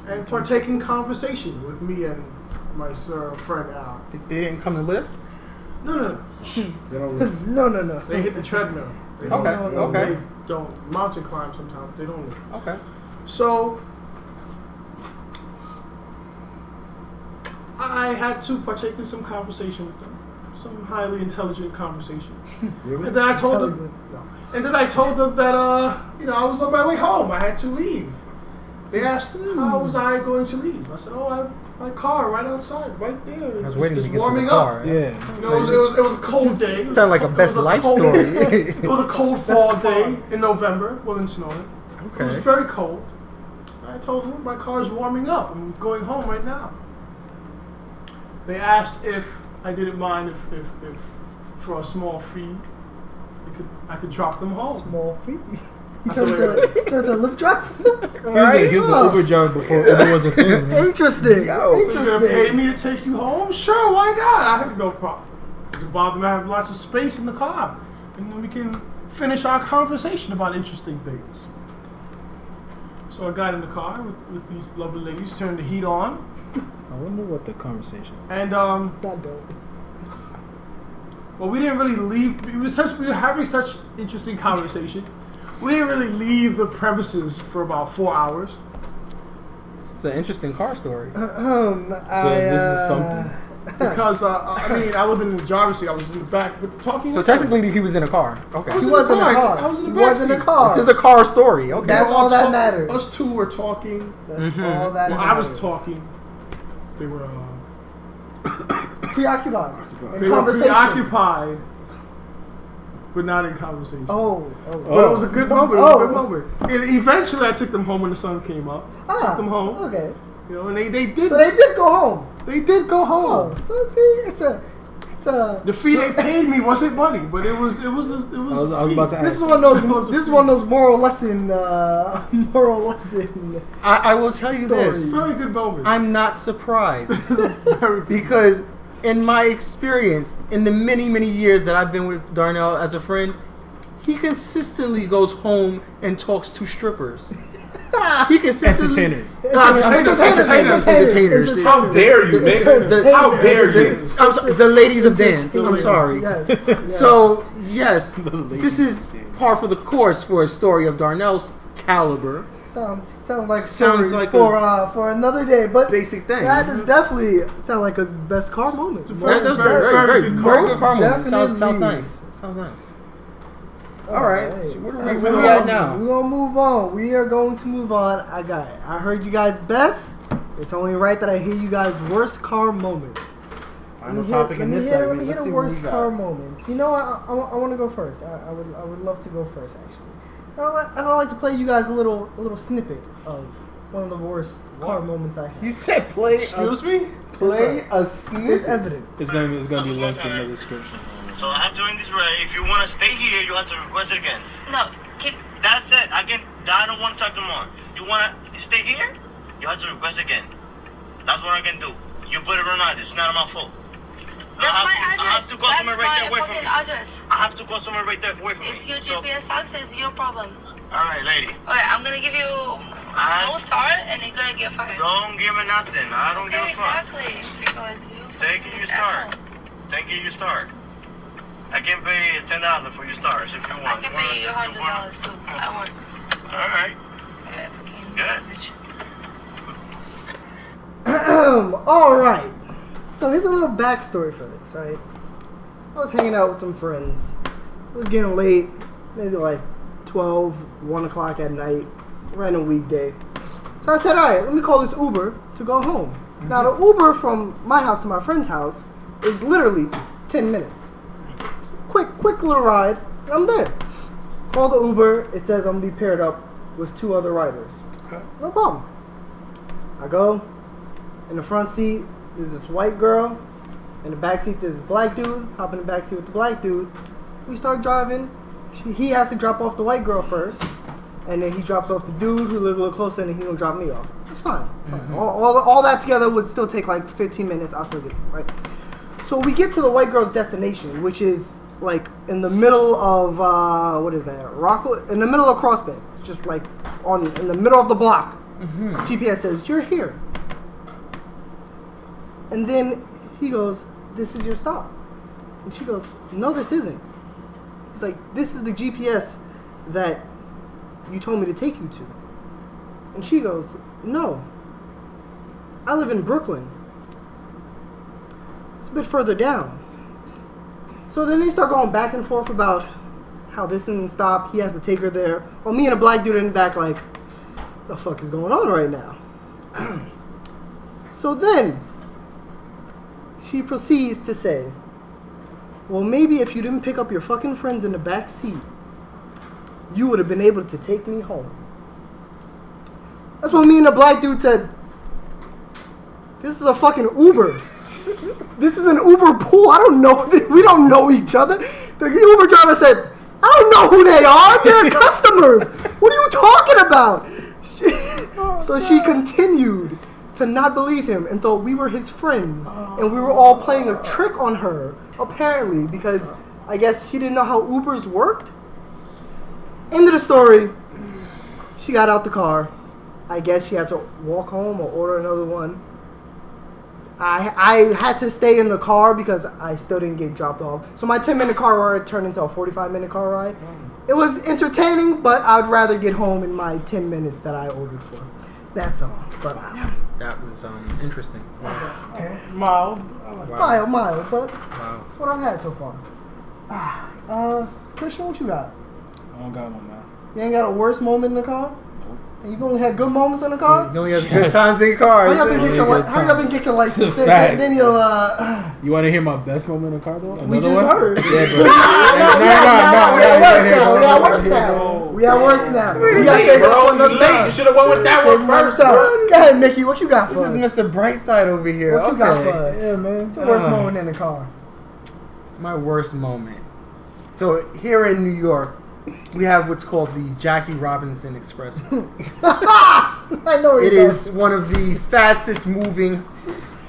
Speaker 5: and partake in conversation with me and my friend Al.
Speaker 4: They didn't come to lift?
Speaker 5: No.
Speaker 3: They don't really-
Speaker 2: No.
Speaker 5: They hit the treadmill. They
Speaker 4: Okay,
Speaker 5: don't,
Speaker 4: okay.
Speaker 5: They don't mountain climb sometimes. They don't.
Speaker 4: Okay.
Speaker 5: So I had to partake in some conversation with them, some highly intelligent conversation.
Speaker 3: Really?
Speaker 5: And then I told them, that I was on my way home. I had to leave. They asked, how was I going to leave? I said, my car right outside, right there.
Speaker 4: I was waiting to
Speaker 5: It's
Speaker 4: get to
Speaker 5: warming
Speaker 4: the car.
Speaker 5: up.
Speaker 1: Yeah.
Speaker 5: You know, it was a cold day.
Speaker 4: Sound like a best life story.
Speaker 5: It was a cold fall day in November. It wasn't snowing. It was
Speaker 4: Okay.
Speaker 5: very cold. I told them my car's warming up. I'm going home right now. They asked if I didn't mind if for a small fee, I could drop them home.
Speaker 2: Small fee. He
Speaker 5: I
Speaker 2: turns
Speaker 5: said,
Speaker 2: to a Lyft driver.
Speaker 1: He was an Uber driver before Uber was a thing. Man.
Speaker 2: Interesting.
Speaker 5: So you're gonna pay
Speaker 2: Interesting.
Speaker 5: me to take you home? Sure, why not? I have no problem. Doesn't bother me. I have lots of space in the car, and then we can finish our conversation about interesting things. So I got in the car with these lovely ladies, turned the heat on,
Speaker 1: I wonder what the conversation was.
Speaker 5: and
Speaker 2: That dope.
Speaker 5: well, we didn't really leave. We were having such interesting conversation. We didn't really leave the premises for about 4 hours.
Speaker 4: It's an interesting car story.
Speaker 1: So this is something.
Speaker 5: Because I wasn't in the driver's seat. I was in the back, but talking.
Speaker 4: So
Speaker 5: with them.
Speaker 4: technically, he was in a car. Okay.
Speaker 5: I was
Speaker 2: He
Speaker 5: in the
Speaker 2: wasn't in a
Speaker 5: car.
Speaker 2: car.
Speaker 5: I was in the
Speaker 2: He
Speaker 5: back
Speaker 2: wasn't in a
Speaker 5: seat.
Speaker 2: car.
Speaker 4: This is a car story. Okay.
Speaker 2: That's
Speaker 5: We
Speaker 2: all
Speaker 5: were
Speaker 2: that
Speaker 5: talk-
Speaker 2: matters.
Speaker 5: Us two were talking.
Speaker 2: That's all that
Speaker 5: Well, I was
Speaker 2: matters.
Speaker 5: talking. They were.
Speaker 2: Preoccupied. In
Speaker 5: They were
Speaker 2: conversation.
Speaker 5: preoccupied, but not in conversation.
Speaker 2: Oh.
Speaker 5: But it was a good moment. It was a good
Speaker 2: Oh.
Speaker 5: moment. And eventually, I took them home when the sun came up.
Speaker 2: Ah,
Speaker 5: Took them home.
Speaker 2: Okay.
Speaker 5: You know, and they did.
Speaker 2: So they did go home.
Speaker 5: They did go
Speaker 2: Oh,
Speaker 5: home.
Speaker 2: so see, it's a.
Speaker 5: The fee they paid me wasn't money, but it was.
Speaker 1: I was about to ask.
Speaker 2: This is one of those. This is one of those moral lesson. Moral lesson.
Speaker 4: I will tell you this.
Speaker 5: Very good moment.
Speaker 4: I'm not surprised
Speaker 5: Very good.
Speaker 4: because in my experience, in the many, many years that I've been with Darnell as a friend, he consistently goes home and talks to strippers. He consistently
Speaker 1: Entertainers.
Speaker 4: Entertainers.
Speaker 6: How dare you, man? How dare you?
Speaker 4: I'm sorry, the ladies of dance. I'm sorry.
Speaker 2: Yes. yes.
Speaker 4: So yes, this is par for the course for a story of Darnell's caliber.
Speaker 2: sounds like
Speaker 4: Sounds
Speaker 2: stories
Speaker 4: like
Speaker 2: for another day, but
Speaker 4: Basic thing.
Speaker 2: that is definitely sound like a best car moment.
Speaker 5: very-
Speaker 4: That's
Speaker 5: very, very good
Speaker 4: very
Speaker 5: car.
Speaker 4: good car movie. Sounds
Speaker 2: Definitely.
Speaker 4: nice. Sounds nice. All right. So where
Speaker 2: We're
Speaker 4: we at now?
Speaker 2: gonna move on. We are going to move on. I got it. I heard you guys best. It's only right that I hear you guys' worst car moments.
Speaker 4: Final topic in this
Speaker 2: Let
Speaker 4: segment.
Speaker 2: me hear
Speaker 4: Let's
Speaker 2: the
Speaker 4: see what
Speaker 2: worst
Speaker 4: we got.
Speaker 2: car moments. You know what? I want to go first. I would love to go first actually. I'd like to play you guys a little snippet of one of the worst car moments I had.
Speaker 4: You said play.
Speaker 5: Excuse me?
Speaker 4: Play a
Speaker 2: There's
Speaker 4: snippet.
Speaker 2: evidence.
Speaker 1: It's gonna be linked in the description.
Speaker 7: So I have to end this right. If you want to stay here, you have to request it again.
Speaker 8: No, keep.
Speaker 7: That's it. I don't want to talk no more. You want to stay here? You have to request again. That's what I can do. You put it or not. It's not my fault.
Speaker 8: That's my address.
Speaker 7: I have to go
Speaker 8: That's
Speaker 7: somewhere right there
Speaker 8: my
Speaker 7: away from
Speaker 8: fucking
Speaker 7: me.
Speaker 8: address.
Speaker 7: I have to go somewhere right there away from me.
Speaker 8: If your
Speaker 7: So,
Speaker 8: GPS sucks, it's your problem.
Speaker 7: all right, lady.
Speaker 8: Okay, I'm gonna give you no star, and you're gonna get fired.
Speaker 7: Don't give me nothing. I don't give a fuck.
Speaker 8: Exactly, because you.
Speaker 7: Take
Speaker 8: fucking
Speaker 7: your star.
Speaker 8: asshole.
Speaker 7: Take your star. I can pay $10 for your stars if you
Speaker 8: I
Speaker 7: want.
Speaker 8: can pay you $100 too. I work.
Speaker 7: All right.
Speaker 8: Okay, fucking
Speaker 7: Good.
Speaker 8: bitch.
Speaker 2: All right. So here's a little backstory for this, right? I was hanging out with some friends. It was getting late, maybe like 12, 1 o'clock at night, random weekday. So I said, all right, let me call this Uber to go home. Now the Uber from my house to my friend's house is literally 10 minutes. Quick little ride, and I'm there. Call the Uber, it says I'm gonna be paired up with 2 other riders.
Speaker 1: Okay.
Speaker 2: No problem. I go, in the front seat, there's this white girl. In the back seat, there's this black dude. Hop in the back seat with the black dude. We start driving. He has to drop off the white girl first. And then he drops off the dude who lives a little closer, and then he's going to drop me off. It's fine. All that together would still take like 15 minutes. I'll still get it, right? So we get to the white girl's destination, which is like in the middle of, what is that? Rockwood? In the middle of Cross Bay. It's just like in the middle of the block. GPS says, you're here. And then he goes, this is your stop. And she goes, no, this isn't. He's like, this is the GPS that you told me to take you to. And she goes, no. I live in Brooklyn. It's a bit further down. So then they start going back and forth about how this isn't stop. He has to take her there. Well, me and a black dude in the back like, the fuck is going on right now? So then, she proceeds to say, well, maybe if you didn't pick up your fucking friends in the back seat, you would have been able to take me home. That's what me and the black dude said. This is a fucking Uber. This is an Uber pool. I don't know. We don't know each other. The Uber driver said, I don't know who they are. They're customers. What are you talking about? So she continued to not believe him and thought we were his friends. And we were all playing a trick on her, apparently, because I guess she didn't know how Ubers worked. End of the story. She got out the car. I guess she had to walk home or order another one. I had to stay in the car because I still didn't get dropped off. So my 10-minute car ride turned into a 45-minute car ride. It was entertaining, but I'd rather get home in my 10 minutes that I ordered for. That's all. But
Speaker 4: That was interesting.
Speaker 5: Mild.
Speaker 2: mild, but that's what I've had so far. Christian, what you got?
Speaker 1: I don't got one, man.
Speaker 2: You ain't got a worse moment in the car? And you've only had good moments in the car?
Speaker 4: You only have good times in your car.
Speaker 2: Hurry up and get your license. Then you'll
Speaker 1: You want to hear my best moment in the car, though?
Speaker 2: we just heard.
Speaker 1: Yeah,
Speaker 2: We are worse now. We gotta say that for another time.
Speaker 6: You should have went with that one first.
Speaker 2: Go ahead, Nikki. What you got for us?
Speaker 4: This is Mr. Brightside over here.
Speaker 2: What you got for us?
Speaker 1: Yeah, man.
Speaker 2: What's your worst moment in the car?
Speaker 4: My worst moment. So here in New York, we have what's called the Jackie Robinson Expressway.
Speaker 2: I know
Speaker 4: It is one of the fastest moving,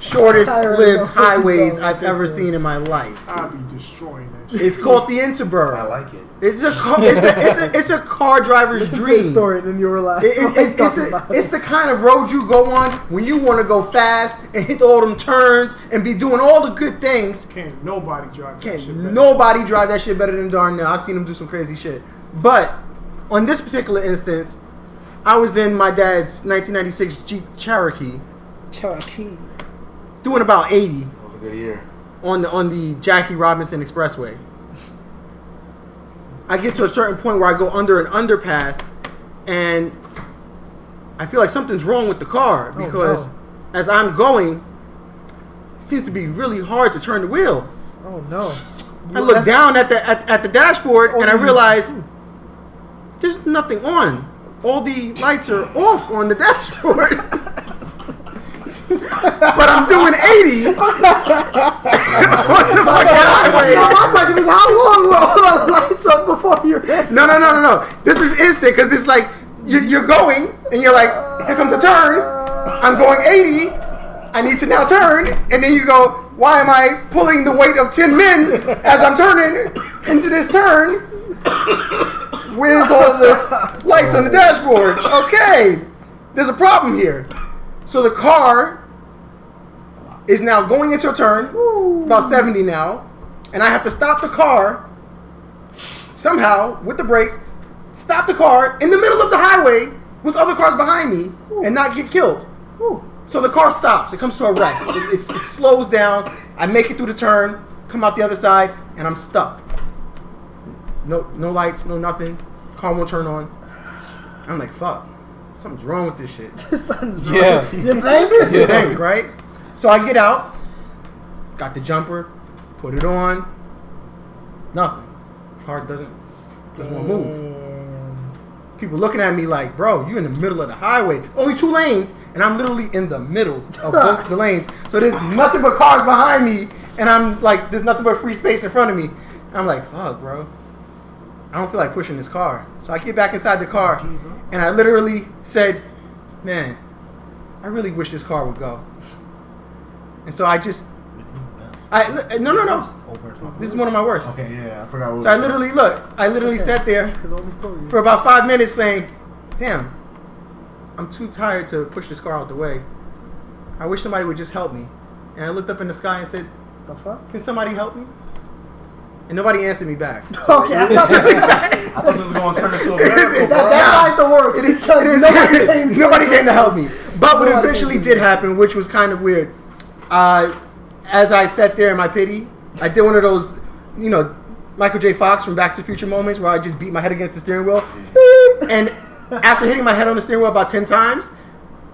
Speaker 4: shortest lived highways I've ever seen in my life.
Speaker 5: I'll be destroying that shit.
Speaker 4: It's called the Interborough.
Speaker 6: I like it.
Speaker 4: It's a car driver's
Speaker 2: Listen
Speaker 4: dream.
Speaker 2: to the story, then you realize
Speaker 4: It's the kind of road you go on when you want to go fast and hit all them turns and be doing all the good things.
Speaker 5: Can't nobody drive that shit
Speaker 4: Can't
Speaker 5: better.
Speaker 4: nobody drive that shit better than Darnell. I've seen him do some crazy shit. But on this particular instance, I was in my dad's 1996 Jeep Cherokee doing about 80
Speaker 6: That was a good year.
Speaker 4: on the Jackie Robinson Expressway. I get to a certain point where I go under an underpass, and I feel like something's wrong with the car because as I'm going, it seems to be really hard to turn the wheel.
Speaker 2: Oh no!
Speaker 4: I look down at the dashboard and I realize there's nothing on. All the lights are off on the dashboard. But I'm doing 80 on the fucking highway.
Speaker 2: My question is, how long were all the lights up before you hit?
Speaker 4: No. This is instant because it's like you're going and you're like, here comes a turn. I'm going 80. I need to now turn. And then you go, why am I pulling the weight of 10 men as I'm turning into this turn? Where's all the lights on the dashboard? Okay, there's a problem here. So the car is now going into a turn, about 70 now, and I have to stop the car somehow with the brakes, stop the car in the middle of the highway with other cars behind me and not get killed. So the car stops. It comes to a rest. It slows down. I make it through the turn, come out the other side, and I'm stuck. No lights, no nothing. Car won't turn on. I'm like, fuck. Something's wrong with this shit.
Speaker 2: Something's wrong.
Speaker 1: Yeah.
Speaker 2: You think?
Speaker 4: You think, right? So I get out, got the jumper, put it on. Nothing. Car doesn't want to move. People looking at me like, bro, you in the middle of the highway. Only 2 lanes, and I'm literally in the middle of both the lanes. So there's nothing but cars behind me, and I'm like, there's nothing but free space in front of me. I'm like, fuck, bro. I don't feel like pushing this car. So I get back inside the car, and I literally said, man, I really wish this car would go. And so no. This is one of my worst.
Speaker 6: Okay, yeah, I forgot what
Speaker 4: So I literally sat there for about 5 minutes saying, damn, I'm too tired to push this car out the way. I wish somebody would just help me. And I looked up in the sky and said,
Speaker 2: The fuck?
Speaker 4: can somebody help me? And nobody answered me back.
Speaker 2: Okay, I thought
Speaker 6: this was going to turn into a miracle, bro.
Speaker 2: that's why it's the worst. Because
Speaker 4: Nobody came to help me. But what eventually did happen, which was kind of weird, as I sat there in my pity, I did one of those, Michael J. Fox from Back to the Future moments where I just beat my head against the steering wheel. And After hitting my head on the steering wheel about 10 times,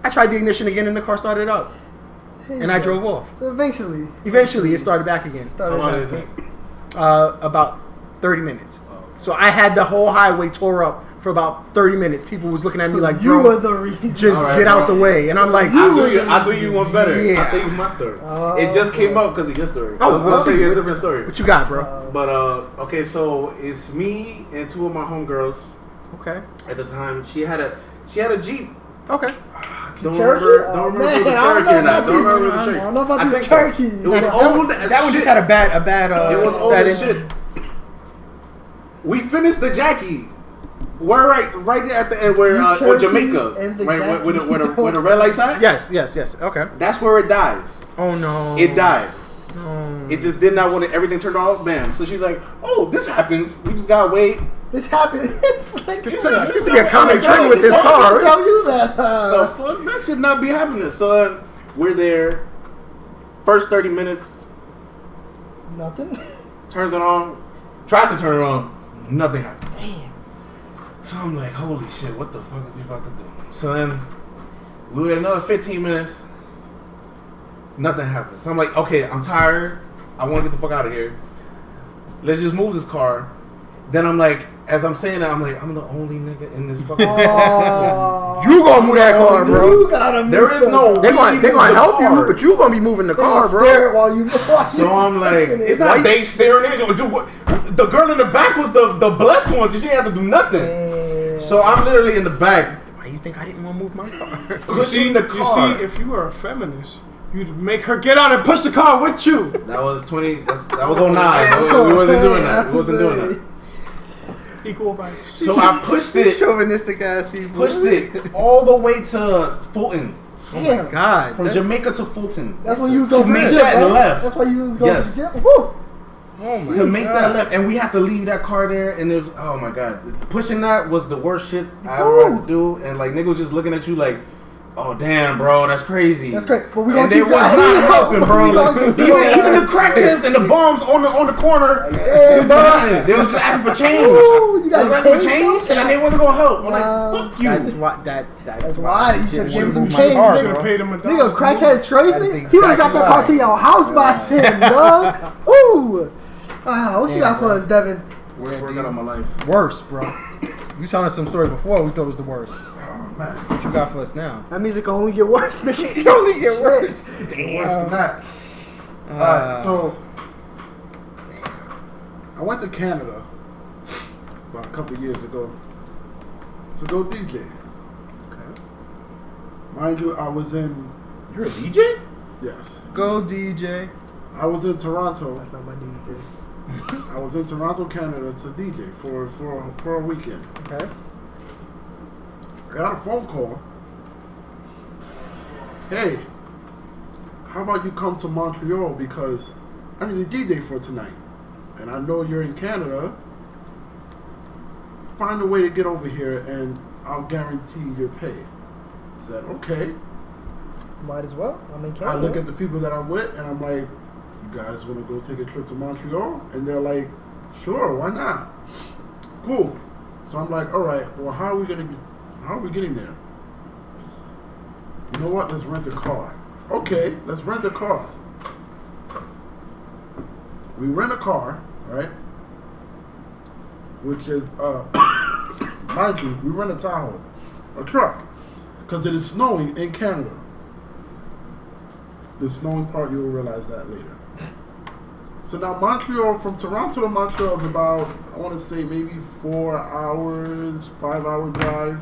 Speaker 4: I tried the ignition again and the car started up. And I drove off.
Speaker 2: So eventually
Speaker 4: Eventually, it started back again.
Speaker 6: How long did it take?
Speaker 4: About 30 minutes. So I had the whole highway tore up for about 30 minutes. People was looking at me like,
Speaker 2: you
Speaker 4: bro,
Speaker 2: were the reason.
Speaker 4: just
Speaker 6: All right,
Speaker 4: get out
Speaker 6: bro.
Speaker 4: the way. And I'm like,
Speaker 6: I'll do you one better.
Speaker 4: Yeah.
Speaker 6: I'll tell you my story.
Speaker 2: Oh,
Speaker 6: it just came up because of your story.
Speaker 4: Oh,
Speaker 6: I'll tell you a different story.
Speaker 4: what you got, bro?
Speaker 6: But okay, so it's me and two of my homegirls
Speaker 4: Okay.
Speaker 6: at the time. She had a Jeep.
Speaker 4: Okay.
Speaker 6: Don't
Speaker 2: Cherokee?
Speaker 6: remember.
Speaker 2: Oh,
Speaker 6: Don't remember
Speaker 2: man,
Speaker 6: if it was a
Speaker 2: I don't
Speaker 6: Cherokee
Speaker 2: know
Speaker 6: or not.
Speaker 2: about
Speaker 6: Don't
Speaker 2: this.
Speaker 6: remember if it was a
Speaker 2: I
Speaker 6: Cherokee.
Speaker 2: don't know about
Speaker 6: I
Speaker 2: this
Speaker 6: think so.
Speaker 2: Cherokee.
Speaker 6: It was
Speaker 4: That
Speaker 6: old.
Speaker 4: that one just had a bad.
Speaker 6: It was old
Speaker 4: bad
Speaker 6: as shit. We finished the Jackie. We're right there at the end where
Speaker 2: Jeep
Speaker 6: or
Speaker 2: Cherokees
Speaker 6: Jamaica,
Speaker 2: and the
Speaker 6: right
Speaker 2: Jackie.
Speaker 6: where the red lights at.
Speaker 4: Yes. Okay.
Speaker 6: That's where it dies.
Speaker 4: Oh no.
Speaker 6: It died.
Speaker 4: No.
Speaker 6: It just did not want everything turned off. Bam. So she's like, "Oh, this happens. We just gotta wait."
Speaker 2: This happened. It's like
Speaker 4: This used to be a common trend with this
Speaker 2: I
Speaker 4: car.
Speaker 2: tell you that.
Speaker 6: The fuck? That should not be happening. So we're there. First 30 minutes,
Speaker 2: Nothing.
Speaker 6: turns it on, tries to turn it on, nothing happens. Damn. So I'm like, holy shit, what the fuck is we about to do? So then we wait another 15 minutes, nothing happens. So I'm like, okay, I'm tired. I want to get the fuck out of here. Let's just move this car. Then I'm like, as I'm saying that, I'm like, I'm the only nigga in this fucking car.
Speaker 4: You gonna move that car, bro?
Speaker 2: You gotta move
Speaker 6: There is
Speaker 2: the-
Speaker 6: no-
Speaker 4: They're gonna
Speaker 6: move the
Speaker 4: help you,
Speaker 6: car.
Speaker 4: but you gonna be moving the
Speaker 2: They're gonna
Speaker 4: car,
Speaker 2: stare
Speaker 4: bro.
Speaker 2: while you.
Speaker 6: So I'm like, it's not they staring at you. The girl in the back was the blessed one because she didn't have to do nothing. So I'm literally in the back.
Speaker 4: Why you think I didn't want to move my car?
Speaker 6: Pushing the car.
Speaker 5: You see, if you were a feminist, you'd make her get out and push the car with you.
Speaker 6: That was 20. That was 09. We wasn't doing that. We wasn't doing that.
Speaker 5: Equal rights.
Speaker 6: So I pushed it.
Speaker 4: Chauvinistic ass people.
Speaker 6: Pushed it all the way to Fulton.
Speaker 2: Damn.
Speaker 4: God.
Speaker 6: From
Speaker 4: that's-
Speaker 6: Jamaica to Fulton.
Speaker 2: That's when you was going to
Speaker 6: make
Speaker 2: the gym,
Speaker 6: that
Speaker 2: right?
Speaker 6: left.
Speaker 2: That's why you was going
Speaker 6: Yes.
Speaker 2: to the gym. Woo.
Speaker 4: Oh my
Speaker 6: To make
Speaker 4: God.
Speaker 6: that left, and we had to leave that car there, and it was, oh my god, pushing that was the worst shit I ever had to do, and like niggas just looking at you like, oh damn, bro, that's crazy.
Speaker 2: That's great. But we gonna
Speaker 6: And they
Speaker 2: keep
Speaker 6: was
Speaker 2: that.
Speaker 6: not helping, bro.
Speaker 2: We
Speaker 6: Like,
Speaker 2: gonna just
Speaker 6: even
Speaker 2: go.
Speaker 6: the crackheads and the bums on the corner,
Speaker 2: Yeah, bro.
Speaker 6: they was just asking for change.
Speaker 2: Woo, you
Speaker 6: They
Speaker 2: gotta
Speaker 6: was asking for
Speaker 2: change,
Speaker 6: change, and they wasn't gonna help. I'm
Speaker 2: Nah.
Speaker 6: like, fuck you.
Speaker 4: That's why. That's
Speaker 2: why you should've given some
Speaker 4: moved
Speaker 2: change,
Speaker 4: my car,
Speaker 2: nigga.
Speaker 5: Should have
Speaker 4: bro.
Speaker 5: paid him a dollar.
Speaker 2: Nigga, crackhead straight.
Speaker 4: That is
Speaker 2: He would have got
Speaker 4: exactly
Speaker 2: that car
Speaker 4: why.
Speaker 2: to your house by shit, dog. Ooh. What you got for us, Devin?
Speaker 6: Working on my life.
Speaker 4: Worse, bro. You telling us some story before we thought it was the worst. What you got for us now?
Speaker 2: That means it can only get worse, nigga.
Speaker 4: It can only get worse.
Speaker 3: Worse than that.
Speaker 4: Uh,
Speaker 3: So I went to Canada about a couple years ago to go DJ.
Speaker 2: Okay.
Speaker 3: Mind you, I was in
Speaker 6: You're a DJ?
Speaker 3: yes,
Speaker 4: Go DJ.
Speaker 3: I was in Toronto.
Speaker 2: That's not my DJ.
Speaker 3: I was in Toronto, Canada to DJ for a weekend.
Speaker 2: Okay.
Speaker 3: I got a phone call. Hey, how about you come to Montreal because I need a DJ for tonight, and I know you're in Canada. Find a way to get over here, and I'll guarantee your pay. I said okay.
Speaker 2: Might as well. I'm in
Speaker 3: I
Speaker 2: Canada.
Speaker 3: look at the people that I'm with, and I'm like, you guys want to go take a trip to Montreal? And they're like, sure, why not? Cool. So I'm like, all right, well, how are we getting there? You know what? Let's rent a car. Okay, let's rent a car. We rent a car, right? Which is, mind you, we rent a Tahoe, a truck, because it is snowing in Canada. The snowing part, you will realize that later. So now Montreal, from Toronto to Montreal is about, I want to say maybe 4 hours, 5-hour drive.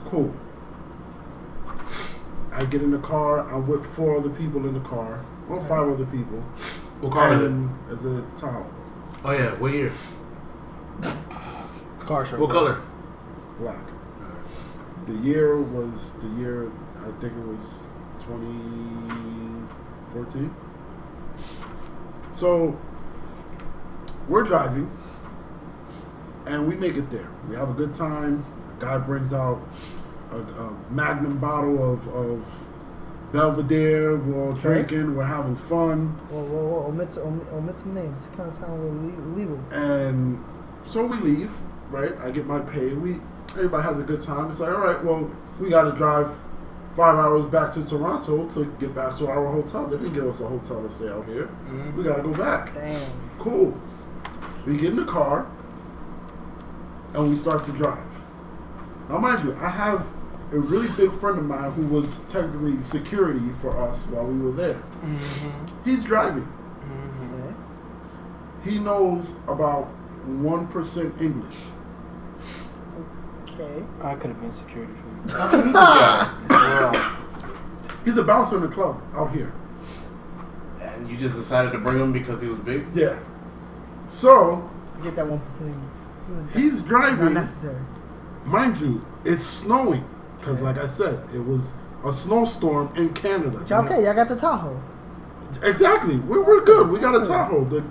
Speaker 3: Cool. I get in the car, I'm with 4 other people in the car, well, 5 other people.
Speaker 6: What car is it?
Speaker 3: And it's a Tahoe,
Speaker 6: Oh yeah, what year?
Speaker 4: It's a car show.
Speaker 6: What
Speaker 4: bro.
Speaker 6: color?
Speaker 3: black. The year, I think it was 2014. So we're driving and we make it there. We have a good time. A guy brings out a Magnum bottle of Belvedere. We're all drinking. We're having fun.
Speaker 2: Whoa. Omit some names. It kind of sounds a little illegal.
Speaker 3: And so we leave, right? I get my pay. We Everybody has a good time. It's like, all right, well, we got to drive 5 hours back to Toronto to get back to our hotel. They didn't give us a hotel to stay out here. We got to go back.
Speaker 2: Damn.
Speaker 3: Cool. We get in the car and we start to drive. Now, mind you, I have a really big friend of mine who was technically security for us while we were there. He's driving. He knows about 1% English.
Speaker 2: Okay.
Speaker 1: I could have been security for you.
Speaker 3: He's a bouncer in the club out here.
Speaker 6: And you just decided to bring him because he was big?
Speaker 3: Yeah. So,
Speaker 2: Get that 1%.
Speaker 3: he's
Speaker 2: Not
Speaker 3: driving.
Speaker 2: necessary.
Speaker 3: Mind you, it's snowing. Because, like I said, it was a snowstorm in Canada.
Speaker 2: Okay, y'all got the Tahoe.
Speaker 3: Exactly. We're good. We got a Tahoe. The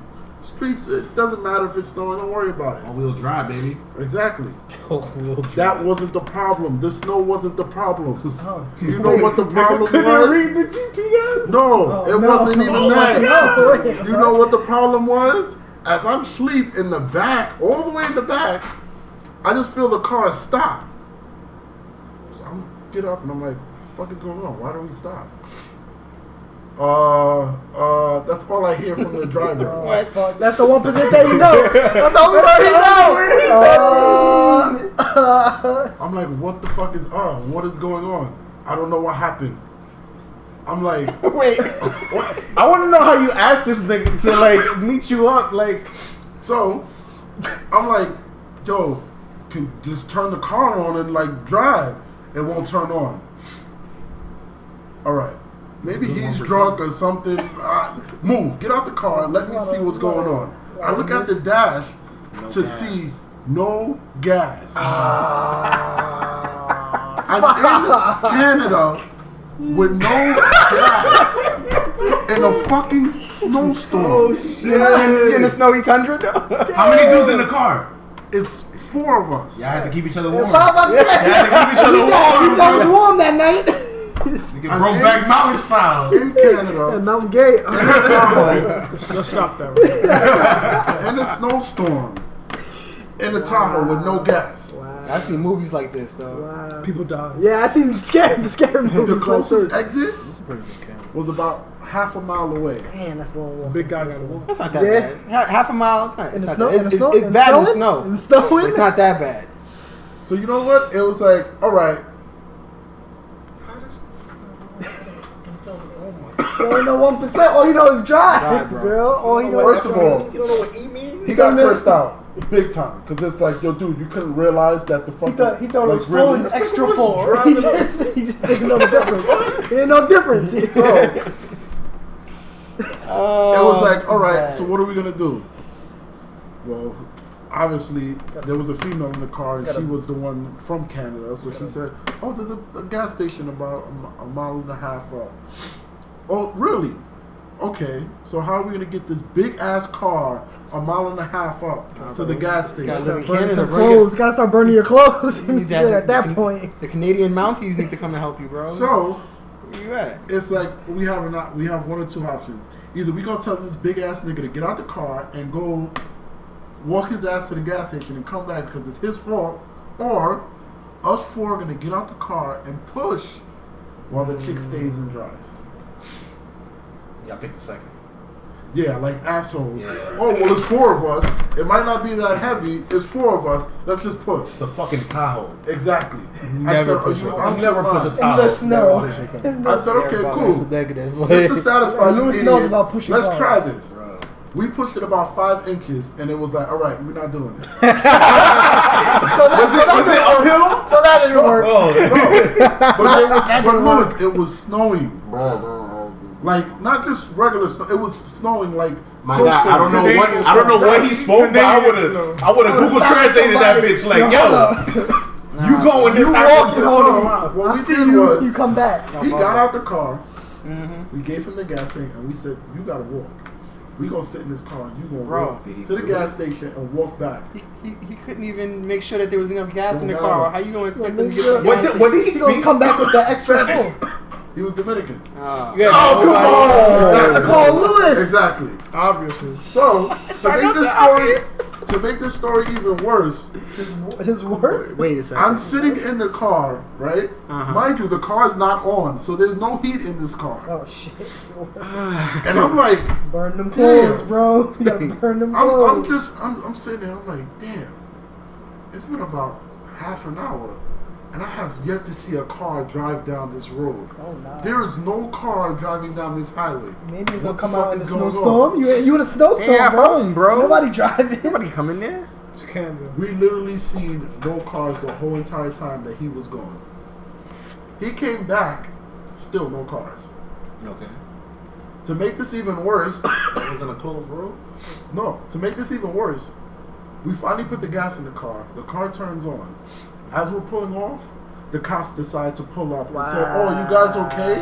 Speaker 3: streets, it doesn't matter if it's snowing. Don't worry about it.
Speaker 6: All-wheel drive, baby.
Speaker 3: Exactly.
Speaker 1: Wheel
Speaker 3: That wasn't the problem. The snow wasn't the problem.
Speaker 2: Oh.
Speaker 3: You know what the problem
Speaker 5: Couldn't
Speaker 3: was?
Speaker 5: read the GPS.
Speaker 3: No, it
Speaker 2: no.
Speaker 3: wasn't even
Speaker 2: Oh
Speaker 3: that.
Speaker 2: my God.
Speaker 3: You know what the problem was? As I'm asleep in the back, all the way in the back, I just feel the car stop. So I get up and I'm like, what the fuck is going on? Why do we stop? That's all I hear from the driver.
Speaker 2: Oh, fuck. That's the 1% that you know. That's all we know.
Speaker 3: I'm like, what the fuck is on? What is going on? I don't know what happened. I'm like,
Speaker 4: Wait, I want to know how you asked this nigga to like meet you up. Like,
Speaker 3: so I'm like, yo, can just turn the car on and like drive. It won't turn on. All right. Maybe he's drunk or something. Move. Get out the car. Let me see what's going on. I look at the dash to see no gas. I'm in Canada with no gas in a fucking snowstorm.
Speaker 4: oh shit, in the snowy tundra.
Speaker 6: How many dudes in the car?
Speaker 3: It's 4 of us.
Speaker 6: Y'all had to keep each other warm.
Speaker 2: Bob, I'm saying.
Speaker 6: Y'all had to keep each other
Speaker 2: He said it was
Speaker 6: warm.
Speaker 2: warm that night.
Speaker 6: Brokeback Mountain style.
Speaker 3: In Canada.
Speaker 2: At Mountain Gate.
Speaker 5: Let's stop that. Right.
Speaker 3: In a snowstorm. In a Tahoe with no gas.
Speaker 4: I seen movies like this though.
Speaker 2: Wow.
Speaker 5: People die.
Speaker 2: Yeah, I seen scary movies.
Speaker 3: The
Speaker 2: Like
Speaker 3: closest
Speaker 2: this.
Speaker 3: exit
Speaker 1: It's a pretty good camera.
Speaker 3: was about half a mile away.
Speaker 2: Man, that's a long walk.
Speaker 5: Big guy got a walk.
Speaker 4: That's not that
Speaker 2: Yeah.
Speaker 4: bad. Half a mile. It's not.
Speaker 2: In
Speaker 4: It's
Speaker 2: the
Speaker 4: not
Speaker 2: snow?
Speaker 4: that-
Speaker 2: In the snow?
Speaker 4: It's
Speaker 2: In
Speaker 4: bad in the
Speaker 2: snowing?
Speaker 4: snow.
Speaker 2: In the snowing?
Speaker 4: It's not that bad.
Speaker 3: So you know what? It was like, all right.
Speaker 2: You don't know 1%. All you know is drive,
Speaker 4: Drive, bro.
Speaker 2: bro. All you know
Speaker 3: First of all,
Speaker 4: You don't know what E means?
Speaker 3: he got cursed out big time because it's like, yo, dude, you couldn't realize that the fucking
Speaker 2: he thought it was
Speaker 3: like,
Speaker 2: full
Speaker 3: really-
Speaker 2: and extra full. He just didn't know the difference. He didn't know the difference.
Speaker 3: So it
Speaker 4: Oh,
Speaker 3: was like,
Speaker 4: this
Speaker 3: all
Speaker 4: is
Speaker 3: right.
Speaker 4: bad.
Speaker 3: So what are we gonna do? Well, obviously there was a female in the car, and she was the one from Canada. So she said, "Oh, there's a gas station about a mile and a half up." Oh, really? Okay. So how are we gonna get this big ass car a mile and a half up to the gas
Speaker 4: You gotta
Speaker 3: station?
Speaker 4: live in
Speaker 2: Burning
Speaker 4: Canada,
Speaker 2: some
Speaker 4: bro.
Speaker 2: clothes. Gotta start burning your clothes.
Speaker 4: You need to have
Speaker 2: Shit, at
Speaker 4: the-
Speaker 2: that point.
Speaker 4: The Canadian Mounties need to come and help you, bro.
Speaker 3: So
Speaker 4: where you at?
Speaker 3: it's like we have one or two options. Either we gonna tell this big ass nigga to get out the car and go walk his ass to the gas station and come back because it's his fault, or us 4 are gonna get out the car and push while the chick stays and drives.
Speaker 6: Y'all picked the second.
Speaker 3: Yeah, like assholes.
Speaker 6: Yeah.
Speaker 3: Oh well, it's 4 of us. It might not be that heavy. It's 4 of us. Let's just push.
Speaker 6: It's a fucking Tahoe.
Speaker 3: Exactly.
Speaker 1: Never push it.
Speaker 6: I'll never push a
Speaker 2: In
Speaker 6: Tahoe.
Speaker 2: the snow.
Speaker 3: I said, okay,
Speaker 1: That's
Speaker 3: cool.
Speaker 1: a negative.
Speaker 3: Just to satisfy
Speaker 2: Lewis
Speaker 3: you
Speaker 2: knows
Speaker 3: idiots,
Speaker 2: about pushing
Speaker 3: let's
Speaker 2: cars.
Speaker 3: try this.
Speaker 6: Bro.
Speaker 3: We pushed it about 5 inches, and it was like, all right, we're not doing this.
Speaker 2: So that didn't work.
Speaker 6: Oh,
Speaker 3: But Lewis, it was snowing. Like, not just regular snow. It was snowing like.
Speaker 6: my God, I don't know what he spoke, but I would have Google
Speaker 2: found
Speaker 6: translated that
Speaker 2: somebody.
Speaker 6: bitch like, yo, you going this
Speaker 3: You
Speaker 6: time?
Speaker 3: walking home. What
Speaker 2: I
Speaker 3: we
Speaker 2: see
Speaker 3: did
Speaker 2: you.
Speaker 3: was
Speaker 2: You come back.
Speaker 3: he got out the car. We gave him the gas tank, and we said, "You gotta walk. We gonna sit in this car. You gonna
Speaker 4: Bro.
Speaker 3: walk to the gas station and walk back."
Speaker 4: He couldn't even make sure that there was enough gas in the
Speaker 3: No.
Speaker 4: car. How you gonna expect him to get
Speaker 2: What
Speaker 4: the gas
Speaker 6: What did he
Speaker 2: He's gonna
Speaker 6: speak?
Speaker 2: come back with that extra full.
Speaker 3: He was Dominican.
Speaker 4: Oh,
Speaker 3: Come on!
Speaker 2: Call Lewis.
Speaker 3: Exactly.
Speaker 5: Obviously.
Speaker 3: So to make this story to make this story even worse,
Speaker 2: His worst.
Speaker 4: Wait a second.
Speaker 3: I'm sitting in the car, right? Mind you, the car is not on, so there's no heat in this car.
Speaker 2: Oh shit!
Speaker 3: And I'm like,
Speaker 2: Burn them clothes,
Speaker 3: Damn.
Speaker 2: bro. You gotta burn them clothes.
Speaker 3: I'm sitting there, I'm like, damn, it's been about half an hour, and I have yet to see a car drive down this road.
Speaker 2: Oh no.
Speaker 3: There is no car driving down this highway.
Speaker 2: Maybe it's gonna
Speaker 3: What
Speaker 2: come
Speaker 3: the
Speaker 2: out
Speaker 3: fuck
Speaker 2: in a
Speaker 3: is going
Speaker 2: snowstorm. You in a snowstorm,
Speaker 4: Ain't at
Speaker 2: bro.
Speaker 4: home, bro.
Speaker 2: Nobody driving.
Speaker 4: Nobody come in there.
Speaker 5: It's Canada.
Speaker 3: We literally seen no cars the whole entire time that he was gone. He came back, still no cars.
Speaker 6: Okay.
Speaker 3: To make this even worse,
Speaker 6: It was in a closed road.
Speaker 3: no, to make this even worse, we finally put the gas in the car. The car turns on. As we're pulling off, the cops decide to pull up and say, "Oh, you guys okay?"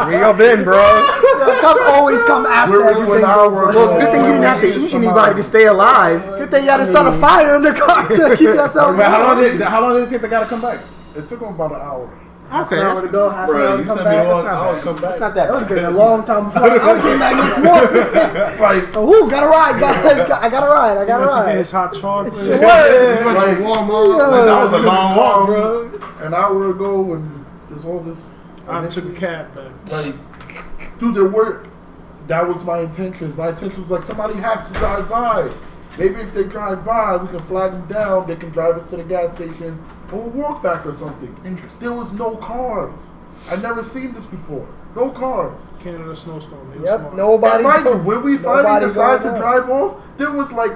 Speaker 4: Where you been, bro?
Speaker 2: The cops always come after
Speaker 3: We're really
Speaker 2: everything's
Speaker 3: an hour
Speaker 2: over.
Speaker 3: ago.
Speaker 4: Well, good thing you didn't have to eat anybody to stay alive.
Speaker 2: Good thing you had to start a fire in the car to keep yourself.
Speaker 6: How long did it take the guy to come back?
Speaker 3: It took him about an hour.
Speaker 4: Okay,
Speaker 2: Half an hour to go, half an hour
Speaker 6: Bro,
Speaker 2: to
Speaker 6: you
Speaker 2: come
Speaker 6: said me
Speaker 2: back.
Speaker 6: one. I would come back.
Speaker 4: It's not that
Speaker 2: That would have
Speaker 4: bad.
Speaker 2: been a long time before I came back next morning.
Speaker 3: Like,
Speaker 2: Ooh, got a ride, guys. I got a ride. I got a
Speaker 5: Went to get
Speaker 2: ride.
Speaker 5: his hot chocolate.
Speaker 2: Shit.
Speaker 3: we went to Walmart.
Speaker 2: Yeah.
Speaker 6: That was a long walk, bro.
Speaker 3: An hour ago, when there's all this.
Speaker 5: I took a cab back.
Speaker 3: Like, dude, there were. That was my intention. My intention was like, somebody has to drive by. Maybe if they drive by, we can flag them down. They can drive us to the gas station, and we'll walk back or something.
Speaker 4: Interesting.
Speaker 3: There was no cars. I'd never seen this before. No cars.
Speaker 5: Canada snowstorm. They was
Speaker 2: Yep,
Speaker 5: smart.
Speaker 2: nobody.
Speaker 3: And mind you, when we finally
Speaker 2: nobody
Speaker 3: decided to
Speaker 2: going
Speaker 3: drive off, there was like,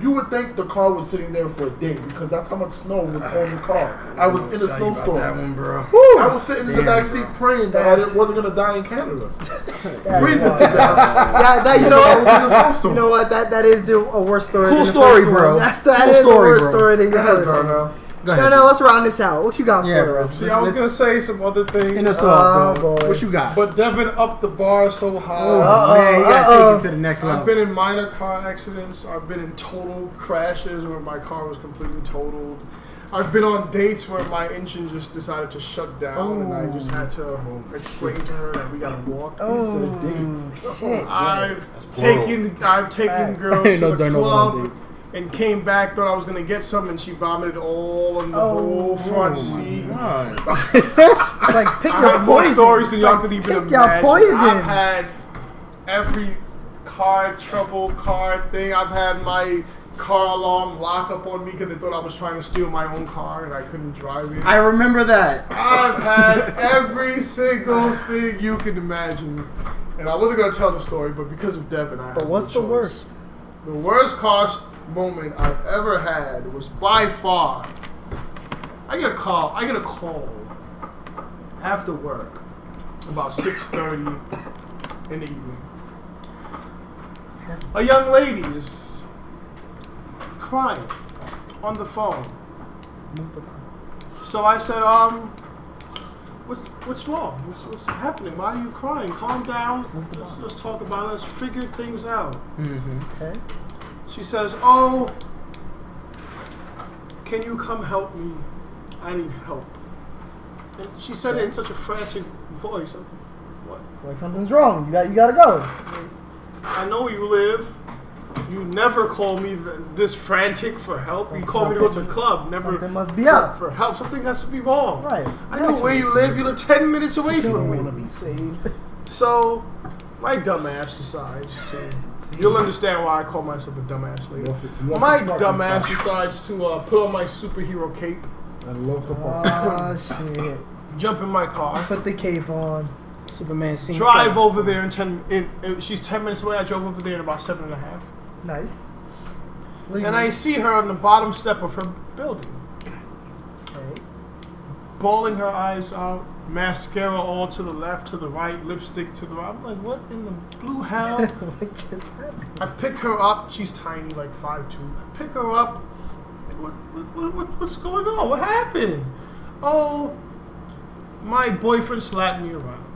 Speaker 3: you would think the car was sitting there for a day because that's how much snow was on the car. I was in a
Speaker 4: That
Speaker 3: snowstorm.
Speaker 4: one, bro.
Speaker 3: I was sitting in the back seat praying that I wasn't gonna die in Canada, freezing to death.
Speaker 2: Yeah, that, you know
Speaker 3: I was in a
Speaker 2: what?
Speaker 3: snowstorm.
Speaker 2: You know what? That is a worse story.
Speaker 4: Cool
Speaker 2: than the
Speaker 4: story,
Speaker 2: first one.
Speaker 4: bro.
Speaker 2: That
Speaker 4: Cool
Speaker 2: is
Speaker 4: story,
Speaker 2: a worse
Speaker 4: bro.
Speaker 2: story than
Speaker 3: Go
Speaker 2: your
Speaker 3: ahead,
Speaker 2: first one.
Speaker 3: Darnell.
Speaker 4: Go ahead.
Speaker 2: No, let's round this out. What you got
Speaker 4: Yeah,
Speaker 2: for
Speaker 4: bro.
Speaker 2: us?
Speaker 5: See, I was gonna say some other things.
Speaker 4: In us off,
Speaker 2: Oh,
Speaker 4: though.
Speaker 2: boy.
Speaker 4: What you got?
Speaker 5: But Devin upped the bar so high.
Speaker 4: Oh, man, you gotta take it to the next
Speaker 5: I've
Speaker 4: level.
Speaker 5: been in minor car accidents. I've been in total crashes where my car was completely totaled. I've been on dates where my engine just decided to shut down, and I just had to explain to her that we gotta walk.
Speaker 2: Oh, shit.
Speaker 5: I've taken girls
Speaker 1: Ain't
Speaker 5: to
Speaker 1: no
Speaker 5: the
Speaker 1: done no
Speaker 5: club
Speaker 1: wrong
Speaker 5: and came back, thought I was gonna get some, and she vomited all on the whole front seat.
Speaker 2: It's like pick
Speaker 5: I
Speaker 2: your
Speaker 5: have more
Speaker 2: poison.
Speaker 5: stories than
Speaker 2: It's
Speaker 5: y'all
Speaker 2: like,
Speaker 5: could even
Speaker 2: pick your
Speaker 5: imagine.
Speaker 2: poison.
Speaker 5: I've had every car trouble, car thing. I've had my car alarm lock up on me because they thought I was trying to steal my own car and I couldn't drive it.
Speaker 4: I remember that.
Speaker 5: I've had every single thing you can imagine. And I wasn't going to tell the story, but because of Devin, I had
Speaker 2: But what's
Speaker 5: no
Speaker 2: the
Speaker 5: choice.
Speaker 2: worst?
Speaker 5: The worst car moment I've ever had was by far. I get a call after work about 6:30 in the evening. A young lady is crying on the phone. So I said, what's wrong? What's happening? Why are you crying? Calm down. Let's talk about it. Let's figure things out.
Speaker 2: Okay.
Speaker 5: She says, "Oh, can you come help me? I need help." And she said it in such a frantic voice. What?
Speaker 2: Like something's wrong. You gotta go.
Speaker 5: I know where you live. You never call me this frantic for help. You call me to go to a club. Never
Speaker 2: Something must be up.
Speaker 5: for help. Something has to be wrong.
Speaker 2: Right.
Speaker 5: I know where you live. You live 10 minutes away
Speaker 2: You
Speaker 5: from
Speaker 2: don't
Speaker 5: me.
Speaker 2: want to be saved.
Speaker 5: So, my dumbass decides to. You'll understand why I call myself a dumbass later. My dumbass decides to put on my superhero cape,
Speaker 2: Oh shit!
Speaker 5: jump in my car,
Speaker 2: Put the cape on.
Speaker 1: Superman scene.
Speaker 5: drive over there she's 10 minutes away. I drove over there in about 7.5.
Speaker 2: Nice.
Speaker 5: And I see her on the bottom step of her building,
Speaker 2: Okay.
Speaker 5: bawling her eyes out, mascara all to the left, to the right, lipstick to the right. I'm like, what in the blue hell?
Speaker 2: What just happened?
Speaker 5: I pick her up. She's tiny, like 5'2". I pick her up. Like, what's going on? What happened? Oh, my boyfriend slapped me around.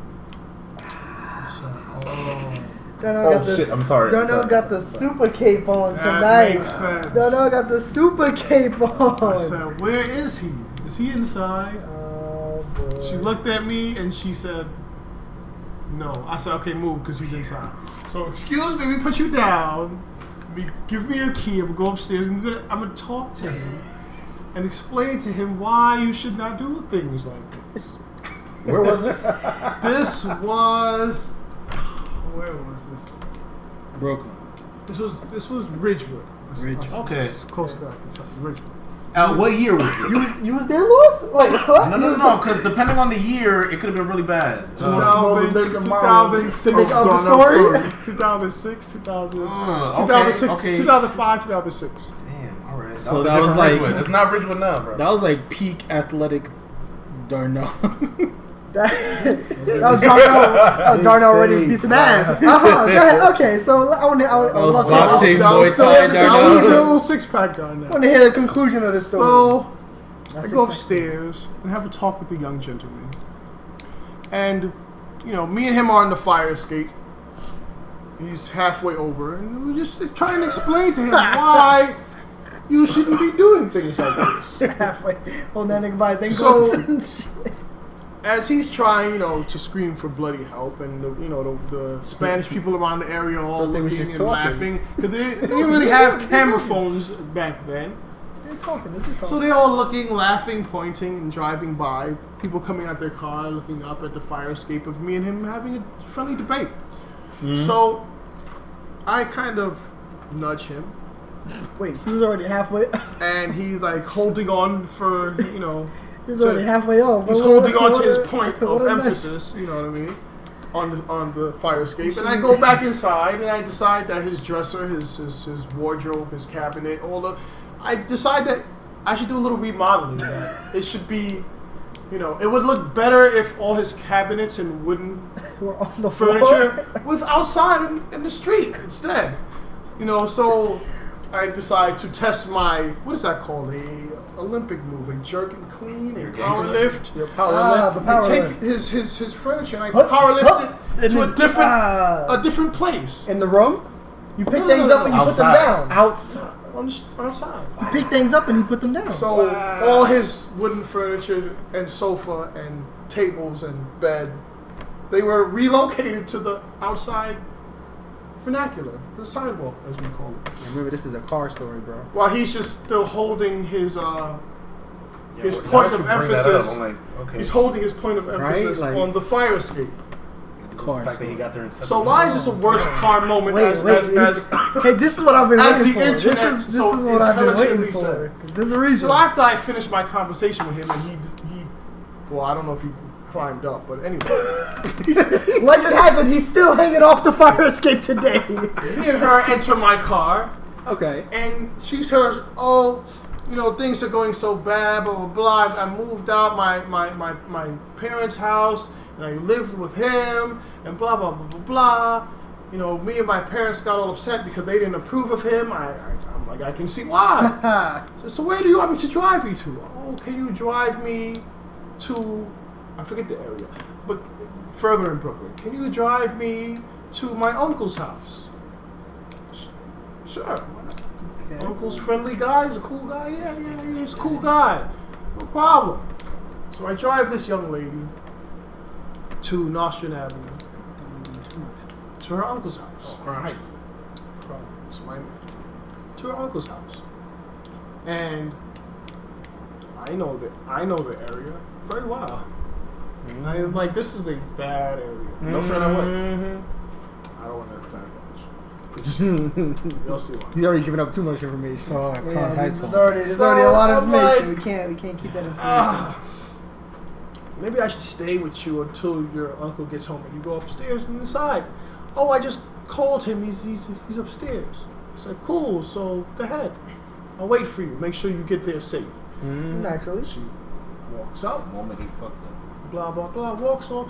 Speaker 5: I said, oh.
Speaker 2: Darnell got the
Speaker 6: shit, I'm sorry.
Speaker 2: Darnell got the super cape on
Speaker 5: That
Speaker 2: tonight.
Speaker 5: makes sense.
Speaker 2: Darnell got the super cape
Speaker 5: I
Speaker 2: on.
Speaker 5: said, where is he? Is he inside?
Speaker 2: Oh boy.
Speaker 5: She looked at me and she said, No. I said, okay, move, because he's inside. So, excuse me, we put you down. Give me your key. I'm going to go upstairs. I'm going to talk to him and explain to him why you should not do things like this.
Speaker 6: Where was this?
Speaker 5: This was... Where was this?
Speaker 1: Brooklyn.
Speaker 5: This was Ridgewood.
Speaker 1: Ridgewood.
Speaker 6: Okay.
Speaker 5: It's close to that. It's Ridgewood.
Speaker 6: What year was it?
Speaker 2: You was there, Lewis? Wait, what?
Speaker 6: No, because depending on the year, it could have been really bad.
Speaker 5: 2006,
Speaker 2: make up the story?
Speaker 5: 2006, 2000,
Speaker 6: okay,
Speaker 5: 2006,
Speaker 6: okay.
Speaker 5: 2005, 2006.
Speaker 6: Damn, all right.
Speaker 1: So that was like-
Speaker 6: Ridgewood. It's not Ridgewood now, bro.
Speaker 1: That was like peak athletic Darnell.
Speaker 2: That was Darnell ready to beat some ass. Go ahead. Okay, so I want to.
Speaker 1: was
Speaker 2: love
Speaker 1: boxing,
Speaker 2: to.
Speaker 5: That was
Speaker 1: Muay Thai,
Speaker 5: that was
Speaker 1: Darnell.
Speaker 5: the little six-pack guy now.
Speaker 2: I want to hear the conclusion of this story.
Speaker 5: So, I
Speaker 2: That's
Speaker 5: go
Speaker 2: it.
Speaker 5: upstairs and have a talk with the young gentleman. And, me and him are on the fire escape. He's halfway over, and we're just trying to explain to him why you shouldn't be doing things like this.
Speaker 2: Halfway holding that nigga by his ankles
Speaker 5: So-
Speaker 2: and shit.
Speaker 5: As he's trying, to scream for bloody help, and the Spanish people around the area are all
Speaker 2: Thought they was
Speaker 5: looking
Speaker 2: just
Speaker 5: and
Speaker 2: talking.
Speaker 5: laughing, because they didn't really have camera phones back then.
Speaker 2: They're talking. They're just talking.
Speaker 5: So they're all looking, laughing, pointing, and driving by. People coming out their car, looking up at the fire escape of me and him having a friendly debate. So I kind of nudge him,
Speaker 2: Wait, he was already halfway.
Speaker 5: and he's like holding on for,
Speaker 2: He was already halfway off.
Speaker 5: he's holding on to his point of
Speaker 2: What a
Speaker 5: emphasis, you know what I mean, on the fire escape. And I go back inside, and I decide that his dresser, his wardrobe, his cabinet, I decide that I should do a little remodeling. That it should be, it would look better if all his cabinets and wooden
Speaker 2: We're on the floor.
Speaker 5: furniture was outside in the street instead. So I decide to test my, what is that called? A Olympic move, a jerk and clean, a power lift.
Speaker 2: The power
Speaker 5: I take
Speaker 2: lift.
Speaker 5: his furniture and I
Speaker 2: Huh?
Speaker 5: power lift
Speaker 2: Huh?
Speaker 5: it
Speaker 2: And
Speaker 5: to
Speaker 2: then-
Speaker 5: a different place.
Speaker 2: In the room? You pick
Speaker 5: No,
Speaker 2: things
Speaker 5: no,
Speaker 2: up and you
Speaker 6: outside.
Speaker 2: put them down.
Speaker 5: Outside. Outside.
Speaker 2: You pick things up and you put them down.
Speaker 5: So all his wooden furniture and sofa and tables and bed, they were relocated to the outside vernacular, the sidewalk as we call it.
Speaker 2: Remember, this is a car story, bro.
Speaker 5: While he's just still holding his
Speaker 6: Yeah,
Speaker 5: point
Speaker 6: why
Speaker 5: of
Speaker 6: should you bring that
Speaker 5: emphasis.
Speaker 6: up? I'm like, okay.
Speaker 5: He's holding his point of emphasis
Speaker 2: Like-
Speaker 5: on the fire escape.
Speaker 6: It's just the fact that he got there in such
Speaker 5: So
Speaker 6: a
Speaker 5: why is this a worst car moment
Speaker 2: Wait,
Speaker 5: as
Speaker 2: hey, this is what I've been
Speaker 5: as
Speaker 2: waiting
Speaker 5: the
Speaker 2: for.
Speaker 5: internet
Speaker 2: This is
Speaker 5: so
Speaker 2: what I've been waiting
Speaker 5: intelligently
Speaker 2: for.
Speaker 5: said.
Speaker 2: 'Cause there's a reason.
Speaker 5: So after I finished my conversation with him, and he well, I don't know if he climbed up, but anyway,
Speaker 2: Legend has it he's still hanging off the fire escape today.
Speaker 5: me and her enter my car,
Speaker 2: Okay.
Speaker 5: and she says, "Oh, things are going so bad, blah blah blah. I moved out my parents' house, and I lived with him, and blah blah blah blah blah. Me and my parents got all upset because they didn't approve of him. I'm like, I can see why. So where do you want me to drive you to? Oh, can you drive me to, I forget the area, but further in Brooklyn. Can you drive me to my uncle's house? Sure. Why not?
Speaker 2: Okay.
Speaker 5: Uncle's friendly guy. He's a cool guy. Yeah, he's a cool guy. No problem. So I drive this young lady to Nostrand Avenue, to her uncle's house.
Speaker 6: Crown Heights.
Speaker 5: It's my name. To her uncle's house, and I know the area very well. I am like, this is a bad area.
Speaker 6: No sure on what?
Speaker 5: I don't want to divulge. You'll see why.
Speaker 2: He's already given up too much information.
Speaker 1: Oh, Crown Heights.
Speaker 2: There's already a lot of
Speaker 5: So, I'm
Speaker 2: information. we can't keep that information.
Speaker 5: Maybe I should stay with you until your uncle gets home and you go upstairs and inside. Oh, I just called him. He's upstairs. I said, cool. So go ahead. I'll wait for you. Make sure you get there safe.
Speaker 2: Naturally.
Speaker 5: She walks up.
Speaker 6: The moment he fucked up.
Speaker 5: Blah blah blah. Walks.
Speaker 3: At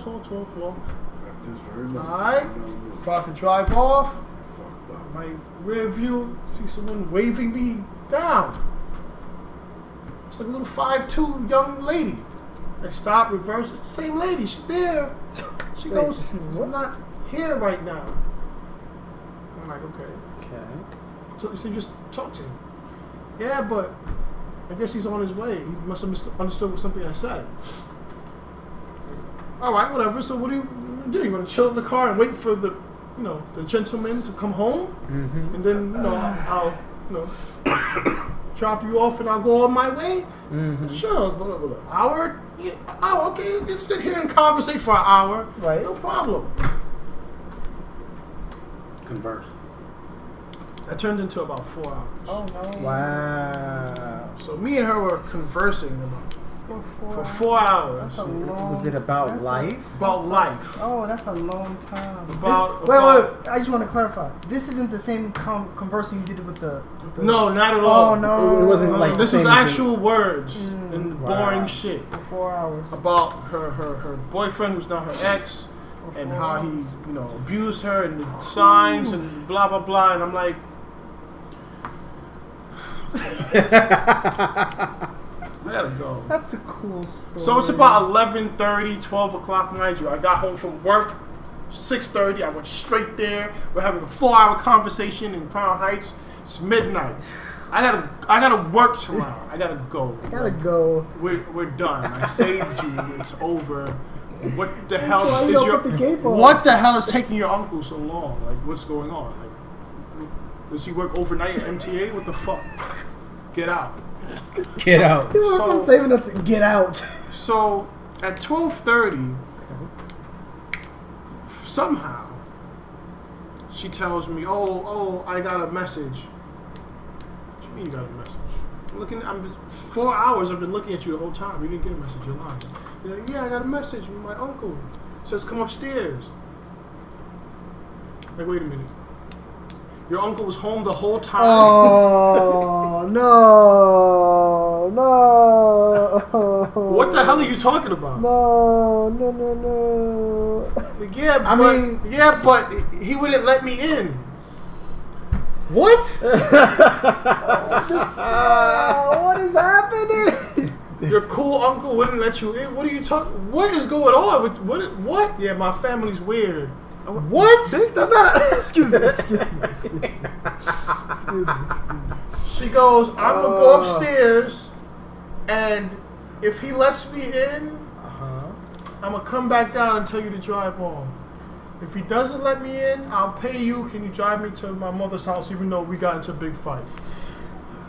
Speaker 3: this very moment.
Speaker 5: Alright. About to drive off.
Speaker 3: Fucked up.
Speaker 5: My rear view, see someone waving me down. It's like a little 5'2" young lady. I stop, reverse. It's the same lady. She's there. She
Speaker 2: Wait,
Speaker 5: goes,
Speaker 2: what?
Speaker 5: I'm not here right now. I'm like, okay.
Speaker 2: Okay.
Speaker 5: So just talk to him. Yeah, but I guess he's on his way. He must have understood something I said. All right, whatever. So what do you want to do? You want to chill in the car and wait for the gentleman to come home, and then I'll drop you off and I'll go on my way. I said, sure, but an hour? Yeah, hour, okay, you can sit here and conversate for an hour.
Speaker 2: Right.
Speaker 5: No problem.
Speaker 6: Converse.
Speaker 5: That turned into about 4 hours.
Speaker 2: Oh no.
Speaker 4: Wow.
Speaker 5: So me and her were conversing for 4 hours
Speaker 2: That's a long.
Speaker 4: Was it about
Speaker 2: that's a-
Speaker 4: life?
Speaker 5: about life.
Speaker 2: Oh, that's a long time.
Speaker 5: About-
Speaker 2: wait.
Speaker 5: about-
Speaker 2: I just want to clarify. This isn't the same conversing you did with the.
Speaker 5: No, not at all.
Speaker 2: Oh no.
Speaker 4: It wasn't like
Speaker 5: This was
Speaker 4: same as
Speaker 5: actual words and
Speaker 4: Wow.
Speaker 5: boring shit
Speaker 2: For 4 hours.
Speaker 5: about her boyfriend who's not her ex, and how he abused her and the signs and blah blah blah. And I'm like, I gotta go.
Speaker 2: That's a cool story.
Speaker 5: So it's about 11:30, 12 o'clock, mind you. I got home from work, 6:30. I went straight there. We're having a 4-hour conversation in Crown Heights. It's midnight. I gotta work tomorrow. I gotta go.
Speaker 2: Gotta go.
Speaker 5: We're done. I saved you. It's over. What the hell
Speaker 2: why you
Speaker 5: is
Speaker 2: don't
Speaker 5: your?
Speaker 2: put the cape on.
Speaker 5: What the hell is taking your uncle so long? Like, what's going on? Like, does he work overnight at MTA? What the fuck? Get out.
Speaker 1: Get out.
Speaker 2: Dude,
Speaker 5: So-
Speaker 2: I'm saving up to get out.
Speaker 5: So at 12:30, somehow she tells me, "Oh, I got a message." What do you mean you got a message? I'm 4 hours. I've been looking at you the whole time. You didn't get a message. You're lying. You're like, yeah, I got a message from my uncle. It says come upstairs. Like, wait a minute. Your uncle was home the whole time.
Speaker 2: Oh no.
Speaker 5: What the hell are you talking about?
Speaker 2: No.
Speaker 5: Yeah, but he wouldn't let me in.
Speaker 1: What?
Speaker 2: What is happening?
Speaker 5: Your cool uncle wouldn't let you in. What are you talking? What is going on? What? Yeah, my family's weird.
Speaker 1: What?
Speaker 2: That's not. Excuse me.
Speaker 5: She goes, I'm gonna go upstairs, and if he lets me in, I'm gonna come back down and tell you to drive on. If he doesn't let me in, I'll pay you. Can you drive me to my mother's house, even though we got into a big fight?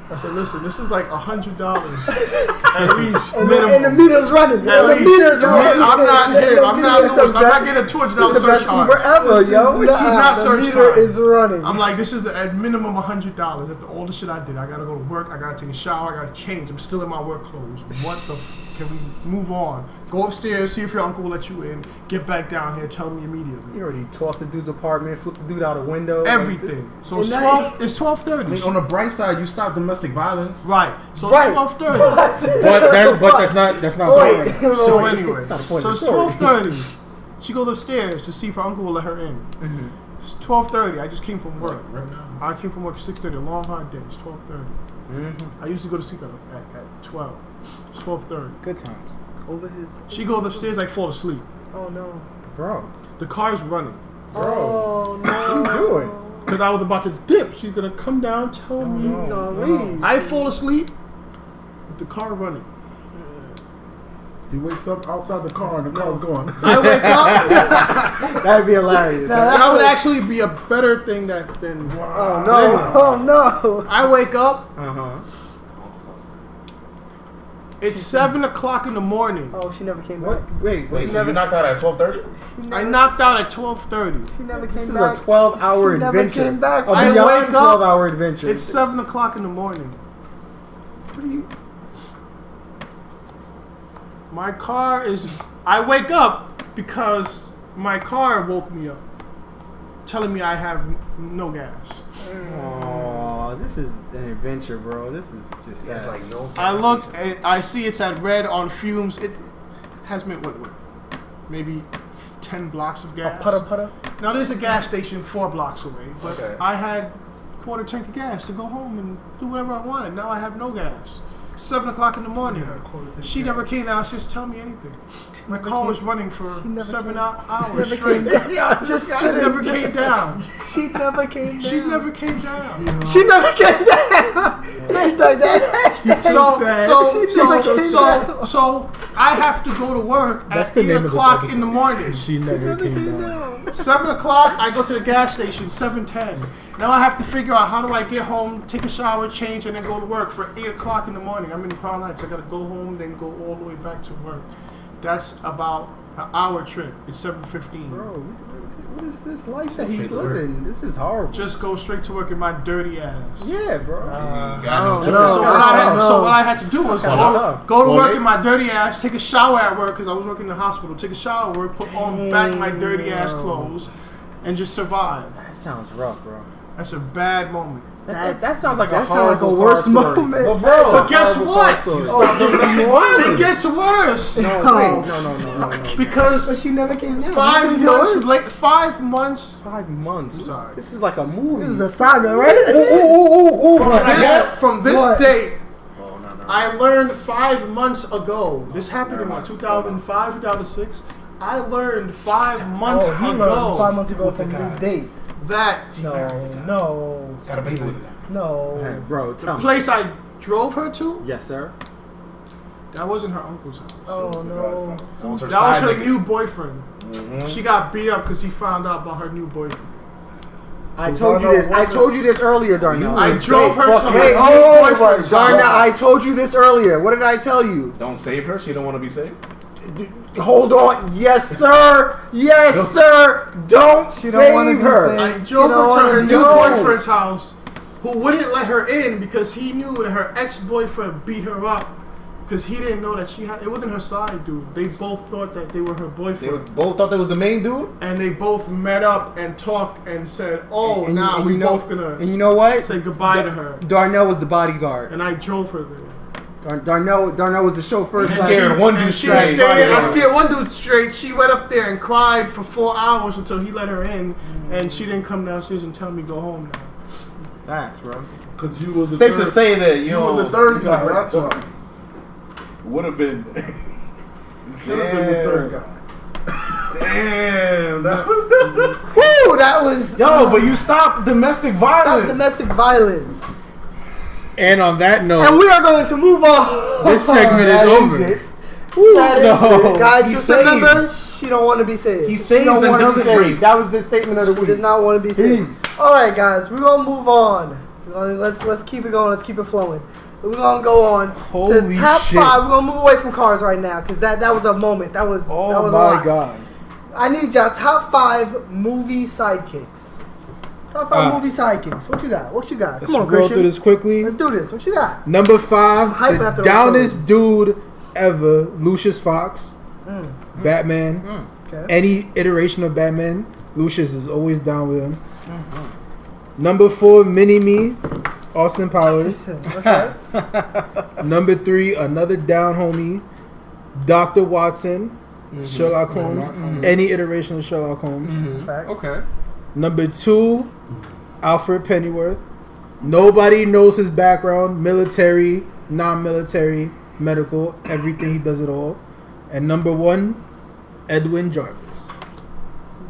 Speaker 5: I said, listen, this is like $100 at least. Minimum.
Speaker 2: And the meter's running.
Speaker 5: At
Speaker 2: And the
Speaker 5: least.
Speaker 2: meter's running.
Speaker 5: I'm not him. I'm not Lewis. I'm not getting a $200
Speaker 2: the best
Speaker 5: surcharge.
Speaker 2: Uber ever, yo.
Speaker 5: This is not
Speaker 2: the
Speaker 5: surcharge.
Speaker 2: meter is running.
Speaker 5: I'm like, this is at minimum $100. After all the shit I did, I gotta go to work. I gotta take a shower. I gotta change. I'm still in my work clothes. What the? Can we move on? Go upstairs. See if your uncle will let you in. Get back down here. Tell me immediately.
Speaker 4: You already tossed the dude's apartment, flipped the dude out a window.
Speaker 5: Everything. So it's
Speaker 2: And
Speaker 5: 12. It's 12:30.
Speaker 6: I mean, on the bright side, you stop domestic violence.
Speaker 5: Right. So
Speaker 2: Right.
Speaker 5: it's 12:30.
Speaker 1: But that's not
Speaker 2: Wait.
Speaker 5: So anyway,
Speaker 4: It's not a point
Speaker 5: so
Speaker 4: of
Speaker 5: it's
Speaker 4: the story.
Speaker 5: 12:30. She goes upstairs to see if her uncle will let her in. It's 12:30. I just came from work.
Speaker 6: Right now.
Speaker 5: I came from work at 6:30. A long hard day. It's 12:30. I usually go to sleep at 12. It's 12:30.
Speaker 1: Good times.
Speaker 2: Over his.
Speaker 5: She goes upstairs. I fall asleep.
Speaker 2: Oh no.
Speaker 4: Bro,
Speaker 5: The car's running
Speaker 2: Oh no.
Speaker 4: what are you doing?
Speaker 5: because I was about to dip. She's gonna come down, tell me.
Speaker 2: You gonna leave?
Speaker 5: I fall asleep with the car running.
Speaker 3: He wakes up outside the car and the car's going.
Speaker 5: I wake up.
Speaker 4: That'd be hilarious.
Speaker 5: That would actually be a better thing than.
Speaker 2: Oh no. Oh no.
Speaker 5: I wake up.
Speaker 4: Uh-huh.
Speaker 5: It's 7 o'clock in the morning.
Speaker 2: Oh, she never came
Speaker 4: What?
Speaker 2: back.
Speaker 6: Wait, so you knocked out at 12:30?
Speaker 5: I knocked out at 12:30.
Speaker 2: She never
Speaker 4: This
Speaker 2: came
Speaker 4: is
Speaker 2: back.
Speaker 4: a 12-hour
Speaker 2: She never
Speaker 4: adventure.
Speaker 2: came back.
Speaker 4: A
Speaker 5: I
Speaker 4: beyond
Speaker 5: wake up,
Speaker 4: 12-hour adventure.
Speaker 5: It's 7 o'clock in the morning.
Speaker 4: What are you?
Speaker 5: My car is. I wake up because my car woke me up, telling me I have no gas.
Speaker 4: Oh, this is an adventure, bro. This is just sad.
Speaker 6: It's like no.
Speaker 5: I look and I see it's at red on fumes. It has been what maybe 10 blocks of gas.
Speaker 2: Putter.
Speaker 5: Now there's a gas station 4 blocks away, but
Speaker 6: Okay.
Speaker 5: I had quarter tank of gas to go home and do whatever I wanted. Now I have no gas. 7 o'clock in the morning. She never came down. She just tell me anything. My car was running for
Speaker 2: never
Speaker 5: 7
Speaker 2: came-
Speaker 5: hours
Speaker 2: never
Speaker 5: straight.
Speaker 2: came down. Just
Speaker 5: She
Speaker 2: sitting.
Speaker 5: never came down.
Speaker 2: She never came down.
Speaker 5: She never came down.
Speaker 2: She never came down. Hashtag that. Hashtag.
Speaker 5: So
Speaker 2: She never came down.
Speaker 5: I have to go to work
Speaker 1: That's
Speaker 5: at
Speaker 1: the
Speaker 5: 8
Speaker 1: name of this
Speaker 5: o'clock
Speaker 1: episode.
Speaker 5: in the morning.
Speaker 1: She never came down.
Speaker 5: 7 o'clock, I go to the gas station, 7:10. Now I have to figure out how do I get home, take a shower, change, and then go to work for 8 o'clock in the morning. I'm in Crown Heights. I got to go home, then go all the way back to work. That's about an hour trip. It's 7:15.
Speaker 4: Bro, what is this life that he's living? This is horrible.
Speaker 5: Just go straight to work in my dirty ass.
Speaker 4: Yeah, bro.
Speaker 5: So what I had to do was
Speaker 4: tough.
Speaker 5: go to work in my dirty ass, take a shower at work because I was working in the hospital. Take a shower at work, put on back my dirty ass clothes, and just survive.
Speaker 4: That sounds rough, bro.
Speaker 5: That's a bad moment.
Speaker 4: That sounds like
Speaker 2: That
Speaker 4: a
Speaker 2: sounds like a
Speaker 4: horrible
Speaker 2: worse
Speaker 4: car story.
Speaker 2: moment.
Speaker 4: But bro,
Speaker 5: But guess what? It gets worse
Speaker 4: No, wait, no.
Speaker 5: because
Speaker 2: But she never came down.
Speaker 5: 5 months late. 5 months.
Speaker 4: 5 months.
Speaker 5: I'm sorry.
Speaker 4: This is like a movie.
Speaker 2: This is a saga, right?
Speaker 5: From this
Speaker 2: What?
Speaker 5: date,
Speaker 6: Oh, no.
Speaker 5: I learned 5 months ago. This happened in what, 2005, 2006. I learned 5 months
Speaker 2: He
Speaker 5: ago
Speaker 2: learned 5 months ago from this date.
Speaker 5: that
Speaker 2: No.
Speaker 6: Got a baby with it.
Speaker 2: No.
Speaker 4: Hey, bro,
Speaker 5: the
Speaker 4: tell me.
Speaker 5: place I drove her to,
Speaker 4: Yes, sir.
Speaker 5: that wasn't her uncle's house.
Speaker 2: Oh no.
Speaker 6: That was her
Speaker 5: That was
Speaker 6: side
Speaker 5: her
Speaker 6: nigga.
Speaker 5: new boyfriend. She got beat up because he found out about her new boyfriend.
Speaker 4: I told you this. I told you this earlier, Darnell.
Speaker 5: I drove her to her
Speaker 4: Hey,
Speaker 5: new
Speaker 4: oh,
Speaker 5: boyfriend's
Speaker 4: Darnell,
Speaker 5: house.
Speaker 4: I told you this earlier. What did I tell you?
Speaker 6: Don't save her. She don't want to be saved.
Speaker 4: Hold on. Yes, sir. Yes, sir. Don't
Speaker 2: She don't wanna
Speaker 4: save
Speaker 2: be
Speaker 4: her.
Speaker 2: saved.
Speaker 5: I
Speaker 2: She
Speaker 5: drove
Speaker 2: don't
Speaker 5: her to her
Speaker 2: wanna
Speaker 5: new
Speaker 4: be-
Speaker 5: boyfriend's house, who wouldn't let her in because he knew that her ex-boyfriend beat her up because he didn't know that she had. It wasn't her side dude. They both thought that they were her
Speaker 4: They
Speaker 5: boyfriend,
Speaker 4: both thought that was the main dude.
Speaker 5: and they both met up and talked and said, "Oh,
Speaker 4: And-
Speaker 5: now
Speaker 4: and
Speaker 5: we
Speaker 4: you know-
Speaker 5: both gonna
Speaker 4: And you know what?
Speaker 5: say goodbye to her."
Speaker 4: Darnell was the bodyguard.
Speaker 5: And I drove her there.
Speaker 4: Darnell was the chauffeur.
Speaker 6: You scared one dude
Speaker 5: And she
Speaker 6: straight.
Speaker 5: stayed. I scared one dude straight. She went up there and cried for 4 hours until he let her in, and she didn't come downstairs and tell me go home now.
Speaker 4: Facts, bro.
Speaker 3: Because you were the
Speaker 6: Safe
Speaker 3: third,
Speaker 6: to say that
Speaker 3: you were the third guy. That's why.
Speaker 6: would have been.
Speaker 3: You should have been the third guy.
Speaker 6: Damn. That was
Speaker 2: Woo! That was
Speaker 4: Yo, but you stopped domestic
Speaker 2: stop
Speaker 4: violence.
Speaker 2: domestic violence.
Speaker 1: And on that note,
Speaker 2: And we are going to move on.
Speaker 1: this segment is
Speaker 2: That
Speaker 1: over.
Speaker 2: it. That is
Speaker 1: So,
Speaker 2: it. Guys,
Speaker 4: he
Speaker 2: just
Speaker 4: saves.
Speaker 2: remember, she don't want to be saved.
Speaker 4: He saves
Speaker 2: don't
Speaker 4: and
Speaker 2: wanna be
Speaker 4: doesn't
Speaker 2: saved.
Speaker 4: rape. That was the statement of the
Speaker 2: She
Speaker 4: week.
Speaker 2: does not want to be saved.
Speaker 4: Peace.
Speaker 2: All right, guys, we're gonna move on. Let's keep it going. Let's keep it flowing. We're gonna go on to
Speaker 1: Holy
Speaker 2: top
Speaker 1: shit.
Speaker 2: 5. We're gonna move away from cars right now because that was a moment. That was
Speaker 1: oh
Speaker 2: that was a
Speaker 1: my
Speaker 2: lot.
Speaker 1: god.
Speaker 2: I need y'all top 5 movie sidekicks. Top 5 movie sidekicks. What you got? What you got?
Speaker 1: Let's
Speaker 2: Come on,
Speaker 1: roll
Speaker 2: Christian.
Speaker 1: through this quickly.
Speaker 2: Let's do this. What you got?
Speaker 1: Number 5,
Speaker 2: hyping
Speaker 1: the
Speaker 2: after those
Speaker 1: downest dude ever, Lucius Fox. Batman.
Speaker 2: Okay.
Speaker 1: Any iteration of Batman, Lucius is always down with him. Number 4, Mini-Me, Austin Powers.
Speaker 2: Okay.
Speaker 1: Number 3, another down homie, Dr. Watson, Sherlock Holmes. Any iteration of Sherlock Holmes.
Speaker 2: That's a fact.
Speaker 4: Okay.
Speaker 1: Number 2, Alfred Pennyworth. Nobody knows his background, military, non-military, medical, everything, he does it all. And number 1, Edwin Jarvis.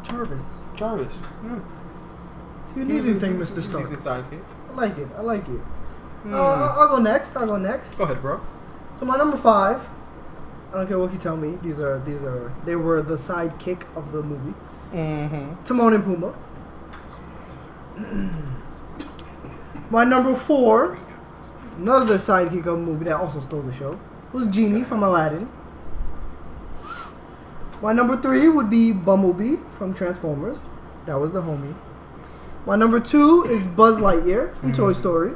Speaker 2: Jarvis.
Speaker 4: Jarvis.
Speaker 2: You need anything, Mr. Stark.
Speaker 4: Decent sidekick.
Speaker 2: I like it. I like it. I'll go next.
Speaker 4: Go ahead, bro.
Speaker 2: So my number 5. I don't care what you tell me. They were the sidekick of the movie. Timon and Pumbaa. My number 4, another sidekick of the movie that also stole the show, was Genie from Aladdin. My number 3 would be Bumblebee from Transformers. That was the homie. My number 2 is Buzz Lightyear from Toy Story.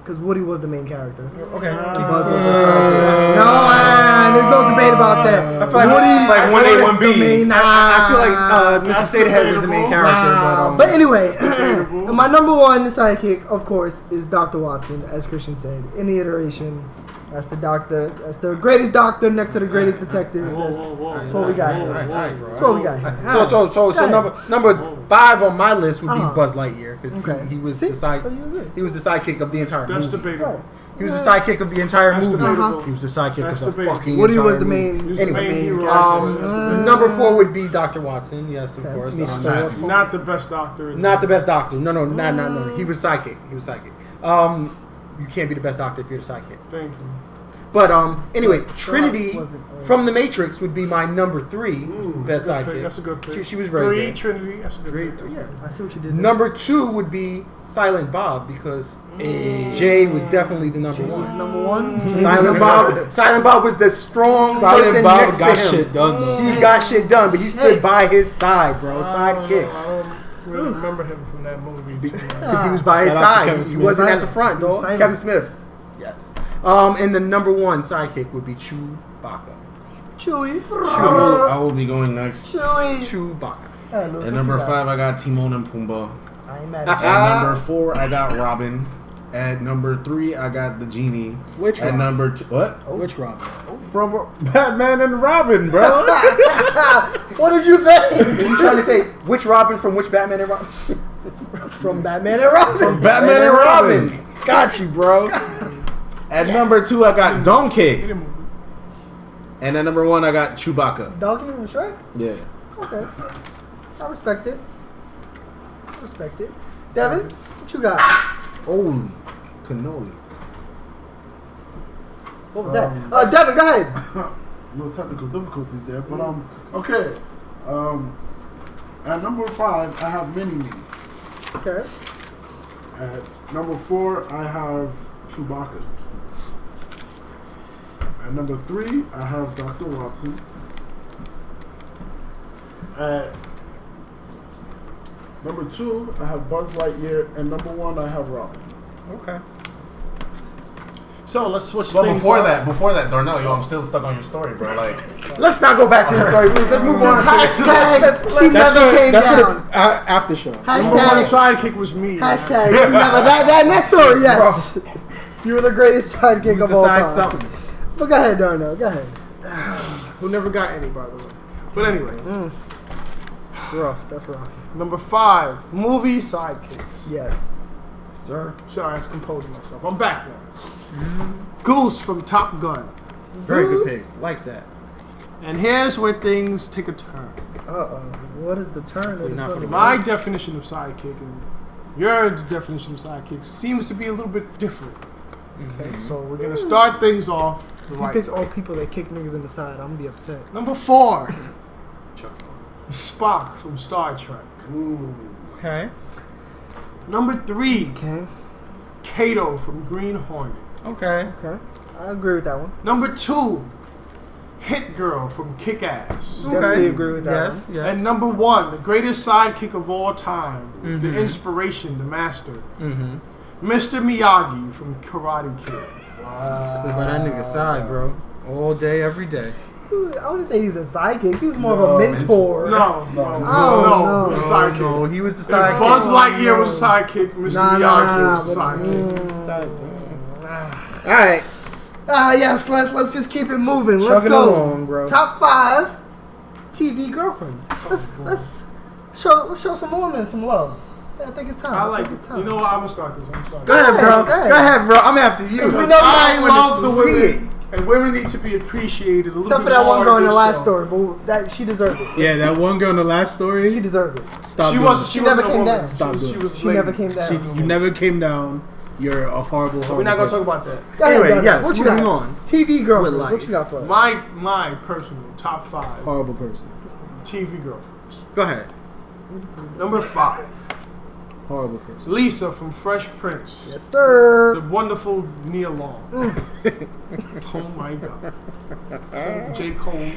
Speaker 2: Because Woody was the main character.
Speaker 4: Okay.
Speaker 2: Buzz was the sidekick. No, there's no debate about that.
Speaker 4: I feel like
Speaker 2: Woody,
Speaker 4: like 1A,
Speaker 2: was the
Speaker 4: 1B.
Speaker 2: main-
Speaker 4: I feel like Mr. Statehead was the main character,
Speaker 2: But anyway, and my number 1 sidekick, of course, is Dr. Watson, as Christian said. Any iteration, that's the doctor. That's the greatest doctor next to the greatest detective. That's what we got here. That's what we got here.
Speaker 4: So
Speaker 2: Go ahead.
Speaker 4: number 5 on my list would be
Speaker 2: Uh-huh.
Speaker 4: Buzz Lightyear because
Speaker 2: Okay.
Speaker 4: he was
Speaker 2: See?
Speaker 4: the side.
Speaker 2: So you agree.
Speaker 4: He was the sidekick of the entire
Speaker 5: That's
Speaker 4: movie.
Speaker 5: debatable.
Speaker 2: Right.
Speaker 4: He was the sidekick of the entire
Speaker 5: That's
Speaker 4: movie.
Speaker 5: debatable.
Speaker 4: He was the sidekick
Speaker 5: That's
Speaker 4: of the
Speaker 5: debatable.
Speaker 4: fucking
Speaker 2: Woody
Speaker 4: entire
Speaker 2: was the
Speaker 4: movie.
Speaker 2: main.
Speaker 5: He was the
Speaker 4: Anyway,
Speaker 5: main hero.
Speaker 4: Number 4 would be Dr. Watson. Yes, of
Speaker 2: Okay.
Speaker 4: course.
Speaker 1: Mr. Watson.
Speaker 5: Not the best doctor.
Speaker 4: Not the best doctor. No. He was sidekick. You can't be the best doctor if you're the sidekick.
Speaker 5: Thank you.
Speaker 4: But anyway, Trinity
Speaker 2: wasn't-
Speaker 4: from The Matrix would be my number 3 best
Speaker 5: That's a good pick.
Speaker 4: sidekick.
Speaker 5: That's a good pick.
Speaker 4: She was very
Speaker 5: 3,
Speaker 4: good.
Speaker 5: Trinity. That's a good pick.
Speaker 4: Yeah.
Speaker 2: I see what you did there.
Speaker 4: Number 2 would be Silent Bob because Jay was definitely the number
Speaker 2: was
Speaker 4: 1.
Speaker 2: number 1.
Speaker 4: Silent Bob was the strong
Speaker 1: Silent
Speaker 4: person
Speaker 1: Bob
Speaker 4: next
Speaker 1: got
Speaker 4: to him.
Speaker 1: shit done though.
Speaker 4: He got shit done, but he stood
Speaker 2: Hey.
Speaker 4: by his side, bro. Sidekick.
Speaker 5: I don't really remember him from that movie. Too much.
Speaker 4: Because he was by his
Speaker 1: Shout out to
Speaker 4: side.
Speaker 1: Kevin
Speaker 4: He
Speaker 1: Smith.
Speaker 4: wasn't at
Speaker 2: Silent.
Speaker 4: the front,
Speaker 2: He was
Speaker 4: though.
Speaker 2: silent.
Speaker 4: Kevin Smith. Yes. And the number 1 sidekick would be Chewbacca.
Speaker 2: Chewy.
Speaker 6: I will be going next.
Speaker 2: Chewy.
Speaker 4: Chewbacca.
Speaker 2: Hey, Louis,
Speaker 6: At
Speaker 2: what
Speaker 6: number
Speaker 2: you got?
Speaker 6: 5, I got Timon and Pumbaa.
Speaker 2: I ain't mad at
Speaker 6: At number 4, I got Robin. At number 3, I got the Genie.
Speaker 1: Which
Speaker 6: At
Speaker 1: Robin?
Speaker 6: number 2, what?
Speaker 1: Which Robin?
Speaker 6: From Batman and Robin, bro.
Speaker 2: you. What did you think?
Speaker 4: You trying to say which Robin from which Batman and Robin?
Speaker 2: From Batman and Robin.
Speaker 6: Batman and Robin.
Speaker 4: Got you, bro.
Speaker 6: At number 2, I got
Speaker 5: He
Speaker 6: Donkey.
Speaker 5: didn't move.
Speaker 6: And at number 1, I got Chewbacca.
Speaker 2: Donkey from Shrek?
Speaker 6: Yeah.
Speaker 2: Okay. I respect it. I respect it. Devin, what you got?
Speaker 6: Holy cannoli.
Speaker 2: What was that? Devin, go ahead.
Speaker 3: No technical difficulties there, but okay. At number 5, I have Mini Me.
Speaker 2: Okay.
Speaker 3: At number 4, I have Chewbacca. At number 3, I have Dr. Watson. At number 2, I have Buzz Lightyear, and number 1, I have Robin.
Speaker 4: Okay.
Speaker 5: So let's switch
Speaker 6: Well,
Speaker 5: things
Speaker 6: before
Speaker 5: up.
Speaker 6: that, Darnell, yo, I'm still stuck on your story, bro. Like,
Speaker 4: Let's not go back to the story, please. Let's move on.
Speaker 2: Hashtag she
Speaker 1: That's
Speaker 2: never came
Speaker 1: for
Speaker 2: down.
Speaker 1: the after show.
Speaker 5: Number 1
Speaker 2: Hashtag,
Speaker 5: sidekick was me.
Speaker 2: hashtag she never. That story, yes. You were the greatest sidekick of all
Speaker 4: Decide
Speaker 2: time.
Speaker 4: something.
Speaker 2: But go ahead, Darnell. Go ahead.
Speaker 5: Who never got any, by the way. But anyway,
Speaker 2: Rough. That's rough.
Speaker 5: number 5, movie sidekicks.
Speaker 2: Yes.
Speaker 4: Sir.
Speaker 5: Sorry, I was composing myself. I'm back now. Goose from Top Gun.
Speaker 4: Very good
Speaker 2: Goose?
Speaker 4: pick. Like that.
Speaker 5: And here's where things take a turn.
Speaker 2: What is the turn? that is
Speaker 4: not for
Speaker 2: gonna
Speaker 4: the
Speaker 2: be?
Speaker 5: My definition of sidekick and your definition of sidekick seems to be a little bit different. Okay, so we're gonna start things off the
Speaker 2: He
Speaker 5: right
Speaker 2: picks
Speaker 5: way.
Speaker 2: all people that kick niggas in the side. I'm gonna be upset.
Speaker 5: Number 4, Spock from Star Trek.
Speaker 4: Okay.
Speaker 5: Number 3,
Speaker 2: Okay.
Speaker 5: Kato from Green Hornet.
Speaker 4: Okay.
Speaker 2: Okay. I agree with that one.
Speaker 5: Number 2, Hit Girl from Kick-Ass.
Speaker 2: Definitely agree with that
Speaker 4: Yes.
Speaker 2: one.
Speaker 4: Yes.
Speaker 5: And number 1, the greatest sidekick of all time, the inspiration, the master, Mr. Miyagi from Karate Kid.
Speaker 4: Stick by that nigga's side, bro. All day, every day.
Speaker 2: I wouldn't say he's a sidekick. He was more of a mentor.
Speaker 5: No,
Speaker 2: no.
Speaker 5: he was a sidekick.
Speaker 4: No, he was the
Speaker 5: If
Speaker 4: sidekick.
Speaker 5: Buzz Lightyear was a sidekick, Mr. Miyagi was a
Speaker 2: but-
Speaker 5: sidekick.
Speaker 4: All right.
Speaker 2: Yes, let's just keep it moving. Let's
Speaker 4: Chug it
Speaker 2: go.
Speaker 4: along, bro.
Speaker 2: Top 5 TV girlfriends. Let's show some women some love. Yeah, I think it's time.
Speaker 5: I like
Speaker 2: think
Speaker 5: it.
Speaker 2: it's time.
Speaker 5: You know what? I'm gonna start this.
Speaker 4: Go ahead, bro.
Speaker 2: Go ahead.
Speaker 4: Go ahead, bro. I'm after you.
Speaker 2: Because we
Speaker 5: Because
Speaker 2: know
Speaker 5: I
Speaker 2: you wanna
Speaker 5: love the
Speaker 2: see
Speaker 5: women, and women need to be appreciated a little
Speaker 2: Except
Speaker 5: bit
Speaker 2: for that
Speaker 5: more
Speaker 2: one girl in the
Speaker 5: this
Speaker 2: last
Speaker 5: show.
Speaker 2: story, but that she deserved it.
Speaker 1: Yeah, that one girl in the last
Speaker 2: She
Speaker 1: story.
Speaker 2: deserved it.
Speaker 1: Stop.
Speaker 5: She
Speaker 1: doing
Speaker 5: was.
Speaker 1: it.
Speaker 5: She
Speaker 2: never
Speaker 5: wasn't a
Speaker 2: came
Speaker 5: woman.
Speaker 2: down.
Speaker 1: Stop
Speaker 5: She
Speaker 1: doing
Speaker 5: was
Speaker 1: it.
Speaker 2: She
Speaker 5: lady.
Speaker 2: never came down.
Speaker 1: You never came down. You're a horrible.
Speaker 5: So we're not gonna talk about that.
Speaker 2: Go ahead,
Speaker 4: Anyway,
Speaker 2: Donna.
Speaker 4: yes,
Speaker 2: what you
Speaker 4: moving
Speaker 2: got?
Speaker 4: on.
Speaker 2: TV girlfriend.
Speaker 4: With life.
Speaker 2: What you got for us?
Speaker 5: My personal top 5
Speaker 1: horrible person.
Speaker 5: TV girlfriends.
Speaker 4: Go ahead.
Speaker 5: Number 5,
Speaker 1: Horrible person.
Speaker 5: Lisa from Fresh Prince.
Speaker 2: Yes, sir.
Speaker 5: The wonderful Nia Long. Oh my God. J. Cole,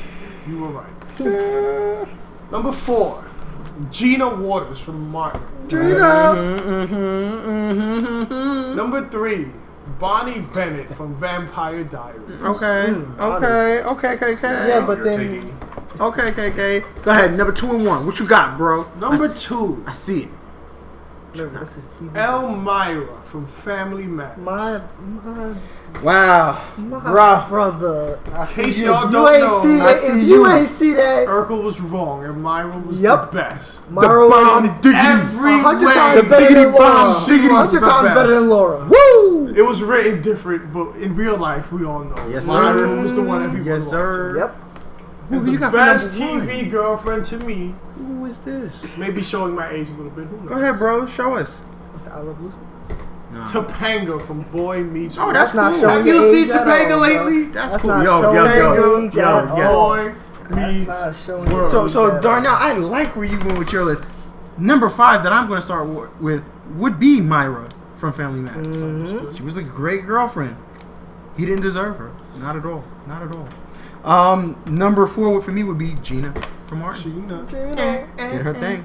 Speaker 5: you were right. Number 4, Gina Waters from Martin.
Speaker 2: Gina.
Speaker 5: Number 3, Bonnie Bennett from Vampire Diaries.
Speaker 4: Okay. Okay. Okay.
Speaker 2: Yeah, but then
Speaker 4: Okay. Go ahead. Number 2 and 1. What you got, bro?
Speaker 5: Number 2,
Speaker 4: I see it.
Speaker 2: this is TV.
Speaker 5: Elmira from Family Matters.
Speaker 2: My
Speaker 4: Wow. Bruh.
Speaker 2: brother.
Speaker 5: In case y'all
Speaker 2: You
Speaker 5: don't
Speaker 2: ain't
Speaker 5: know,
Speaker 2: see
Speaker 4: I
Speaker 2: it.
Speaker 4: see
Speaker 2: If you
Speaker 4: you.
Speaker 2: ain't see that,
Speaker 5: Urkel was wrong and Myra was
Speaker 2: Yep.
Speaker 5: the best.
Speaker 2: Myra was
Speaker 5: Every
Speaker 2: 100
Speaker 5: way,
Speaker 2: times better than Laura.
Speaker 5: she was
Speaker 2: 100
Speaker 5: the
Speaker 2: times
Speaker 5: best.
Speaker 2: better than Laura.
Speaker 4: Woo!
Speaker 5: It was written different, but in real life, we all know.
Speaker 4: Yes,
Speaker 5: Myra
Speaker 4: sir.
Speaker 5: was the one everyone
Speaker 4: Yes,
Speaker 5: wanted.
Speaker 4: sir.
Speaker 2: Yep.
Speaker 4: Who
Speaker 5: And
Speaker 4: you
Speaker 5: the
Speaker 4: got for
Speaker 5: best
Speaker 4: number
Speaker 5: TV girlfriend to me,
Speaker 4: Who is this?
Speaker 5: maybe showing my age a little bit. Who knows?
Speaker 4: Go ahead, bro. Show us.
Speaker 2: I love Lucy.
Speaker 4: Nah.
Speaker 5: Topanga from Boy Meets
Speaker 4: Oh,
Speaker 5: World.
Speaker 4: that's
Speaker 2: not
Speaker 4: cool.
Speaker 2: showing
Speaker 5: Have
Speaker 2: your
Speaker 5: you seen
Speaker 2: age at
Speaker 5: Topanga
Speaker 2: all,
Speaker 5: lately?
Speaker 2: bro.
Speaker 4: That's
Speaker 2: That's
Speaker 4: cool.
Speaker 2: not
Speaker 4: Yo,
Speaker 2: showing
Speaker 4: yo,
Speaker 2: your
Speaker 4: yo,
Speaker 2: age
Speaker 4: yo,
Speaker 2: at
Speaker 4: yes.
Speaker 2: all.
Speaker 5: Boy
Speaker 2: That's
Speaker 5: Meets
Speaker 2: not showing
Speaker 5: World.
Speaker 2: your
Speaker 4: So,
Speaker 2: age
Speaker 4: so
Speaker 2: at
Speaker 4: Darnell,
Speaker 2: all.
Speaker 4: I like where you went with your list. Number 5 that I'm going to start with would be Myra from Family Matters.
Speaker 2: Mm-hmm.
Speaker 4: She was a great girlfriend. He didn't deserve her. Not at all. Not at all. Number 4 for me would be Gina from Martin.
Speaker 5: Gina.
Speaker 4: Did her thing.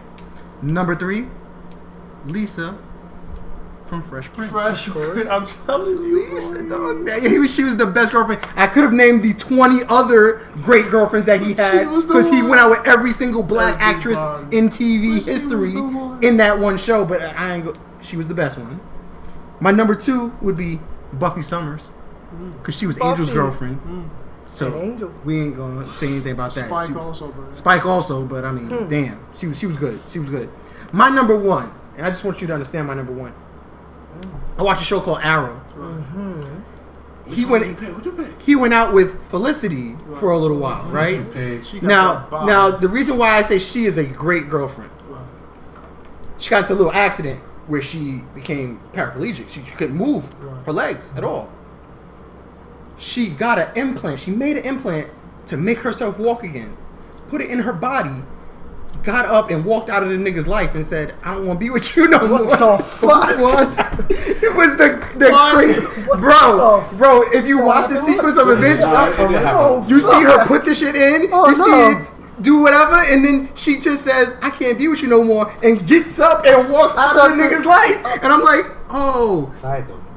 Speaker 4: Number 3, Lisa from Fresh Prince.
Speaker 5: Fresh. I'm telling you.
Speaker 4: Lisa,
Speaker 5: boy.
Speaker 4: dog. Yeah, she was the best girlfriend. I could have named the 20 other great girlfriends that he had
Speaker 5: She was the
Speaker 4: because he
Speaker 5: one.
Speaker 4: went out with every single black
Speaker 5: Everybody.
Speaker 4: actress in TV
Speaker 5: But she was
Speaker 4: history
Speaker 5: the one.
Speaker 4: in that one show. But I ain't she was the best one. My number 2 would be Buffy Summers because she was Angel's
Speaker 2: Buffy.
Speaker 4: girlfriend. So
Speaker 2: An Angel.
Speaker 4: we ain't gonna say anything about that.
Speaker 5: Spike
Speaker 4: She was-
Speaker 5: also, man.
Speaker 4: Spike also, but I mean, damn, she was good. She was good. My number 1, and I just want you to understand my number 1. I watched a show called Arrow. He went out with Felicity for a little while, right?
Speaker 5: She got
Speaker 4: Now,
Speaker 5: that body.
Speaker 4: now the reason why I say she is a great girlfriend, she got into a little accident where she became paraplegic. She couldn't move her legs at all. She got an implant. She made an implant to make herself walk again. Put it in her body. Got up and walked out of the nigga's life and said, "I don't want to be with you no more."
Speaker 2: What the fuck?
Speaker 4: It was the crazy, bro. If you watch the sequence of events, you see her put the shit in.
Speaker 2: Oh,
Speaker 4: you see
Speaker 2: no.
Speaker 4: it do whatever, and then she just says, "I can't be with you no more," and gets up and walks out of the
Speaker 2: thought
Speaker 4: nigga's life. And I'm like, oh.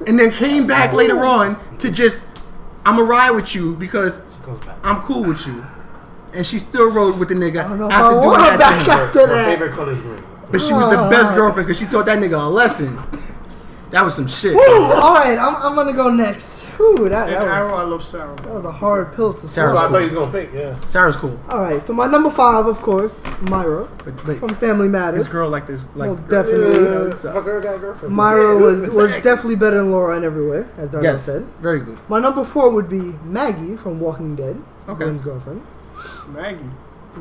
Speaker 4: And then came back later on to just, "I'ma ride with you because I'm cool with you." And she still rode with the nigga
Speaker 2: I don't know if
Speaker 4: after
Speaker 2: I
Speaker 4: doing
Speaker 2: want her
Speaker 4: that
Speaker 2: back
Speaker 4: to him.
Speaker 2: after
Speaker 6: My
Speaker 2: that.
Speaker 6: favorite color is green.
Speaker 4: But she was the best girlfriend because she taught that nigga a lesson. That was some shit.
Speaker 2: Woo, all right, I'm gonna go next. Whew, that
Speaker 5: And Arrow, I
Speaker 2: was
Speaker 5: love Sarah.
Speaker 2: that was a hard pill to
Speaker 4: Sarah's
Speaker 2: swallow.
Speaker 6: I thought he was gonna pick. Yeah.
Speaker 4: Sarah's cool.
Speaker 2: All right, so my number 5, of course, Myra
Speaker 4: But
Speaker 2: from Family Matters.
Speaker 4: this girl like this. Like,
Speaker 2: Most definitely.
Speaker 6: If a girl got a girlfriend.
Speaker 2: Myra
Speaker 4: Yeah,
Speaker 2: was
Speaker 4: exactly.
Speaker 2: definitely better than Laura in every way, as Darnell
Speaker 4: yes,
Speaker 2: said.
Speaker 4: very good.
Speaker 2: My number 4 would be Maggie from Walking Dead.
Speaker 4: Okay.
Speaker 2: Glenn's girlfriend.
Speaker 5: Maggie.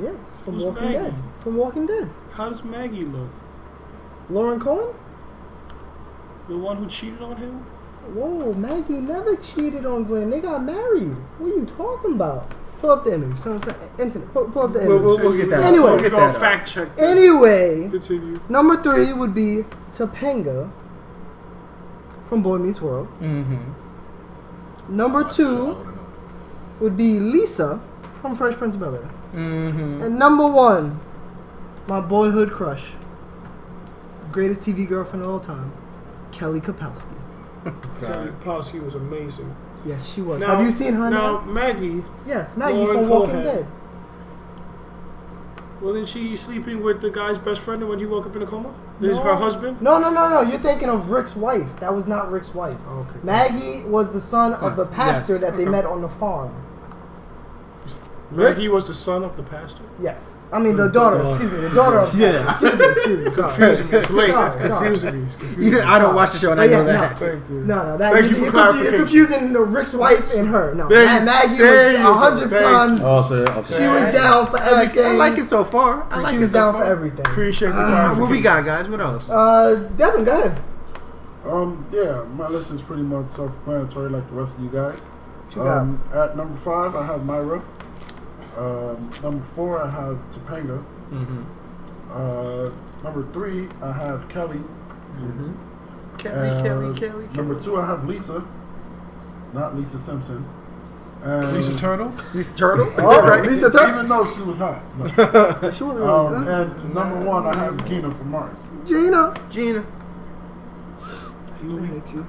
Speaker 2: Yeah, from
Speaker 5: Who's
Speaker 2: Walking
Speaker 5: Maggie?
Speaker 2: Dead. From Walking Dead.
Speaker 5: How does Maggie look?
Speaker 2: Lauren Cohen?
Speaker 5: The one who cheated on him?
Speaker 2: Whoa, Maggie never cheated on Glenn. They got married. What are you talking about? Pull up the image. Internet. Pull up the image.
Speaker 4: We'll get that.
Speaker 2: Anyway.
Speaker 4: We'll get
Speaker 5: We're gonna
Speaker 4: that.
Speaker 5: fact check this.
Speaker 2: Anyway,
Speaker 5: Continue.
Speaker 2: number 3 would be Topanga from Boy Meets World.
Speaker 4: Mm-hmm.
Speaker 2: Number 2 would be Lisa from Fresh Prince of Bel-Air.
Speaker 4: Mm-hmm.
Speaker 2: And number 1, my boyhood crush, greatest TV girlfriend of all time, Kelly Kapowski.
Speaker 5: Kelly Kapowski was amazing.
Speaker 2: Yes, she was. Have you seen her
Speaker 5: now?
Speaker 2: now?
Speaker 5: Maggie,
Speaker 2: Yes, Maggie
Speaker 5: Lauren
Speaker 2: from Walking
Speaker 5: Cohan.
Speaker 2: Dead.
Speaker 5: wasn't she sleeping with the guy's best friend when he woke up in a coma? Is her husband?
Speaker 2: No. You're thinking of Rick's wife. That was not Rick's wife.
Speaker 5: Okay.
Speaker 2: Maggie was the son of the pastor
Speaker 4: Yes.
Speaker 2: that they
Speaker 5: Okay.
Speaker 2: met on the farm.
Speaker 5: Maggie was the son of the pastor.
Speaker 2: Yes. I mean, the daughter. Excuse me. The daughter of the
Speaker 4: Yeah.
Speaker 2: pastor. Excuse me. Sorry.
Speaker 5: Confusing me. It's late.
Speaker 2: Sorry,
Speaker 5: It's confusing me. It's confusing me.
Speaker 4: I don't watch the show and I
Speaker 2: Yeah,
Speaker 4: know
Speaker 2: no.
Speaker 4: that.
Speaker 5: Thank you.
Speaker 2: No. That,
Speaker 5: Thank you for
Speaker 2: you're
Speaker 5: clarification.
Speaker 2: confusing the Rick's wife and her. No.
Speaker 5: Thank you.
Speaker 2: Maggie
Speaker 5: Thank
Speaker 2: was
Speaker 5: you.
Speaker 2: 100
Speaker 5: Thank
Speaker 2: times.
Speaker 6: Oh, so okay.
Speaker 2: She was down for everything.
Speaker 4: I like it so far. I like
Speaker 2: She
Speaker 4: it
Speaker 2: was
Speaker 4: so
Speaker 2: down
Speaker 4: far.
Speaker 2: for everything.
Speaker 5: Appreciate the
Speaker 4: What
Speaker 5: clarification.
Speaker 4: we got, guys? What else?
Speaker 2: Devin, go ahead.
Speaker 3: Yeah, my list is pretty much self-explanatory like the rest of you guys.
Speaker 2: What you got?
Speaker 3: At number 5, I have Myra. Number 4, I have Topanga.
Speaker 4: Mm-hmm.
Speaker 3: Number 3, I have Kelly.
Speaker 4: Kelly.
Speaker 3: Number 2, I have Lisa. Not Lisa Simpson. And
Speaker 5: Lisa Turtle?
Speaker 4: Lisa Turtle.
Speaker 2: Oh, right. Lisa Turtle.
Speaker 3: Even though she was hot. No.
Speaker 2: She was really good.
Speaker 3: And number 1, I have Gina from Martin.
Speaker 2: Gina.
Speaker 5: Louis.
Speaker 2: I hate you.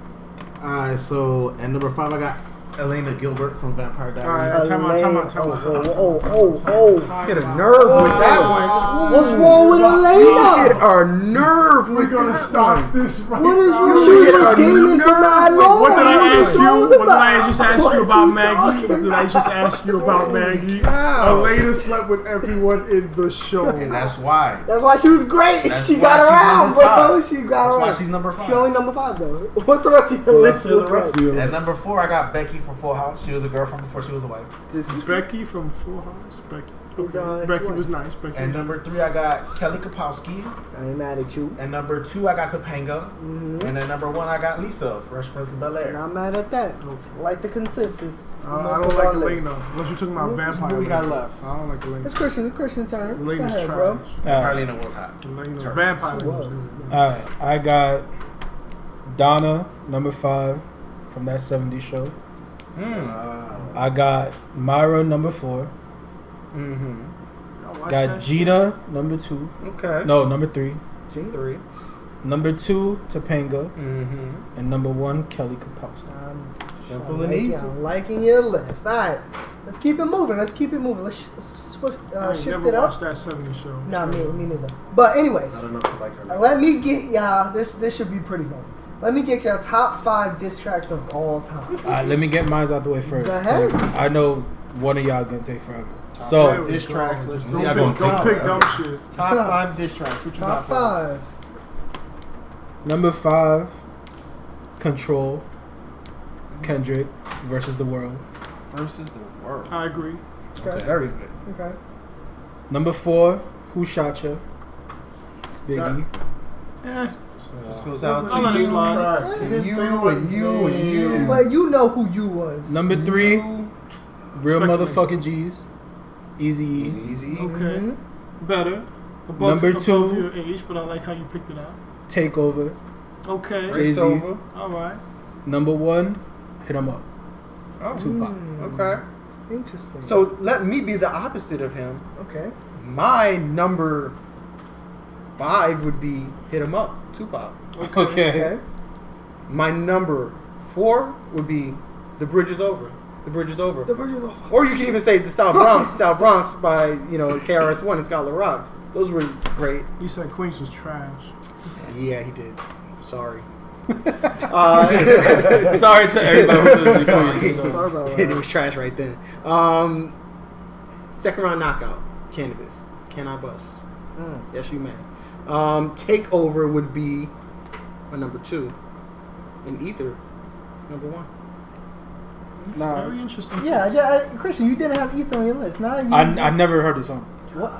Speaker 6: Alright, so at number 5, I got Elena Gilbert from Vampire Diaries.
Speaker 5: Alright, time out.
Speaker 2: Oh.
Speaker 4: Get a nerve with that one.
Speaker 2: What's wrong with Elena?
Speaker 4: Get a nerve
Speaker 5: We're
Speaker 4: with
Speaker 5: gonna
Speaker 4: that
Speaker 5: stop
Speaker 4: one.
Speaker 5: this right
Speaker 2: What is
Speaker 5: now.
Speaker 2: you
Speaker 4: Get
Speaker 2: doing
Speaker 4: a
Speaker 2: with Damon from Mad Lord?
Speaker 5: What did I ask you? What did I just ask
Speaker 2: What
Speaker 5: you
Speaker 2: are
Speaker 5: about
Speaker 2: you
Speaker 5: Maggie?
Speaker 2: talking
Speaker 5: What did I just ask you about Maggie?
Speaker 4: Wow.
Speaker 5: Elena slept with everyone in the show.
Speaker 6: And that's why.
Speaker 2: That's why she was great.
Speaker 6: That's
Speaker 2: She
Speaker 6: why
Speaker 2: got
Speaker 6: she's
Speaker 2: around,
Speaker 6: number
Speaker 2: bro.
Speaker 6: 5.
Speaker 2: She got
Speaker 6: That's
Speaker 2: around.
Speaker 6: why she's number 5.
Speaker 2: She only number 5 though. What's the rest of your
Speaker 3: So let's
Speaker 2: list
Speaker 3: hear the
Speaker 2: look
Speaker 3: rest
Speaker 2: like?
Speaker 3: of you.
Speaker 6: At number 4, I got Becky from Full House. She was a girlfriend before she was a wife.
Speaker 5: Becky from Full House. Becky. Becky was nice. Becky
Speaker 6: And number 3, I got Kelly Kapowski.
Speaker 2: I ain't mad at you.
Speaker 6: And number 2, I got Topanga.
Speaker 2: Mm-hmm.
Speaker 6: And then number 1, I got Lisa, Fresh Prince of Bel-Air.
Speaker 2: Not mad at that. Like the consensus.
Speaker 5: I
Speaker 2: Most
Speaker 5: don't
Speaker 2: of
Speaker 5: like
Speaker 2: our list.
Speaker 5: Elena. Unless you're talking about vampire.
Speaker 4: Who we got
Speaker 5: Elena.
Speaker 4: left?
Speaker 5: I don't like Elena.
Speaker 2: It's Christian turn. Go
Speaker 5: Elena's
Speaker 2: ahead,
Speaker 5: trash.
Speaker 2: bro.
Speaker 6: Carlina was hot.
Speaker 5: Elena,
Speaker 6: Turn.
Speaker 5: vampire.
Speaker 2: She was.
Speaker 1: Alright, I got Donna, number 5, from that 70s show. I got Myra, number 4.
Speaker 4: Mm-hmm.
Speaker 5: Y'all watch
Speaker 1: Got
Speaker 5: that
Speaker 1: Gina, number 2.
Speaker 4: Okay.
Speaker 1: No, number 3.
Speaker 4: 3.
Speaker 1: Number 2, Topanga.
Speaker 4: Mm-hmm.
Speaker 1: And number 1, Kelly Kapowski.
Speaker 4: Simple and easy.
Speaker 2: I'm liking your list. All right, let's keep it moving. Let's shift
Speaker 5: I ain't
Speaker 2: shift
Speaker 5: never
Speaker 2: it up.
Speaker 5: watched that 70s show.
Speaker 2: Nah, me neither. But anyway,
Speaker 6: I don't know if you like her.
Speaker 2: let me get y'all. This should be pretty fun. Let me get y'all top 5 diss tracks of all time.
Speaker 1: Alright, let me get mine out the way first.
Speaker 2: Go ahead.
Speaker 1: 'cause I know one of y'all gonna take forever. So,
Speaker 5: Okay.
Speaker 4: Diss tracks. Let's see.
Speaker 6: See, I gonna
Speaker 5: Don't
Speaker 6: take
Speaker 5: pick dumb shit.
Speaker 4: Top 5 diss tracks. What you got
Speaker 2: Top
Speaker 4: for us?
Speaker 2: 5.
Speaker 1: number 5, Control, Kendrick versus the World.
Speaker 4: Versus the world.
Speaker 5: I agree.
Speaker 2: Okay.
Speaker 4: Very good.
Speaker 2: Okay.
Speaker 1: Number 4, Who Shot Ya? Biggie.
Speaker 4: This goes out
Speaker 5: I'll let
Speaker 4: to
Speaker 5: it
Speaker 4: you,
Speaker 5: slide.
Speaker 3: He didn't
Speaker 4: You
Speaker 3: say
Speaker 4: and
Speaker 3: what
Speaker 4: you
Speaker 3: his
Speaker 4: and
Speaker 3: name.
Speaker 4: you.
Speaker 2: But you know who you was.
Speaker 1: Number 3, Real
Speaker 5: Respect
Speaker 1: Motherfucking G's. Easy E.
Speaker 4: Easy.
Speaker 5: Okay. Better.
Speaker 1: Number
Speaker 5: Above
Speaker 1: 2.
Speaker 5: your age, but I like how you picked it out.
Speaker 1: Takeover.
Speaker 5: Okay.
Speaker 1: Jay-Z.
Speaker 4: Breaks over.
Speaker 5: All right.
Speaker 1: Number 1, Hit 'Em Up.
Speaker 4: Oh,
Speaker 1: Tupac.
Speaker 4: okay.
Speaker 2: Interesting.
Speaker 4: So let me be the opposite of him.
Speaker 2: okay.
Speaker 4: My number 5 would be Hit 'Em Up, Tupac.
Speaker 1: Okay.
Speaker 2: Okay.
Speaker 4: My number 4 would be The Bridge Is Over. The Bridge Is Over.
Speaker 2: The version of
Speaker 4: Or you can even say The South Bronx, South Bronx by, KRS-One and Scott LaRock. Those were great.
Speaker 5: You said Queens was trash.
Speaker 4: Yeah, he did. Sorry.
Speaker 1: Sorry to everybody who lives in Queens.
Speaker 2: Sorry about
Speaker 4: It
Speaker 2: that.
Speaker 4: was trash right then. Second round knockout, Cannabis. Can I bust? Yes, you may. Takeover would be my number 2. And Ether, number 1.
Speaker 5: Very interesting.
Speaker 2: Yeah, Christian, you didn't have Ether on your list. Now you.
Speaker 1: I never heard the song.
Speaker 2: What?
Speaker 1: I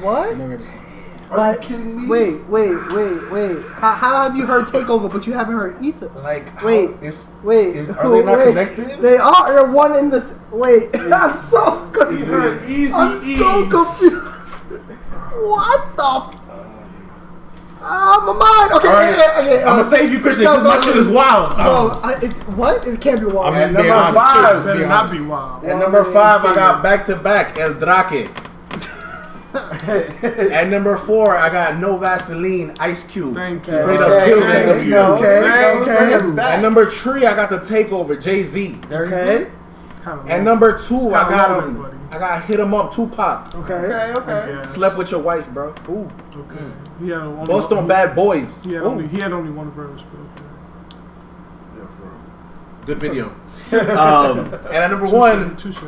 Speaker 2: What?
Speaker 1: never heard the song.
Speaker 3: Are you kidding me?
Speaker 2: Wait. How have you heard Takeover, but you haven't heard Ether?
Speaker 6: Like,
Speaker 2: Wait. Are
Speaker 6: they not connected?
Speaker 2: They are. They're one in this. Wait, I'm so confused.
Speaker 5: heard Easy
Speaker 2: I'm
Speaker 5: E.
Speaker 2: so confused. What the? My mind. Okay,
Speaker 6: All right.
Speaker 2: okay.
Speaker 6: I'm gonna save you, Christian,
Speaker 2: No,
Speaker 6: because my shit is wild.
Speaker 2: No, what? It can't be wild.
Speaker 1: I'm just
Speaker 6: And
Speaker 1: being
Speaker 6: number
Speaker 1: honest.
Speaker 6: 5,
Speaker 5: Better
Speaker 1: Be
Speaker 5: not be
Speaker 1: honest.
Speaker 5: wild.
Speaker 6: and number 5, I got back to back El Drake. And number 4, I got No Vaseline, Ice Cube.
Speaker 5: Thank you.
Speaker 6: Straight up killed
Speaker 5: Thank
Speaker 6: it.
Speaker 5: you.
Speaker 2: Okay.
Speaker 6: And number 3, I got the Takeover, Jay-Z.
Speaker 2: Okay.
Speaker 5: Kinda
Speaker 6: And
Speaker 5: low.
Speaker 6: number 2,
Speaker 5: It's
Speaker 6: I
Speaker 5: kinda
Speaker 6: got
Speaker 5: low,
Speaker 6: him.
Speaker 5: buddy.
Speaker 6: I got Hit 'Em Up, Tupac.
Speaker 2: Okay.
Speaker 5: Yeah.
Speaker 6: Slept with your wife, bro.
Speaker 2: Ooh.
Speaker 5: Okay. He had only
Speaker 6: Boast on Bad Boys.
Speaker 5: He had only one verse, but okay.
Speaker 6: Good video. And at number 1,
Speaker 5: Touche.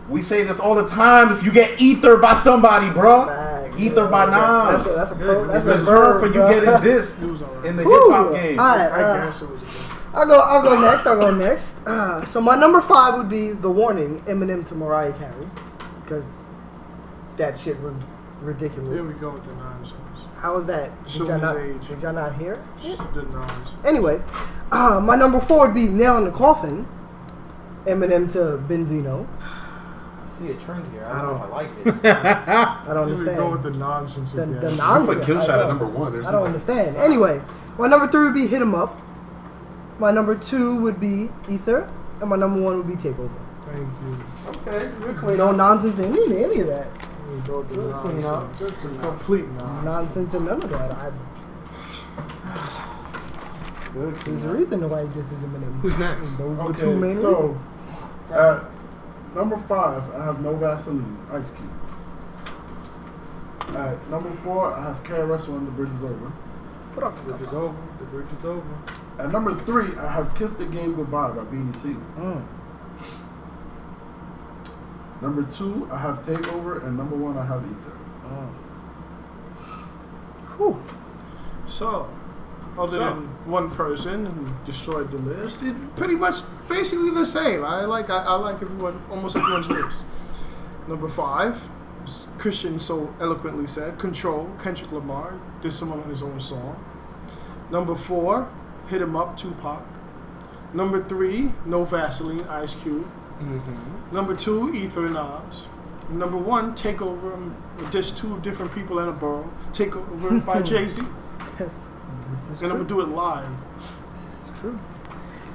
Speaker 6: we say this all the time. If you get ether by somebody, bro,
Speaker 2: Facts.
Speaker 6: ether by Nas.
Speaker 2: That's a pro.
Speaker 6: It's
Speaker 2: That's
Speaker 6: the
Speaker 2: a
Speaker 6: term
Speaker 2: verb,
Speaker 6: for you
Speaker 2: bro.
Speaker 6: getting this
Speaker 5: It was alright.
Speaker 6: in the
Speaker 2: Woo.
Speaker 6: hip hop game.
Speaker 2: All right.
Speaker 5: I guess it was.
Speaker 2: I'll go next. So my number 5 would be The Warning, Eminem to Mariah Carey, because that shit was ridiculous.
Speaker 5: Here we go with the nonsense.
Speaker 2: How was that?
Speaker 5: Show
Speaker 2: Did y'all
Speaker 5: his age.
Speaker 2: did y'all not hear?
Speaker 5: The nonsense.
Speaker 2: Anyway, my number 4 would be Nail in the Coffin, Eminem to Benzino.
Speaker 4: See a trend here. I don't know if I like it.
Speaker 2: I don't
Speaker 5: Here we go with
Speaker 2: understand.
Speaker 5: the nonsense
Speaker 2: The
Speaker 5: again.
Speaker 2: nonsense.
Speaker 3: Put Killshot
Speaker 2: I
Speaker 3: at
Speaker 2: don't-
Speaker 3: number 1. There's
Speaker 2: I don't understand. Anyway, my number 3 would be Hit 'Em Up. My number 2 would be Ether, and my number 1 would be Takeover.
Speaker 5: Thank you.
Speaker 4: Okay, you're clean.
Speaker 2: No nonsense in any of that.
Speaker 5: Here we go with the
Speaker 4: Clean up.
Speaker 5: nonsense. Complete nonsense.
Speaker 2: Nonsense and none of that. There's a reason why this is Eminem.
Speaker 4: Who's next?
Speaker 2: Those were
Speaker 3: Okay,
Speaker 2: two main
Speaker 3: so
Speaker 2: reasons.
Speaker 3: at number 5, I have No Vaseline, Ice Cube. At number 4, I have KRS-One, The Bridge Is Over.
Speaker 2: Put up
Speaker 4: The bridge is over. The bridge is over.
Speaker 3: At number 3, I have Kiss the Game Goodbye by Beanie Siegel. Number 2, I have Takeover, and number 1, I have Ether.
Speaker 2: Whew.
Speaker 5: So, other than one person who destroyed the list. It's pretty much basically the same. I like everyone, almost everyone's list. Number 5, as Christian so eloquently said, Control, Kendrick Lamar, did someone on his own song. Number 4, Hit 'Em Up, Tupac. Number 3, No Vaseline, Ice Cube. Number 2, Ether, Nas. Number 1, Take Over, just 2 different people in a borough. Take Over by Jay-Z.
Speaker 2: Yes, this is
Speaker 5: And I'm
Speaker 2: true.
Speaker 5: gonna do it live
Speaker 2: It's true.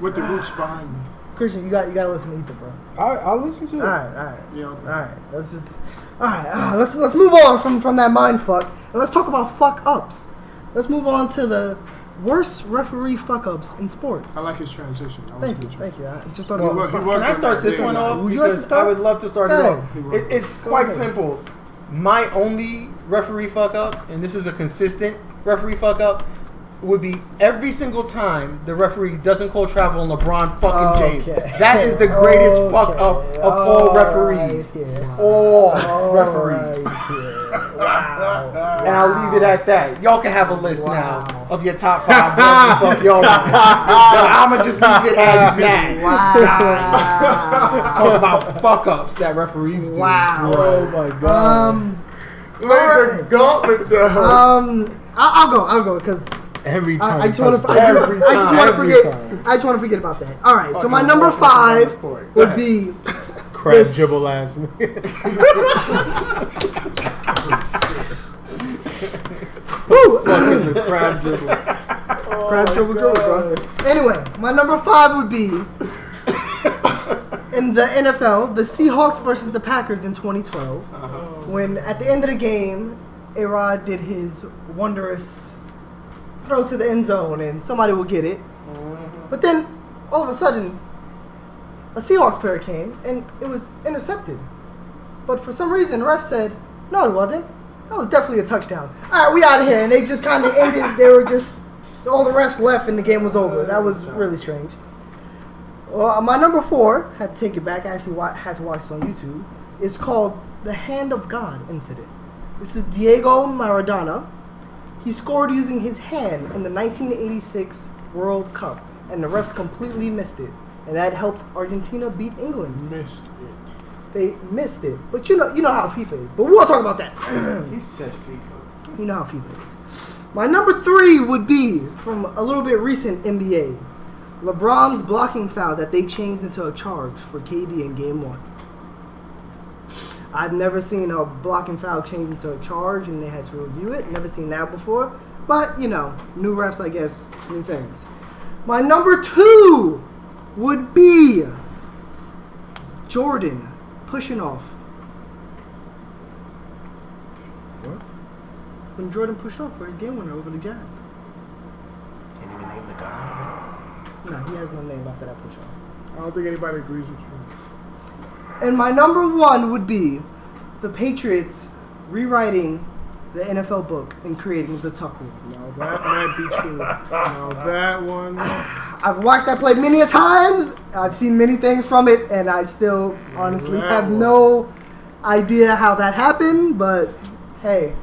Speaker 5: with the roots behind me.
Speaker 2: Christian, you gotta listen to Ether, bro.
Speaker 1: I'll listen to it.
Speaker 2: All right.
Speaker 5: Yeah.
Speaker 2: All right, let's move on from that mind fuck and let's talk about fuck ups. Let's move on to the worst referee fuck ups in sports.
Speaker 5: I like his transition. That was
Speaker 2: Thank
Speaker 5: good
Speaker 2: you.
Speaker 5: transition.
Speaker 2: I just thought
Speaker 5: He
Speaker 2: it was
Speaker 5: worked-
Speaker 2: fun.
Speaker 5: he worked
Speaker 4: Can I
Speaker 5: on
Speaker 4: start
Speaker 5: that
Speaker 4: this
Speaker 5: day.
Speaker 4: one off?
Speaker 2: Would you like to
Speaker 4: Because
Speaker 2: start?
Speaker 4: I would love to start it
Speaker 2: Go
Speaker 4: off.
Speaker 2: ahead.
Speaker 4: It's
Speaker 2: Go
Speaker 4: quite
Speaker 2: ahead.
Speaker 4: simple. My only referee fuck up, and this is a consistent referee fuck up, would be every single time the referee doesn't call travel on LeBron fucking James.
Speaker 2: Okay.
Speaker 4: That is the greatest fuck up
Speaker 2: Okay.
Speaker 4: of all referees.
Speaker 2: Right here.
Speaker 4: All referees.
Speaker 2: Right here. Wow.
Speaker 4: And I'll leave it at that. Y'all can have a list
Speaker 2: Wow.
Speaker 4: now of your top 5 fuck y'all. I'ma just leave it at that.
Speaker 2: Wow.
Speaker 4: Talk about fuck ups that referees do.
Speaker 2: Wow.
Speaker 1: Oh my god.
Speaker 5: Lay the gauntlet down.
Speaker 2: I'll go because
Speaker 1: Every time.
Speaker 2: I just want to.
Speaker 1: Every
Speaker 2: I just want to
Speaker 1: Every
Speaker 2: forget.
Speaker 1: time.
Speaker 2: I just want to forget about that. All right. So
Speaker 4: Fucking
Speaker 2: my number
Speaker 4: walking up and down
Speaker 2: 5
Speaker 4: the court.
Speaker 2: would be
Speaker 1: Crab
Speaker 2: This-
Speaker 1: dribble ass.
Speaker 2: woo,
Speaker 1: Fucking a crab dribble.
Speaker 2: crab dribble, bro. Anyway, my number 5 would be in the NFL, the Seahawks versus the Packers in 2012, when at the end of the game, A-Rod did his wondrous throw to the end zone and somebody will get it. But then, all of a sudden, a Seahawks player came and it was intercepted. But for some reason, the ref said, no, it wasn't. That was definitely a touchdown. All right, we out of here. And they just kind of ended. They were just, all the refs left and the game was over. That was really strange. Well, my number 4, had to take it back. I actually had to watch this on YouTube. It's called the Hand of God incident. This is Diego Maradona. He scored using his hand in the 1986 World Cup, and the refs completely missed it. And that helped Argentina beat England.
Speaker 5: Missed it.
Speaker 2: They missed it. But you know how FIFA is. But we won't talk about that.
Speaker 4: He said FIFA.
Speaker 2: You know how FIFA is. My number 3 would be from a little bit recent NBA. LeBron's blocking foul that they changed into a charge for KD in Game 1. I've never seen a blocking foul change into a charge and they had to review it. Never seen that before. But, new refs, I guess, new things. My number 2 would be Jordan pushing off.
Speaker 1: What?
Speaker 2: When Jordan pushed off for his game winner over the Jazz.
Speaker 6: Can't even name the guy.
Speaker 2: No, he has no name after that push off.
Speaker 5: I don't think anybody agrees with you.
Speaker 2: And my number 1 would be the Patriots rewriting the NFL book and creating the Tuck Rule.
Speaker 5: Now that might be true. Now that one.
Speaker 2: I've watched that play many a times. I've seen many things from it, and I still honestly have no idea how that happened. But hey,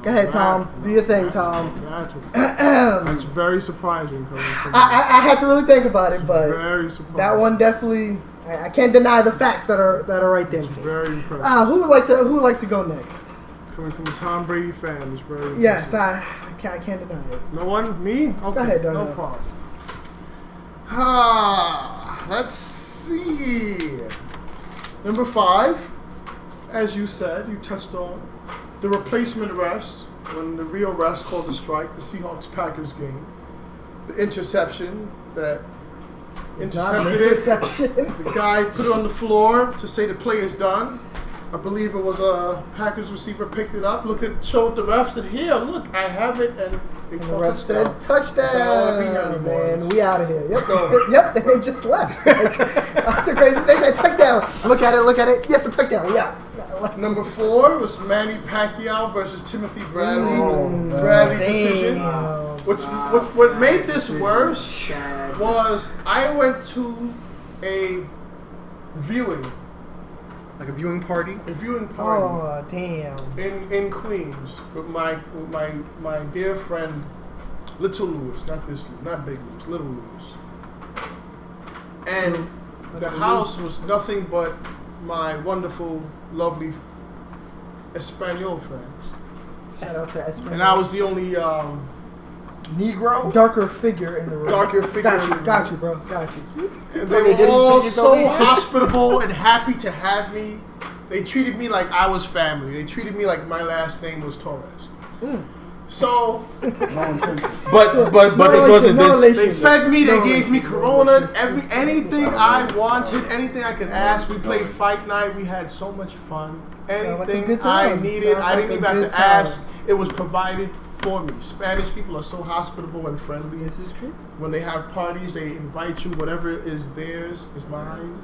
Speaker 2: go ahead, Tom. Do your thing, Tom.
Speaker 5: Gotcha. That's very surprising coming from you.
Speaker 2: I had to really think about it, but
Speaker 5: Very surprising.
Speaker 2: that one definitely. I can't deny the facts that are right there in the face.
Speaker 5: Very impressive.
Speaker 2: Who would like to go next?
Speaker 5: Coming from a Tom Brady fan is very impressive.
Speaker 2: Yes, I can't deny it.
Speaker 5: No one? Me? Okay.
Speaker 2: Go ahead,
Speaker 5: no
Speaker 2: Darnell.
Speaker 5: problem.
Speaker 3: Let's see. Number 5.
Speaker 5: As you said, you touched on the replacement refs when the real refs called the strike, the Seahawks-Packers game. The interception that
Speaker 2: Not an
Speaker 5: intercepted it.
Speaker 2: interception.
Speaker 5: The guy put it on the floor to say the play is done. I believe it was a Packers receiver picked it up, showed the ref, said, "Here, look, I have it," and they
Speaker 2: And the
Speaker 5: called
Speaker 2: ref said,
Speaker 5: touchdown. So I don't wanna be here
Speaker 2: touchdown,
Speaker 5: anymore.
Speaker 2: man. We out of here. Yep.
Speaker 5: Go.
Speaker 2: Yep. And they just left. That's so crazy. They said touchdown. Look at it. Yes, a touchdown. Yeah.
Speaker 5: Number 4 was Manny Pacquiao versus Timothy Bradley. Bradley decision. What made this worse was I went to a viewing
Speaker 4: Like a viewing party.
Speaker 5: party
Speaker 2: Oh, damn.
Speaker 5: in Queens with my dear friend Little Lewis, not this, not Big Lewis, Little Lewis. And the house was nothing but my wonderful, lovely Espanol friends.
Speaker 2: Shout out to Espanol.
Speaker 5: And I was the only Negro.
Speaker 2: Darker figure in the room.
Speaker 5: Darker figure in the
Speaker 2: Got
Speaker 5: room.
Speaker 2: you, bro. Got you.
Speaker 5: And they were all so hospitable and happy to have me. They treated me like I was family. They treated me like my last name was Torres. So,
Speaker 1: But this wasn't this.
Speaker 5: they fed me. They gave me Corona. Anything I wanted, anything I could ask. We played fight night. We had so much fun. Anything
Speaker 2: good
Speaker 5: I
Speaker 2: time.
Speaker 5: needed,
Speaker 2: Sounds
Speaker 5: I
Speaker 2: like
Speaker 5: didn't
Speaker 2: a
Speaker 5: even have
Speaker 2: good
Speaker 5: to
Speaker 2: time.
Speaker 5: ask. It was provided for me. Spanish people are so hospitable and friendly.
Speaker 2: This is true.
Speaker 5: When they have parties, they invite you. Whatever is theirs is mine.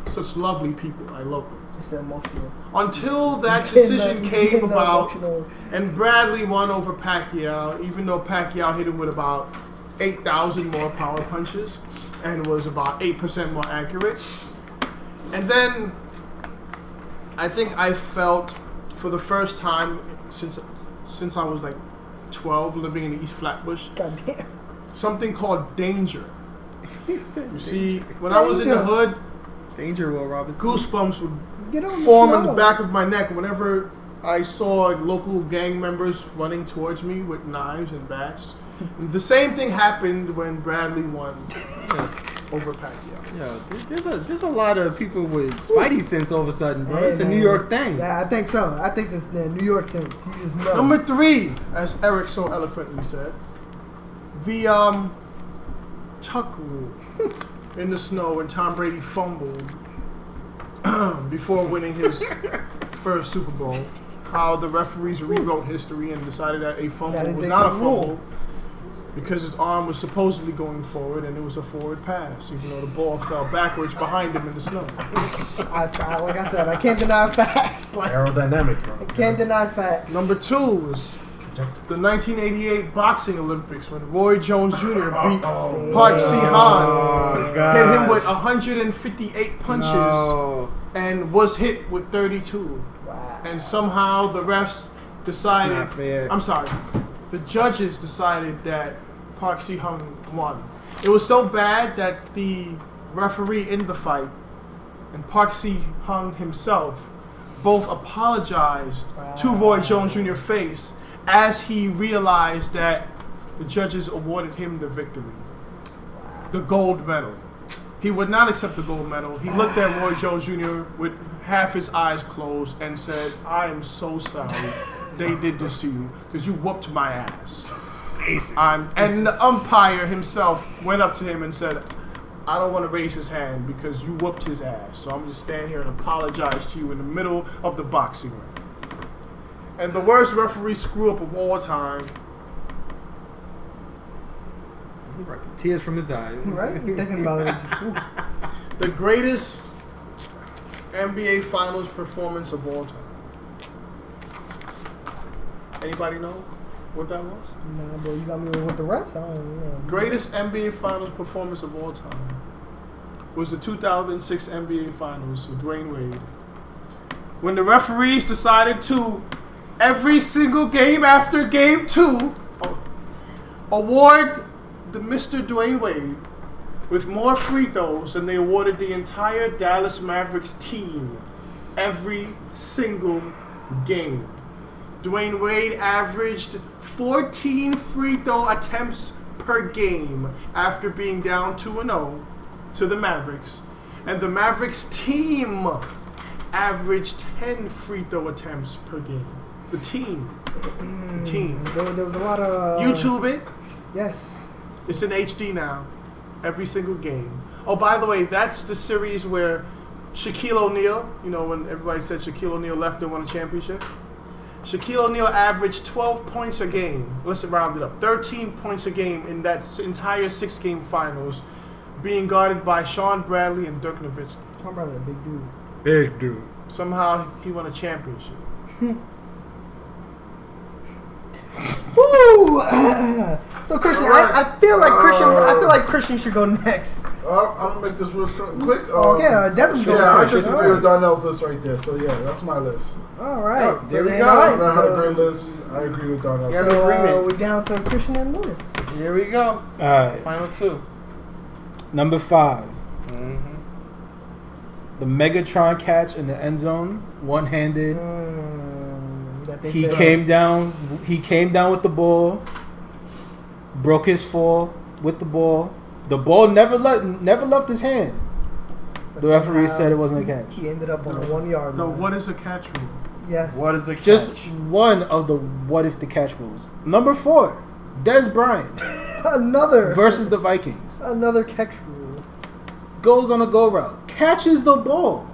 Speaker 5: Such lovely people. I love them.
Speaker 2: It's the emotional.
Speaker 5: Until that
Speaker 2: It's getting
Speaker 5: decision
Speaker 2: the-
Speaker 5: came
Speaker 2: getting the
Speaker 5: about,
Speaker 2: emotional.
Speaker 5: and Bradley won over Pacquiao, even though Pacquiao hit him with about 8,000 more power punches and was about 8% more accurate. And then I think I felt for the first time since I was like 12, living in the East Flatbush,
Speaker 2: Goddamn.
Speaker 5: something called danger.
Speaker 4: He said,
Speaker 5: You see, when I was in the hood,
Speaker 4: Danger, Will Robinson.
Speaker 5: goosebumps would
Speaker 2: Get on
Speaker 5: form
Speaker 2: the
Speaker 5: on the
Speaker 2: floor.
Speaker 5: back of my neck whenever I saw local gang members running towards me with knives and bats. The same thing happened when Bradley won over Pacquiao.
Speaker 4: Yeah, there's a lot of people with Spidey sense all of a sudden, bro. It's a New York thing.
Speaker 2: Yeah, I think so. I think it's the New York sense. You just know.
Speaker 5: Number 3, as Eric so eloquently said, the tuck rule in the snow when Tom Brady fumbled before winning his first Super Bowl. How the referees rewrote history and decided that a fumble
Speaker 2: That is
Speaker 5: was
Speaker 2: a
Speaker 5: not a
Speaker 2: good
Speaker 5: fumble
Speaker 2: rule.
Speaker 5: because his arm was supposedly going forward and it was a forward pass, even though the ball fell backwards behind him in the snow.
Speaker 2: Like I said, I can't deny facts. Like,
Speaker 6: Aerodynamics,
Speaker 2: I
Speaker 6: bro.
Speaker 2: can't deny facts.
Speaker 5: Number 2 is the 1988 boxing Olympics when Roy Jones Jr. beat Park Si-han, hit him with 158 punches
Speaker 4: No.
Speaker 5: and was hit with 32.
Speaker 2: Wow.
Speaker 5: And somehow the refs decided,
Speaker 4: That's not fair.
Speaker 5: I'm sorry, the judges decided that Park Si-hung won. It was so bad that the referee in the fight and Park Si-hung himself both apologized to Roy Jones Jr. face as he realized that the judges awarded him the victory, the gold medal. He would not accept the gold medal. He looked at Roy Jones Jr. with half his eyes closed and said, "I am so sorry they did this to you because you whooped my ass." And the umpire himself went up to him and said, "I don't want to raise his hand because you whooped his ass. So I'm just stand here and apologize to you in the middle of the boxing ring." And the worst referee screw up of all time.
Speaker 4: He wiping tears from his eyes.
Speaker 2: Right? You thinking about it? Just, ooh.
Speaker 5: The greatest NBA Finals performance of all time. Anybody know what that was?
Speaker 2: Nah, bro, you got me with the refs. I don't know.
Speaker 5: Greatest NBA Finals performance of all time was the 2006 NBA Finals with Dwayne Wade. When the referees decided to, every single game after game 2, award the Mr. Dwayne Wade with more free throws than they awarded the entire Dallas Mavericks team every single game. Dwayne Wade averaged 14 free throw attempts per game after being down 2-0 to the Mavericks. And the Mavericks team averaged 10 free throw attempts per game. The team. The team.
Speaker 2: There was a lot of
Speaker 5: YouTube it.
Speaker 2: Yes.
Speaker 5: It's in HD now. Every single game. Oh, by the way, that's the series where Shaquille O'Neal, you know, when everybody said Shaquille O'Neal left and won a championship. Shaquille O'Neal averaged 12 points a game. Let's round it up. 13 points a game in that entire 6-game finals, being guarded by Sean Bradley and Dirk Nowitzki.
Speaker 2: Tom Bradley, a big dude.
Speaker 4: Big dude.
Speaker 5: Somehow he won a championship.
Speaker 2: Woo! So So Christian,
Speaker 3: Alright.
Speaker 2: I feel like Christian should go next.
Speaker 3: I'm gonna make this real short and quick.
Speaker 2: Okay, definitely go
Speaker 3: Yeah, I
Speaker 2: Christian.
Speaker 3: disagree with Donnell's list right there. So yeah, that's my list.
Speaker 2: All right.
Speaker 4: there we
Speaker 2: then,
Speaker 4: go.
Speaker 2: all right,
Speaker 3: I had a
Speaker 2: so-
Speaker 3: great list. I agree with Donnell's.
Speaker 4: Yeah.
Speaker 2: So
Speaker 4: Agreements.
Speaker 2: we down to Christian and Lewis.
Speaker 4: Here we go.
Speaker 1: All right.
Speaker 4: Final two.
Speaker 1: Number 5.
Speaker 4: Mm-hmm.
Speaker 1: The Megatron catch in the end zone, one-handed.
Speaker 2: That they
Speaker 1: He
Speaker 2: said-
Speaker 1: came down. He came down with the ball. Broke his fall with the ball. The ball never left his hand. The referee said it wasn't a catch.
Speaker 2: He ended up on a 1 yard
Speaker 5: The
Speaker 2: line.
Speaker 5: what is a catch rule?
Speaker 2: Yes.
Speaker 4: What is the catch?
Speaker 1: Just one of the what if the catch rules. Number 4, Des Bryant
Speaker 2: another
Speaker 1: versus the Vikings.
Speaker 2: another catch rule?
Speaker 1: Goes on a go route, catches the ball,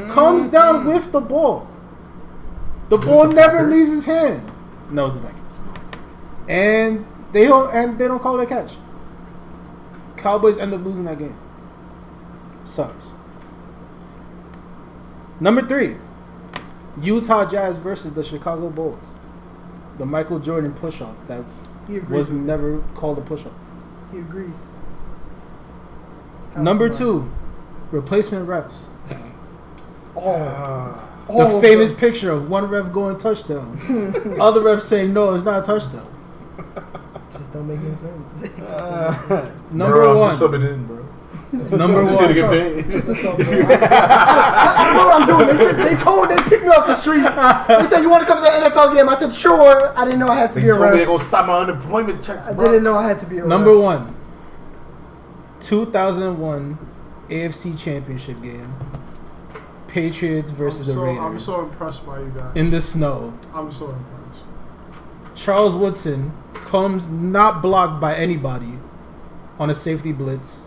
Speaker 1: comes down with the ball. The ball never leaves his hand. No, it's the Vikings, and they don't call it a catch. Cowboys end up losing that game. Sucks. Number 3, Utah Jazz versus the Chicago Bulls. The Michael Jordan push-off that
Speaker 2: He agrees.
Speaker 1: was never called a push-off.
Speaker 2: He agrees.
Speaker 1: Number 2, replacement refs.
Speaker 2: All
Speaker 1: The
Speaker 2: of
Speaker 1: famous
Speaker 2: them.
Speaker 1: picture of one ref going touchdown. Other refs saying, no, it's not a touchdown.
Speaker 2: Just don't make any sense.
Speaker 1: Number
Speaker 6: Bro, I'm
Speaker 1: 1.
Speaker 6: just subbing in, bro.
Speaker 1: Number
Speaker 6: Just here to get
Speaker 1: 1.
Speaker 6: paid.
Speaker 2: Just a sub. I know what I'm doing. They picked me off the street. They said, you want to come to the NFL game? I said, sure. I didn't know I had to
Speaker 6: They
Speaker 2: be a
Speaker 6: told me they're
Speaker 2: ref.
Speaker 6: gonna stop my unemployment checks,
Speaker 2: I
Speaker 6: bro.
Speaker 2: didn't know I had to be a
Speaker 1: Number
Speaker 2: ref.
Speaker 1: 1. 2001 AFC Championship game. Patriots versus the Raiders.
Speaker 5: I'm so impressed by you guys.
Speaker 1: In the snow.
Speaker 5: I'm so impressed.
Speaker 1: Charles Woodson comes not blocked by anybody on a safety blitz.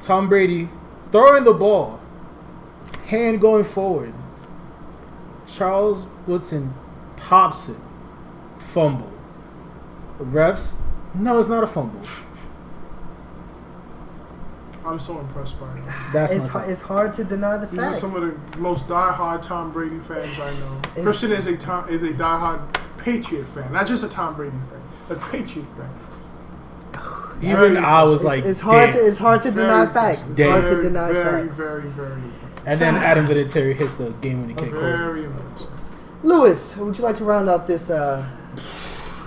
Speaker 1: Tom Brady throwing the ball, hand going forward. Charles Woodson pops it, fumble. Refs, no, it's not a fumble.
Speaker 5: I'm so impressed by you.
Speaker 1: That's
Speaker 2: It's,
Speaker 1: my time.
Speaker 2: it's hard to deny the
Speaker 5: These are
Speaker 2: facts.
Speaker 5: some of the most diehard Tom Brady fans I know.
Speaker 2: It's-
Speaker 5: Christian is a diehard Patriot fan, not just a Tom Brady fan, a Patriot fan.
Speaker 1: Even I was
Speaker 2: It's-
Speaker 1: like,
Speaker 2: it's hard
Speaker 1: damn.
Speaker 2: to deny
Speaker 5: Very
Speaker 2: facts. It's
Speaker 1: Damn.
Speaker 2: hard to
Speaker 5: Very,
Speaker 2: deny
Speaker 5: very,
Speaker 2: facts.
Speaker 5: very, very,
Speaker 1: And then Adam Vinatieri hits the game-winning kick.
Speaker 5: very impressed.
Speaker 2: Lewis, would you like to round out this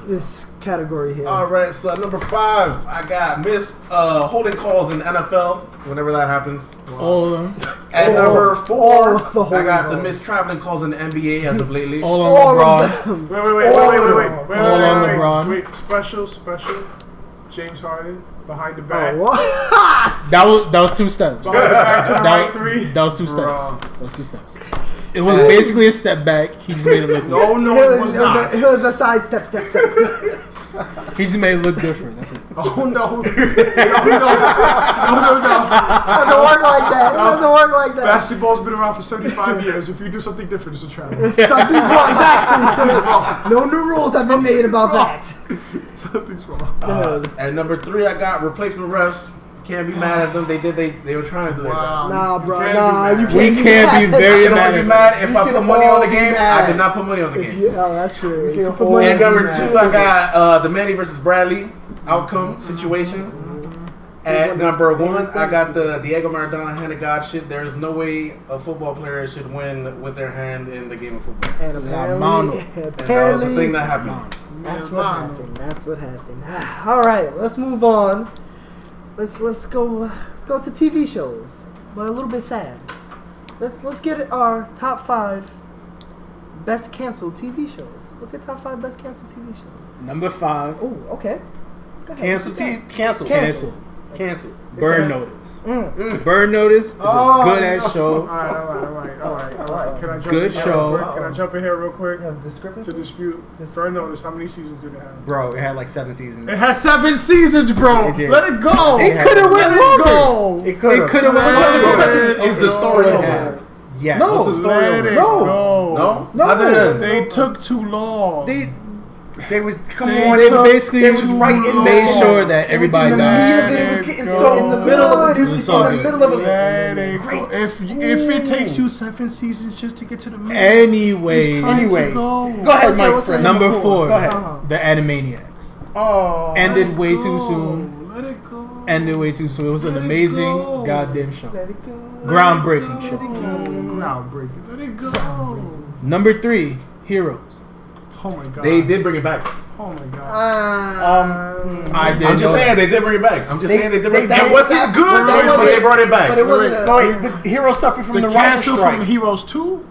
Speaker 2: this category here?
Speaker 6: All right, so at number 5, I got missed holding calls in the NFL whenever that happens.
Speaker 1: All of them.
Speaker 6: At
Speaker 2: All-
Speaker 6: number
Speaker 2: all
Speaker 6: 4,
Speaker 2: of the
Speaker 6: I
Speaker 2: holding
Speaker 6: got the
Speaker 2: calls.
Speaker 6: missed traveling calls in the NBA as of lately.
Speaker 1: All
Speaker 2: All
Speaker 1: on
Speaker 2: of
Speaker 1: LeBron.
Speaker 2: them.
Speaker 5: Wait,
Speaker 2: All
Speaker 5: wait,
Speaker 1: on LeBron.
Speaker 5: wait. Special. James Harden behind the back.
Speaker 2: Oh, what?
Speaker 1: That was 2 steps.
Speaker 5: Behind the back to the right
Speaker 1: That,
Speaker 5: three.
Speaker 1: that was 2 steps.
Speaker 5: Bruh.
Speaker 1: That was 2 steps. It was basically a step back. He just made it look.
Speaker 5: No,
Speaker 2: It
Speaker 5: it was not.
Speaker 2: was a side step.
Speaker 1: He just made it look different. That's it.
Speaker 5: Oh no! No!
Speaker 2: It doesn't work like that. It doesn't work like that.
Speaker 5: Basketball's been around for 75 years. If you do something different, it's a travel.
Speaker 2: Something's wrong. Exactly. No new rules have been made about that.
Speaker 5: Something's wrong.
Speaker 6: At number 3, I got replacement refs. Can't be mad at them. They were trying to do their job.
Speaker 2: Nah, bro.
Speaker 5: can't
Speaker 2: Nah,
Speaker 5: be
Speaker 2: you
Speaker 5: mad.
Speaker 2: can't.
Speaker 1: We can't be
Speaker 2: mad.
Speaker 1: very
Speaker 6: I can
Speaker 1: mad
Speaker 6: only
Speaker 1: at
Speaker 6: be mad if I
Speaker 2: can
Speaker 6: put money on the
Speaker 2: all be
Speaker 6: game.
Speaker 2: mad.
Speaker 6: I did not put money on the game.
Speaker 2: Oh, that's true. You can't put
Speaker 1: Oh,
Speaker 2: money
Speaker 6: And
Speaker 2: on
Speaker 6: number
Speaker 2: that.
Speaker 6: 2, I got the Manny versus Bradley outcome situation. At number 1, I got the Diego Maradona hand of God shit. There's no way a football player should win with their hand in the game of football.
Speaker 2: And
Speaker 1: Mano.
Speaker 2: apparently,
Speaker 6: And that was the thing that happened.
Speaker 2: that's what happened. That's what happened. All right, let's move on. Let's go to TV shows, but a little bit sad. Let's get our top 5 best canceled TV shows. What's your top 5 best canceled TV shows?
Speaker 1: Number 5.
Speaker 2: Oh, okay. Go ahead.
Speaker 4: Cancel. Cancel.
Speaker 1: Cancel.
Speaker 4: Cancel.
Speaker 1: Burn Notice. Burn Notice is a good ass show.
Speaker 5: All right. Can I jump
Speaker 1: Good
Speaker 5: in here
Speaker 1: show.
Speaker 5: real quick? Can I jump in here real quick
Speaker 2: You have
Speaker 5: to
Speaker 2: discrepancy.
Speaker 5: dispute this? Burn Notice. How many seasons did it have?
Speaker 4: Bro, it had like 7 seasons.
Speaker 5: It had 7 seasons, bro.
Speaker 4: It did.
Speaker 5: Let it go.
Speaker 1: It could have went
Speaker 5: Let it
Speaker 1: longer.
Speaker 5: go.
Speaker 4: It could
Speaker 1: It could have went
Speaker 5: Man.
Speaker 1: longer.
Speaker 6: Is the story
Speaker 4: It
Speaker 6: over?
Speaker 4: had. Yes.
Speaker 1: No.
Speaker 6: What's the story
Speaker 5: Let
Speaker 6: over?
Speaker 5: it
Speaker 1: No.
Speaker 5: go.
Speaker 6: No?
Speaker 1: No.
Speaker 6: How did it end?
Speaker 5: They took too long.
Speaker 4: They was come
Speaker 5: They
Speaker 4: on.
Speaker 1: They
Speaker 5: took
Speaker 1: basically
Speaker 4: They was right in
Speaker 1: made
Speaker 4: there.
Speaker 1: sure that everybody
Speaker 2: It was in the
Speaker 1: died.
Speaker 2: meat of it. It was getting so in the middle of a
Speaker 1: It was
Speaker 2: juicy
Speaker 1: so
Speaker 2: part, in the
Speaker 1: good.
Speaker 2: middle of
Speaker 5: Let
Speaker 2: it.
Speaker 5: it go. If it takes you 7 seasons just to get to the middle,
Speaker 1: Anyway,
Speaker 5: it's time
Speaker 4: Anyway.
Speaker 5: to go.
Speaker 4: Go ahead,
Speaker 2: What's
Speaker 4: Mike.
Speaker 2: your
Speaker 4: Friend.
Speaker 1: number 4,
Speaker 4: Go ahead.
Speaker 2: Uh-huh.
Speaker 1: the Animaniacs
Speaker 4: Oh.
Speaker 1: Ended way too soon.
Speaker 5: Let it go.
Speaker 1: Ended way too soon. It was an
Speaker 5: Let it
Speaker 1: amazing
Speaker 5: go.
Speaker 1: goddamn show.
Speaker 2: Let it go.
Speaker 1: Groundbreaking show.
Speaker 5: Groundbreaking. Let it go.
Speaker 1: Number 3, Heroes.
Speaker 5: Oh my god.
Speaker 6: They did bring it back.
Speaker 5: Oh my god.
Speaker 1: I didn't
Speaker 6: I'm just
Speaker 1: know
Speaker 6: saying
Speaker 1: that.
Speaker 6: they did bring it back. I'm just saying they did bring it back.
Speaker 4: they-
Speaker 6: It wasn't good,
Speaker 2: but that
Speaker 6: but they
Speaker 2: wasn't-
Speaker 6: brought it back.
Speaker 2: But it wasn't.
Speaker 4: No, wait, but Hero suffered from
Speaker 5: The
Speaker 4: the writer
Speaker 5: cancel
Speaker 4: strike.
Speaker 5: from Heroes 2?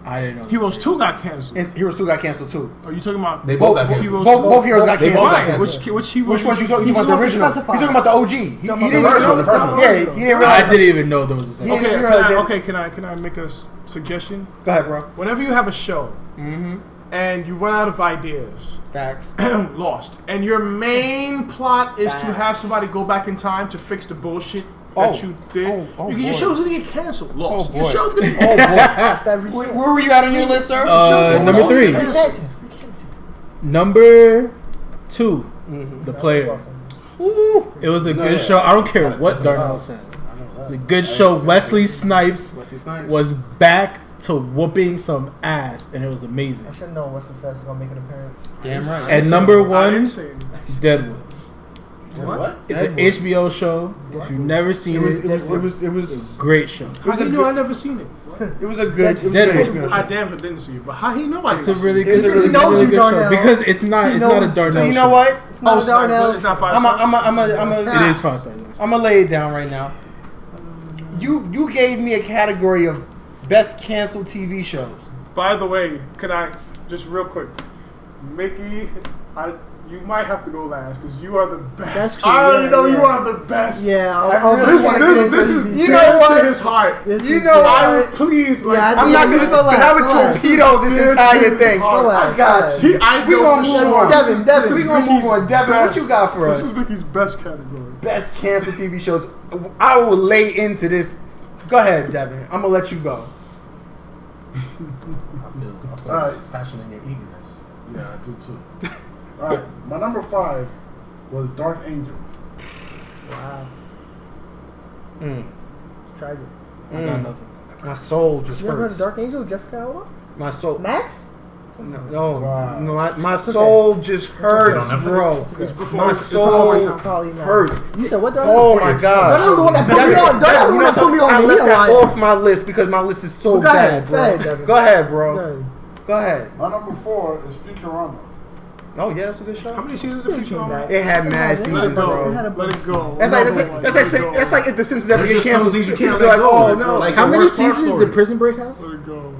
Speaker 1: I didn't know.
Speaker 5: Heroes 2 got canceled.
Speaker 4: And Heroes 2 got canceled too.
Speaker 5: Are you talking about
Speaker 6: They both got canceled.
Speaker 5: Heroes
Speaker 4: Both
Speaker 5: 2?
Speaker 4: Heroes got
Speaker 6: They both
Speaker 4: canceled.
Speaker 6: got
Speaker 5: Right.
Speaker 6: canceled.
Speaker 5: Which Heroes?
Speaker 4: Which ones you talking
Speaker 2: He's
Speaker 4: about? The
Speaker 2: supposed to
Speaker 4: original.
Speaker 2: specify.
Speaker 4: He's talking about the OG. He
Speaker 2: Talking about
Speaker 4: didn't
Speaker 2: the
Speaker 4: even know.
Speaker 2: original.
Speaker 4: Yeah, he didn't
Speaker 1: I
Speaker 4: realize.
Speaker 1: didn't even know there was a second.
Speaker 4: Yeah.
Speaker 5: Okay,
Speaker 4: realize that.
Speaker 5: okay. Can I make a suggestion?
Speaker 4: Go ahead, bro.
Speaker 5: Whenever you have a show and you run out of ideas,
Speaker 4: Facts.
Speaker 5: lost, and your main plot is to
Speaker 4: Facts.
Speaker 5: have somebody go back in time to fix the bullshit
Speaker 4: Oh.
Speaker 5: that you did,
Speaker 4: Oh,
Speaker 5: your
Speaker 4: boy.
Speaker 5: show's gonna get canceled. Lost.
Speaker 4: Oh,
Speaker 5: Your
Speaker 4: boy.
Speaker 5: show's gonna get
Speaker 4: Oh boy.
Speaker 2: That's that
Speaker 4: Where were you at on your list, sir?
Speaker 1: Number 3.
Speaker 2: Recanted.
Speaker 1: Number 2, The Player.
Speaker 4: Ooh.
Speaker 1: It was a good show. I don't care what Darnell says. It was a good show. Wesley Snipes
Speaker 6: Wesley Snipes.
Speaker 1: was back to whooping some ass, and it was amazing.
Speaker 2: I should know what success was gonna make an appearance.
Speaker 4: Damn right.
Speaker 1: And number
Speaker 5: I
Speaker 1: 1,
Speaker 5: didn't say anything.
Speaker 1: Deadwood.
Speaker 6: What?
Speaker 1: It's an HBO show. If you've never seen
Speaker 4: It was.
Speaker 1: it,
Speaker 4: It was. It was. It was.
Speaker 1: great show.
Speaker 5: How he know I never seen it?
Speaker 4: It was a good. It was a
Speaker 1: Deadwood.
Speaker 4: good HBO
Speaker 5: I
Speaker 4: show.
Speaker 5: damn sure didn't see it, but how he know I
Speaker 1: It's a
Speaker 5: didn't
Speaker 1: really
Speaker 5: see it?
Speaker 1: good,
Speaker 4: He
Speaker 1: it's a
Speaker 2: knows
Speaker 1: really
Speaker 2: you,
Speaker 1: good show
Speaker 2: Darnell.
Speaker 1: because it's not
Speaker 2: He
Speaker 1: a Darnell.
Speaker 2: knows.
Speaker 4: So you know
Speaker 1: show.
Speaker 4: what?
Speaker 2: It's not
Speaker 5: Oh, it's
Speaker 2: a Darnell.
Speaker 5: not 5
Speaker 4: I'm
Speaker 5: stars.
Speaker 1: It is 5 stars.
Speaker 4: I'm gonna lay it down right now. You gave me a category of best canceled TV shows.
Speaker 5: By the way, can I just real quick, Mickey? You might have to go last because you are the best.
Speaker 2: That's true,
Speaker 5: I already
Speaker 2: yeah,
Speaker 5: know you
Speaker 2: yeah.
Speaker 5: are the best.
Speaker 2: Yeah,
Speaker 5: This is
Speaker 2: you
Speaker 5: dear
Speaker 2: know what?
Speaker 5: to his heart.
Speaker 2: This
Speaker 4: You
Speaker 2: is-
Speaker 4: know
Speaker 5: I
Speaker 4: what?
Speaker 5: would please like.
Speaker 2: Yeah, I
Speaker 4: I'm not
Speaker 2: you
Speaker 4: gonna
Speaker 2: relax,
Speaker 4: have a
Speaker 2: relax.
Speaker 4: torpedo this
Speaker 5: Dear to
Speaker 4: entire
Speaker 5: his
Speaker 4: thing.
Speaker 5: heart.
Speaker 2: Relax,
Speaker 4: I got
Speaker 2: relax.
Speaker 4: you.
Speaker 5: I
Speaker 4: We
Speaker 5: know
Speaker 4: gonna
Speaker 5: for
Speaker 4: move
Speaker 5: sure.
Speaker 4: on.
Speaker 2: Devin,
Speaker 4: We gonna move on. Devin, what you got for
Speaker 5: This
Speaker 4: us?
Speaker 5: is Mickey's best category.
Speaker 4: Best canceled TV shows. I will lay into this. Go ahead, Devin. I'm gonna let you go.
Speaker 6: All right. Passion in your eagerness.
Speaker 3: Yeah, I do too. All right, my number 5 was Dark Angel.
Speaker 2: Wow. Tried it.
Speaker 1: I got nothing.
Speaker 4: My soul just
Speaker 2: You ever heard of
Speaker 4: hurts.
Speaker 2: Dark Angel? Jessica Alba?
Speaker 4: My soul.
Speaker 2: Max?
Speaker 4: No,
Speaker 3: Wow.
Speaker 4: no, my soul just hurts,
Speaker 6: okay.
Speaker 4: bro.
Speaker 5: It's before
Speaker 4: My
Speaker 5: it's before my
Speaker 4: soul
Speaker 5: time.
Speaker 2: Probably not.
Speaker 4: hurts.
Speaker 2: You said what?
Speaker 4: Oh my
Speaker 2: Darnell
Speaker 4: god.
Speaker 2: was the one that put me on. Darnell was the one that put me on.
Speaker 4: I
Speaker 2: the
Speaker 4: left
Speaker 2: heel
Speaker 4: that
Speaker 2: line.
Speaker 4: off my list because my list is so
Speaker 2: Go ahead,
Speaker 4: bad,
Speaker 2: go ahead,
Speaker 4: bro.
Speaker 2: Devin.
Speaker 4: Go ahead, bro.
Speaker 2: Go
Speaker 4: Go ahead.
Speaker 3: My number 4 is Futurama.
Speaker 4: Oh yeah, that's a good show.
Speaker 5: How many seasons of Futurama?
Speaker 4: It had mad
Speaker 5: Let
Speaker 4: seasons,
Speaker 5: it go.
Speaker 4: bro.
Speaker 5: Let it go.
Speaker 4: That's like
Speaker 5: Another one.
Speaker 4: that's
Speaker 5: Let it
Speaker 4: like
Speaker 5: go.
Speaker 4: that's like if the Simpsons ever
Speaker 6: There's
Speaker 4: get
Speaker 6: just some
Speaker 4: canceled,
Speaker 6: things you
Speaker 4: people
Speaker 6: can't
Speaker 4: be
Speaker 6: let
Speaker 4: like,
Speaker 6: go.
Speaker 4: oh no.
Speaker 6: Like
Speaker 1: How
Speaker 6: the
Speaker 1: many
Speaker 6: worst part
Speaker 1: seasons
Speaker 6: story.
Speaker 1: did Prison Break have?
Speaker 5: Let it go.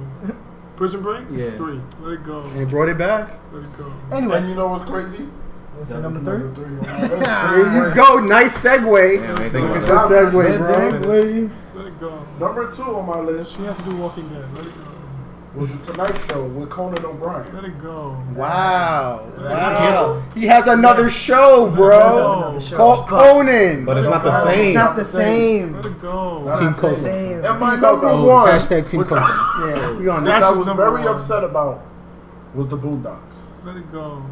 Speaker 5: Prison Break?
Speaker 2: Yeah.
Speaker 5: 3. Let it go.
Speaker 4: And they brought it back.
Speaker 5: Let it go.
Speaker 3: And
Speaker 2: Anyway,
Speaker 3: you know what's crazy?
Speaker 2: that's
Speaker 3: That
Speaker 2: number
Speaker 3: was
Speaker 2: 3.
Speaker 3: number 3 on my list.
Speaker 4: There you go. Nice segue.
Speaker 6: Damn, I ain't think
Speaker 4: Look at
Speaker 6: about
Speaker 4: this
Speaker 6: that.
Speaker 4: segue, bro.
Speaker 5: Let it go.
Speaker 3: Number 2 on my list
Speaker 5: She has to do Walking Dead. Let it go.
Speaker 3: was The Tonight Show with Conan O'Brien.
Speaker 5: Let it go.
Speaker 4: Wow.
Speaker 6: canceled.
Speaker 4: Wow. He has another show, bro.
Speaker 2: Another show.
Speaker 4: Called Conan.
Speaker 6: But it's not the
Speaker 2: It's
Speaker 6: same.
Speaker 2: not the same.
Speaker 5: Let it go.
Speaker 1: Team
Speaker 2: It's the
Speaker 1: Coco.
Speaker 2: same.
Speaker 3: And my
Speaker 4: Team
Speaker 3: number
Speaker 4: Coco.
Speaker 3: 1,
Speaker 1: It's hashtag Team Coco.
Speaker 4: Yeah, we on
Speaker 3: which
Speaker 4: that.
Speaker 5: That's
Speaker 3: I
Speaker 5: his
Speaker 3: was
Speaker 5: number
Speaker 3: very
Speaker 5: 1.
Speaker 3: upset about, was The Boondocks.
Speaker 5: Let it go.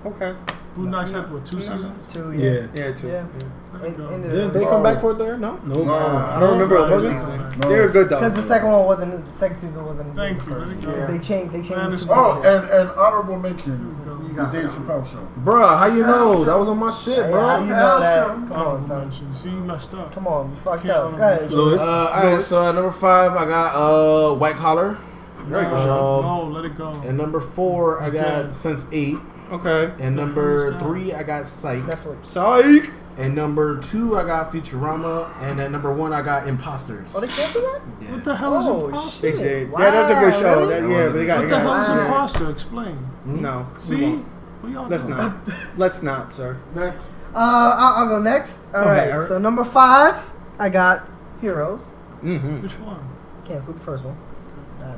Speaker 4: Okay.
Speaker 5: Blue Knocks had what, 2 seasons?
Speaker 2: 2,
Speaker 1: Yeah.
Speaker 4: Yeah, too.
Speaker 2: Yeah.
Speaker 5: Let it go.
Speaker 1: Didn't they come back for it there? No.
Speaker 3: No.
Speaker 4: I don't remember the first
Speaker 5: No.
Speaker 4: season.
Speaker 3: No.
Speaker 4: They were good though.
Speaker 2: Because the second one wasn't. The second season wasn't.
Speaker 5: Thank
Speaker 2: the
Speaker 5: you.
Speaker 2: first.
Speaker 5: Let it go.
Speaker 2: Because they changed. They
Speaker 5: Man,
Speaker 2: changed.
Speaker 5: it's-
Speaker 2: the
Speaker 3: Oh,
Speaker 2: shit.
Speaker 3: and honorable mention, the Dave Chappelle Show.
Speaker 6: Bruh, how you know? That was on my shit,
Speaker 2: Hey, how you
Speaker 6: bro.
Speaker 2: know that? Come
Speaker 5: Oh,
Speaker 2: on, son.
Speaker 5: you see, you messed up.
Speaker 2: Come on, you fucked
Speaker 5: Can't
Speaker 2: up. Go ahead.
Speaker 1: Louis?
Speaker 6: Alright, so at number 5, I got White Collar.
Speaker 4: Very good show.
Speaker 5: No, let it go.
Speaker 6: And number 4, I got
Speaker 5: dead.
Speaker 6: Sense 8.
Speaker 4: Okay.
Speaker 6: And number 3, I got Psych.
Speaker 2: Netflix.
Speaker 4: Psych.
Speaker 6: And number 2, I got Futurama. And at number 1, I got Imposters.
Speaker 2: Oh, they canceled that?
Speaker 5: What the hell is
Speaker 2: Oh,
Speaker 5: imposter?
Speaker 4: They
Speaker 2: shit.
Speaker 4: did.
Speaker 2: Wow,
Speaker 4: Yeah, that's a good show.
Speaker 2: really?
Speaker 4: That, yeah, but they got.
Speaker 5: What the hell is
Speaker 2: Wow.
Speaker 5: imposter? Explain.
Speaker 4: No.
Speaker 5: See? What y'all
Speaker 4: Let's
Speaker 5: doing?
Speaker 4: not. Let's not, sir.
Speaker 3: Next.
Speaker 2: I'll go next. All
Speaker 4: Go
Speaker 2: right.
Speaker 4: ahead, Eric.
Speaker 2: So number 5, I got Heroes.
Speaker 4: Mm-hmm.
Speaker 5: Which one?
Speaker 2: Canceled the first one.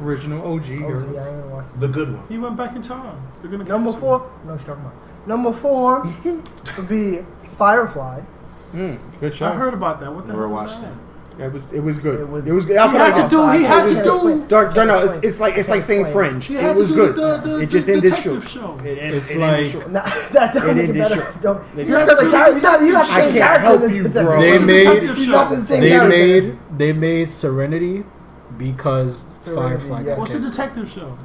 Speaker 4: Original OG.
Speaker 2: OG, I
Speaker 4: Heroes.
Speaker 2: ain't even watched it.
Speaker 6: The good one.
Speaker 5: He went back in time. They're gonna
Speaker 2: Number
Speaker 5: cancel
Speaker 2: 4. No, she's talking about. Number 4 would be Firefly.
Speaker 4: Good show.
Speaker 5: I heard about that. What the
Speaker 6: Never
Speaker 5: hell was
Speaker 6: watched
Speaker 5: that?
Speaker 6: it.
Speaker 4: It was good.
Speaker 2: It was-
Speaker 4: It was good.
Speaker 5: He had to do. He had to do.
Speaker 4: No, it's like saying Fringe.
Speaker 5: He
Speaker 4: It
Speaker 5: had
Speaker 4: was
Speaker 5: to do
Speaker 4: good.
Speaker 5: the
Speaker 4: It just ended
Speaker 5: detective
Speaker 4: short.
Speaker 5: show.
Speaker 1: It's
Speaker 4: It
Speaker 1: like-
Speaker 4: ended short.
Speaker 2: Nah, that don't
Speaker 4: It
Speaker 2: make it
Speaker 4: ended
Speaker 2: better.
Speaker 4: short.
Speaker 2: Don't.
Speaker 4: They
Speaker 2: You're not the character. You're not the
Speaker 4: I
Speaker 2: same
Speaker 4: can't
Speaker 2: character.
Speaker 4: help
Speaker 2: in
Speaker 4: you,
Speaker 2: Detective
Speaker 4: bro.
Speaker 2: Show.
Speaker 1: They
Speaker 5: What's the
Speaker 1: made-
Speaker 5: detective
Speaker 2: You're
Speaker 5: show?
Speaker 2: not the same
Speaker 1: They
Speaker 2: character.
Speaker 1: made Serenity because
Speaker 2: Serenity,
Speaker 1: Firefly
Speaker 2: yeah.
Speaker 1: got
Speaker 5: What's the
Speaker 1: canceled.
Speaker 5: detective show?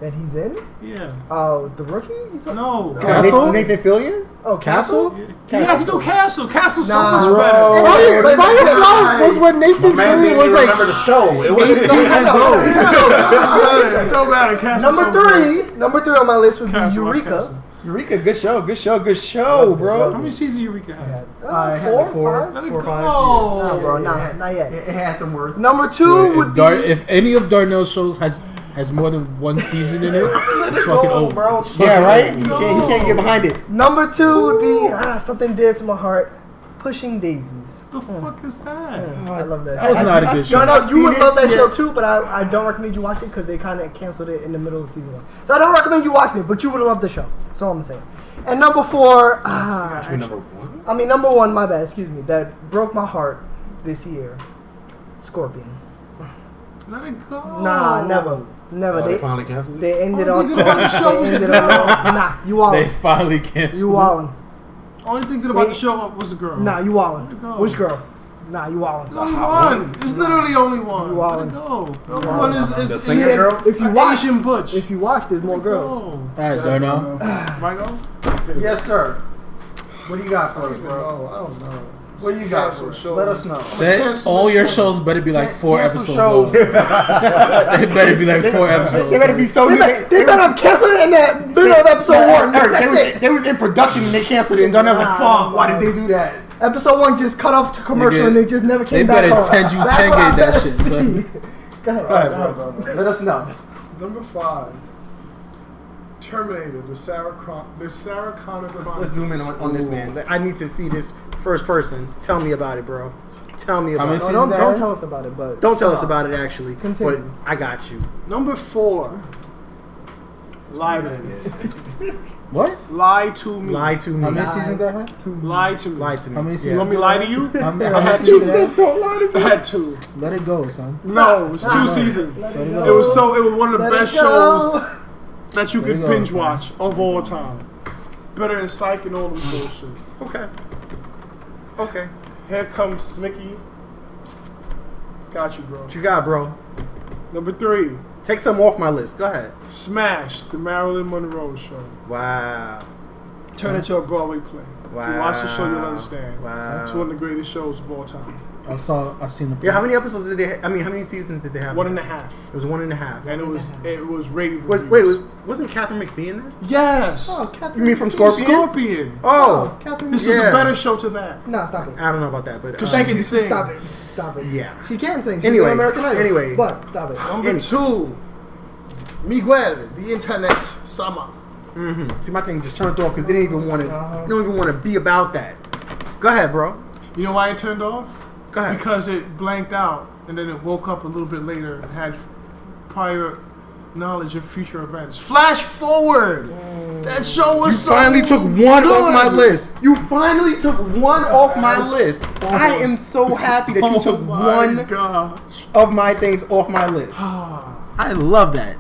Speaker 2: that he's in.
Speaker 5: Yeah.
Speaker 2: Oh, the rookie? You talking-
Speaker 5: No.
Speaker 1: Castle?
Speaker 4: Nathan Fillion?
Speaker 2: Oh,
Speaker 1: Castle?
Speaker 5: You have to do Castle. Castle's so
Speaker 2: Nah,
Speaker 5: much
Speaker 2: bro.
Speaker 5: better.
Speaker 2: But-
Speaker 1: Firefly was when Nathan
Speaker 6: Man,
Speaker 1: Fillion
Speaker 6: didn't
Speaker 1: was
Speaker 6: even
Speaker 1: like
Speaker 6: remember the show. It was
Speaker 1: 18 years old.
Speaker 5: It don't matter. Castle's
Speaker 2: Number
Speaker 5: so good.
Speaker 2: number three on my list would be
Speaker 5: Castle, watch
Speaker 2: Eureka.
Speaker 5: Castle.
Speaker 4: Eureka, good show, bro.
Speaker 5: How many seasons Eureka had?
Speaker 4: I had
Speaker 2: Four,
Speaker 4: like four.
Speaker 2: five?
Speaker 5: Let it
Speaker 4: 4 or
Speaker 5: go.
Speaker 4: 5.
Speaker 2: Nah, bro, not yet.
Speaker 4: It had some worth.
Speaker 2: Number two would be.
Speaker 1: If any of Darnell's shows has more than one season in it, it's fucking over.
Speaker 2: bro.
Speaker 1: It's fucking
Speaker 4: Yeah, right?
Speaker 1: over.
Speaker 4: He can't get behind it.
Speaker 2: Number two would be something dear to my heart. Pushing Daisies.
Speaker 5: The fuck is that?
Speaker 2: I love that.
Speaker 1: That was not a good show.
Speaker 2: No, you would
Speaker 4: seen
Speaker 2: love
Speaker 4: it,
Speaker 2: that
Speaker 4: yeah.
Speaker 2: show too, but I don't recommend you watch it because they kind of canceled it in the middle of season 1. So I don't recommend you watching it, but you would have loved the show. That's all I'm saying. And number four, number one, my bad, excuse me, that broke my heart this year. Scorpion.
Speaker 5: Let it go.
Speaker 2: Nah, never.
Speaker 6: They finally canceled it?
Speaker 2: They ended
Speaker 5: Only
Speaker 2: on.
Speaker 5: thing about the show was the
Speaker 2: ended on-
Speaker 5: girl.
Speaker 2: Nah, you
Speaker 1: They
Speaker 2: wildin'.
Speaker 1: finally canceled.
Speaker 2: You wildin'.
Speaker 5: Only thing good about the show was the girl.
Speaker 2: Nah, you
Speaker 5: Let it
Speaker 2: wildin'.
Speaker 5: go.
Speaker 2: Which girl? Nah, you wildin'.
Speaker 5: Only one. There's literally only one.
Speaker 2: You
Speaker 5: Let it
Speaker 2: wildin'.
Speaker 5: go. The other one is
Speaker 6: The singer girl?
Speaker 2: If you
Speaker 5: an
Speaker 2: watch,
Speaker 5: Asian butch.
Speaker 2: if you watch, there's more girls.
Speaker 5: Oh.
Speaker 1: Alright, Darnell.
Speaker 5: Michael?
Speaker 4: Yes, sir. What do you got for us, bro?
Speaker 5: No, I don't know.
Speaker 4: What do you got for us? Let us know.
Speaker 1: All your shows better be like 4
Speaker 4: Cancel
Speaker 1: episodes
Speaker 4: shows.
Speaker 1: long. They better be like 4 episodes.
Speaker 4: They better be so
Speaker 2: They better have canceled it in that middle of episode 1. That's it.
Speaker 4: They was in production and they canceled it, and Darnell's like, "Fuck, why did they do that?"
Speaker 2: Episode 1 just cut off to commercial
Speaker 1: Nigga,
Speaker 2: and they just never
Speaker 1: they
Speaker 2: came back
Speaker 1: better
Speaker 2: on.
Speaker 1: 10 you
Speaker 2: That's
Speaker 1: 10
Speaker 2: what I
Speaker 1: gate that
Speaker 2: better
Speaker 1: shit, son.
Speaker 2: see. Go ahead.
Speaker 4: Go ahead, bro. Let us know.
Speaker 5: Number 5. Terminator, the Sarah Connor
Speaker 4: Let's
Speaker 5: Chronicles.
Speaker 4: zoom in on this man. I need to see this first person. Tell me about it, bro. Tell me
Speaker 1: How
Speaker 4: about
Speaker 1: many
Speaker 4: it.
Speaker 1: seasons
Speaker 2: Don't,
Speaker 1: that
Speaker 2: don't
Speaker 1: had?
Speaker 2: tell us about it, but
Speaker 4: Don't tell us about it, actually.
Speaker 2: Continue.
Speaker 4: But I got you.
Speaker 5: Number 4. Lie to me.
Speaker 1: What?
Speaker 5: Lie to me.
Speaker 4: Lie to me.
Speaker 1: How many seasons that had?
Speaker 5: Lie to me.
Speaker 4: Lie to me.
Speaker 1: How many
Speaker 4: Yeah.
Speaker 1: seasons?
Speaker 5: You want me to lie to you?
Speaker 1: How
Speaker 5: I
Speaker 1: many
Speaker 5: had
Speaker 1: seasons
Speaker 5: two.
Speaker 1: that had?
Speaker 4: Don't lie to
Speaker 5: I
Speaker 4: me.
Speaker 5: had 2.
Speaker 1: Let it go, son.
Speaker 5: No, it was 2 seasons. It was one of the
Speaker 2: Let
Speaker 5: best
Speaker 2: it go.
Speaker 5: shows that you
Speaker 1: There
Speaker 5: could
Speaker 1: you go,
Speaker 5: binge
Speaker 1: son.
Speaker 5: watch of all time. Better than Psych and all them bullshit.
Speaker 4: Okay. Okay.
Speaker 5: Here comes Mickey. Got you, bro.
Speaker 4: What you got, bro?
Speaker 5: Number 3,
Speaker 4: Take some off my list. Go ahead.
Speaker 5: Smash, the Marilyn Monroe show.
Speaker 4: Wow.
Speaker 5: Turn it into a Broadway play. If you watch the show, you'll understand.
Speaker 4: Wow.
Speaker 5: It's one of the greatest shows of all time.
Speaker 1: I've seen the.
Speaker 4: Yeah, how many episodes did they have? I mean, how many seasons did they have?
Speaker 5: 1.5.
Speaker 4: It was 1.5.
Speaker 5: And it was rave
Speaker 4: Wait,
Speaker 5: reviews.
Speaker 4: wasn't Catherine McPhee in there?
Speaker 5: Yes.
Speaker 2: Oh, Catherine.
Speaker 4: You mean from Scorpion?
Speaker 5: Scorpion.
Speaker 4: Oh,
Speaker 2: Catherine.
Speaker 5: This is
Speaker 4: Yeah.
Speaker 5: the better show to that.
Speaker 2: Nah, stop it.
Speaker 4: I don't know about that, but
Speaker 5: She can sing.
Speaker 2: Stop it. Stop it.
Speaker 4: yeah.
Speaker 2: She can sing. She's
Speaker 4: Anyway,
Speaker 2: on American Idol.
Speaker 4: anyway.
Speaker 2: But stop it.
Speaker 5: Number 2, Miguel, the Internet Summer.
Speaker 4: See, my thing just turned off because they didn't even want to. They don't even want to be about that. Go ahead, bro.
Speaker 5: You know why it turned off?
Speaker 4: Go ahead.
Speaker 5: Because it blanked out and then it woke up a little bit later and had prior knowledge of future events. Flash forward. That show was
Speaker 4: You
Speaker 5: so
Speaker 4: finally took one
Speaker 5: good.
Speaker 4: off my list. You finally took one off my list. I am so happy that you took
Speaker 5: Oh my
Speaker 4: one
Speaker 5: gosh.
Speaker 4: of my things off my list. I love that.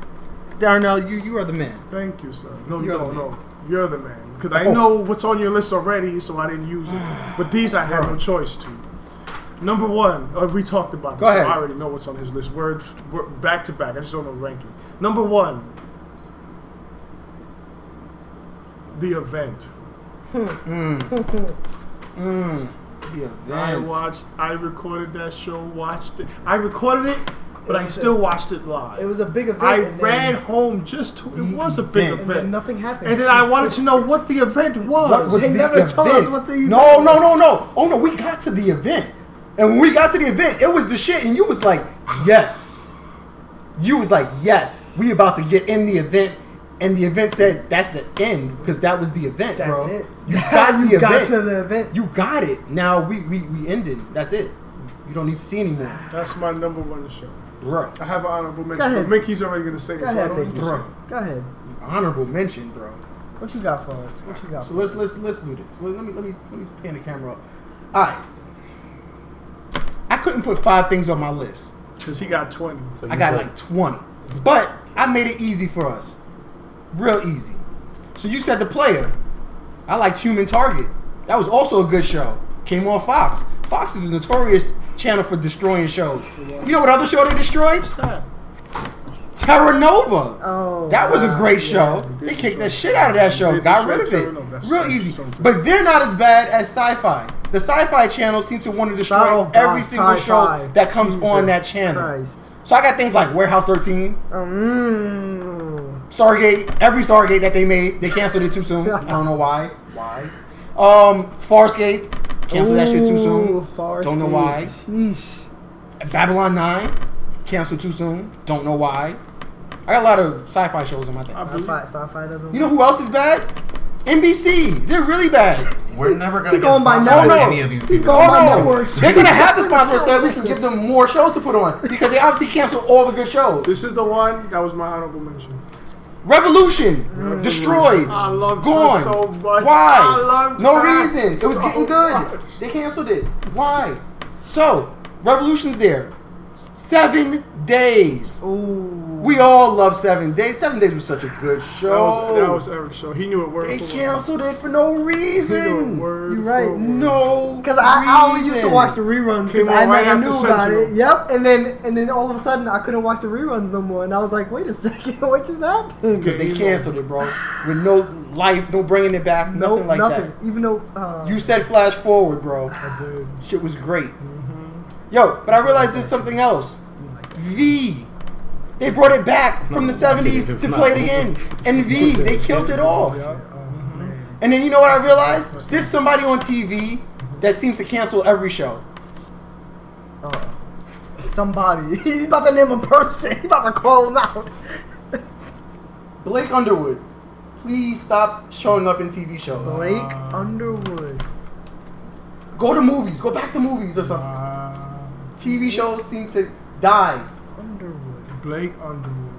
Speaker 4: Darnell, you are the man.
Speaker 5: Thank you, sir. No,
Speaker 4: You're
Speaker 5: no,
Speaker 4: the
Speaker 5: no. You're the man. Because I
Speaker 4: Oh.
Speaker 5: know what's on your list already, so I didn't use it. But these I had no choice to. Number 1, we talked about this.
Speaker 4: Go ahead.
Speaker 5: So I already know what's on his list. Word back to back. I just don't know ranking. Number 1, The Event. I recorded that show, watched it. I recorded it, but I still watched it live.
Speaker 2: It was a big event.
Speaker 5: I
Speaker 2: and then-
Speaker 5: ran home just to. It was a big
Speaker 4: event.
Speaker 2: and then
Speaker 5: event.
Speaker 2: nothing happened.
Speaker 5: And then I wanted to know what the event was.
Speaker 4: What was
Speaker 2: They
Speaker 4: the
Speaker 2: never told us
Speaker 4: event?
Speaker 2: what the
Speaker 4: No.
Speaker 2: event
Speaker 4: Oh no, we got to the event. And when we got to the event, it was the shit. And you was like, yes. You was like, yes. We about to get in the event. And the event said, that's the end. Because that was the event,
Speaker 2: That's
Speaker 4: bro.
Speaker 2: it.
Speaker 4: You got the
Speaker 2: You got
Speaker 4: event.
Speaker 2: to the event.
Speaker 4: You got it. Now we ended. That's it. You don't need to see anymore.
Speaker 5: That's my number 1 show.
Speaker 4: Bro.
Speaker 5: I have an honorable
Speaker 2: Go
Speaker 5: mention,
Speaker 2: ahead.
Speaker 5: but Mickey's already going to say it,
Speaker 2: Go
Speaker 5: so I
Speaker 2: ahead,
Speaker 5: don't need
Speaker 2: Mickey.
Speaker 5: to say
Speaker 4: Bro.
Speaker 5: it.
Speaker 2: Go ahead.
Speaker 4: Honorable mention, bro.
Speaker 2: What you got for us? What you got?
Speaker 4: So
Speaker 2: For us?
Speaker 4: let's do this. Let me pan the camera up. Alright. I couldn't put 5 things on my list.
Speaker 5: Because he got 20.
Speaker 4: I got like 20. But I made it easy for us. Real easy. So you said The Player. I liked Human Target. That was also a good show. Came on Fox. Fox is a notorious channel for destroying shows. You know what other show they destroyed?
Speaker 5: What's that?
Speaker 4: Terra Nova.
Speaker 2: Oh,
Speaker 4: That was a
Speaker 2: wow.
Speaker 4: great show.
Speaker 5: they
Speaker 4: They
Speaker 5: did
Speaker 4: kicked
Speaker 5: destroy
Speaker 4: the shit out of that show.
Speaker 5: They
Speaker 4: Got rid
Speaker 5: destroyed
Speaker 4: of
Speaker 5: Terra Nova.
Speaker 4: it.
Speaker 5: That's
Speaker 4: Real
Speaker 5: so-
Speaker 4: easy.
Speaker 5: so good.
Speaker 4: But they're not as bad as Sci-Fi. The Sci-Fi channel seems to want to destroy
Speaker 2: Oh, God,
Speaker 4: every single
Speaker 2: Sci-Fi.
Speaker 4: show that comes
Speaker 2: Jesus
Speaker 4: on that channel.
Speaker 2: Christ.
Speaker 4: So I got things like Warehouse 13, Stargate. Every Stargate that they made, they canceled it too soon. I don't know why. Farscape. Canceled that shit too soon. Don't know why.
Speaker 2: Sheesh.
Speaker 4: Babylon 9. Canceled too soon. Don't know why. I got a lot of sci-fi shows on my thing.
Speaker 2: Sci-fi doesn't.
Speaker 4: You know who else is bad? NBC. They're really bad.
Speaker 6: We're never gonna get
Speaker 2: going by
Speaker 6: sponsored by
Speaker 4: networks.
Speaker 6: any of these
Speaker 2: He's
Speaker 6: people.
Speaker 2: going
Speaker 4: Oh
Speaker 2: by
Speaker 4: no,
Speaker 2: networks.
Speaker 4: they're gonna have to sponsor us so that we can give them more shows to put on because they obviously canceled all the good shows.
Speaker 5: This is the one that was my honorable mention.
Speaker 4: Revolution, destroyed,
Speaker 5: I loved
Speaker 4: gone.
Speaker 5: her so much.
Speaker 4: Why?
Speaker 5: I loved
Speaker 4: No
Speaker 5: her
Speaker 4: reason. It was
Speaker 5: so
Speaker 4: getting good.
Speaker 5: much.
Speaker 4: They canceled it. Why? So, Revolution's there. 7 days.
Speaker 2: Ooh.
Speaker 4: We all love 7 Days. 7 Days was such a good show.
Speaker 5: That was Eric's show. He knew it word
Speaker 4: They
Speaker 5: for word.
Speaker 4: canceled it for no
Speaker 5: He knew it
Speaker 4: reason.
Speaker 5: word
Speaker 2: You're
Speaker 5: for
Speaker 2: right.
Speaker 5: word.
Speaker 4: No,
Speaker 2: Because I always used to
Speaker 4: reason.
Speaker 2: watch the reruns
Speaker 5: Came
Speaker 2: because I
Speaker 5: on right
Speaker 2: never
Speaker 5: after
Speaker 2: knew about
Speaker 5: Sentinel.
Speaker 2: it. Yep, and then all of a sudden I couldn't watch the reruns no more, and I was like, wait a second, what just happened?
Speaker 4: Because they canceled it, bro. With no life, no bringing it back, nothing like
Speaker 2: nothing.
Speaker 4: that.
Speaker 2: Even though
Speaker 4: You said flash forward, bro.
Speaker 5: I did.
Speaker 4: Shit was great. Yo, but I realized there's something else. V. They brought it back from the 70s to play it again. And V, they killed it off.
Speaker 5: Yeah.
Speaker 4: And then you know what I realized? There's somebody on TV that seems to cancel every show.
Speaker 2: somebody, he's about to name a person. He's about to call him out.
Speaker 4: Blake Underwood. Please stop showing up in TV shows.
Speaker 2: Blake Underwood.
Speaker 4: Go to movies. Go back to movies or something. TV shows seem to die.
Speaker 2: Underwood.
Speaker 5: Blake Underwood.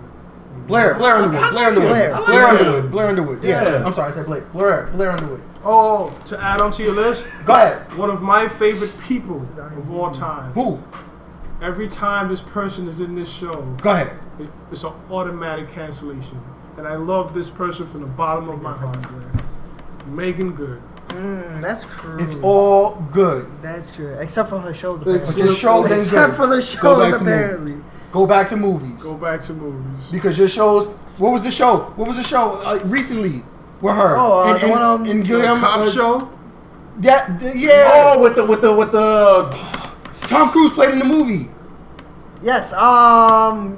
Speaker 4: Blair Underwood. Blair Underwood. Yeah.
Speaker 6: Yeah.
Speaker 4: I'm sorry, I said Blake. Blair Underwood.
Speaker 5: Oh, to add on to your list,
Speaker 4: Go ahead.
Speaker 5: one of my favorite people of all time.
Speaker 4: Who?
Speaker 5: Every time this person is in this show,
Speaker 4: Go ahead.
Speaker 5: it's an automatic cancellation. And I love this person from the bottom of my heart. Megan Good.
Speaker 2: That's true.
Speaker 4: It's all good.
Speaker 2: That's true. Except for her shows,
Speaker 4: But
Speaker 2: apparently.
Speaker 4: your shows ain't
Speaker 2: Except
Speaker 4: good.
Speaker 2: for the
Speaker 4: Go
Speaker 2: shows,
Speaker 4: back to
Speaker 2: apparently.
Speaker 4: Go back to movies.
Speaker 5: Go back to movies.
Speaker 4: Because your shows. What was the show? Recently with her?
Speaker 2: Oh, the one
Speaker 4: in
Speaker 5: The
Speaker 4: Guillermo.
Speaker 5: cop show?
Speaker 4: Yeah.
Speaker 6: Oh, with the
Speaker 4: Tom Cruise played in the movie.
Speaker 2: Yes. Not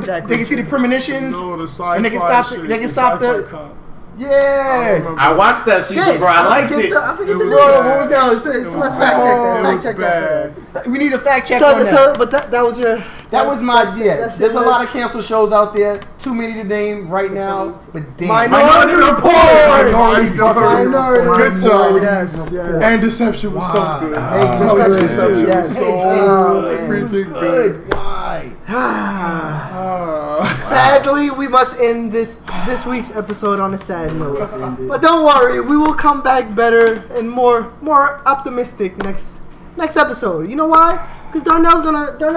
Speaker 2: Jack.
Speaker 4: They can see the premonitions.
Speaker 5: No, the sci-fi
Speaker 4: And they can stop.
Speaker 5: shit,
Speaker 4: They can stop
Speaker 5: sci-fi
Speaker 4: the.
Speaker 5: cop.
Speaker 4: Yeah.
Speaker 6: I watched that season,
Speaker 2: Shit,
Speaker 6: bro. I liked it.
Speaker 2: I forget
Speaker 5: It
Speaker 2: the
Speaker 5: was
Speaker 2: name.
Speaker 5: bad.
Speaker 4: What was that?
Speaker 2: So let's fact check that.
Speaker 5: It
Speaker 2: Fact
Speaker 5: was
Speaker 2: check
Speaker 5: bad.
Speaker 2: that.
Speaker 4: We need a fact check on that.
Speaker 2: So, but that was your.
Speaker 4: That was my idea.
Speaker 2: that's
Speaker 4: There's a
Speaker 2: your
Speaker 4: lot of
Speaker 2: list.
Speaker 4: canceled shows out there. Too many to name right now. But damn.
Speaker 2: Minority Report.
Speaker 4: Minority
Speaker 2: Minority
Speaker 5: Good
Speaker 2: Report.
Speaker 5: job.
Speaker 2: Yes.
Speaker 5: And Deception was so good.
Speaker 2: Deception, yes.
Speaker 5: Everything
Speaker 4: Good. Why?
Speaker 2: Sadly, we must end this week's episode on a sad note. But don't worry, we will come back better and more optimistic next episode. You know why? Because Darnell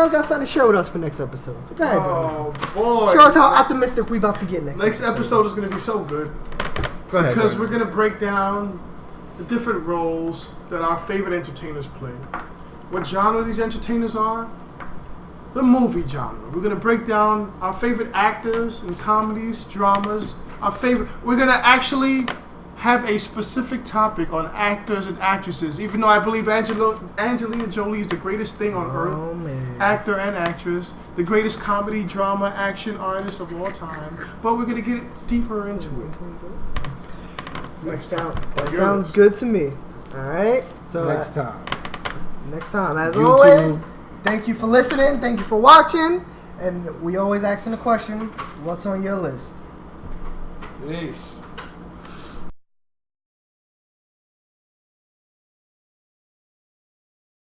Speaker 2: got something to share with us for next episode. So go ahead, Darnell.
Speaker 5: Oh boy.
Speaker 2: Show us how optimistic we about to get
Speaker 5: Next episode is going to be so good.
Speaker 4: Go ahead.
Speaker 5: Because we're going to break down the different roles that our favorite entertainers play. What genre these entertainers are? The movie genre. We're going to break down our favorite actors in comedies, dramas. We're going to actually have a specific topic on actors and actresses. Even though I believe Angelina Jolie is the greatest thing on earth.
Speaker 2: man.
Speaker 5: Actor and actress. The greatest comedy, drama, action artist of all time. But we're going to get deeper into it.
Speaker 2: That sounds good to me. All right. So
Speaker 1: Next time.
Speaker 2: Next time, as
Speaker 1: YouTube.
Speaker 2: always, thank you for listening. Thank you for watching. And we always asking the question, what's on your list?
Speaker 1: Peace.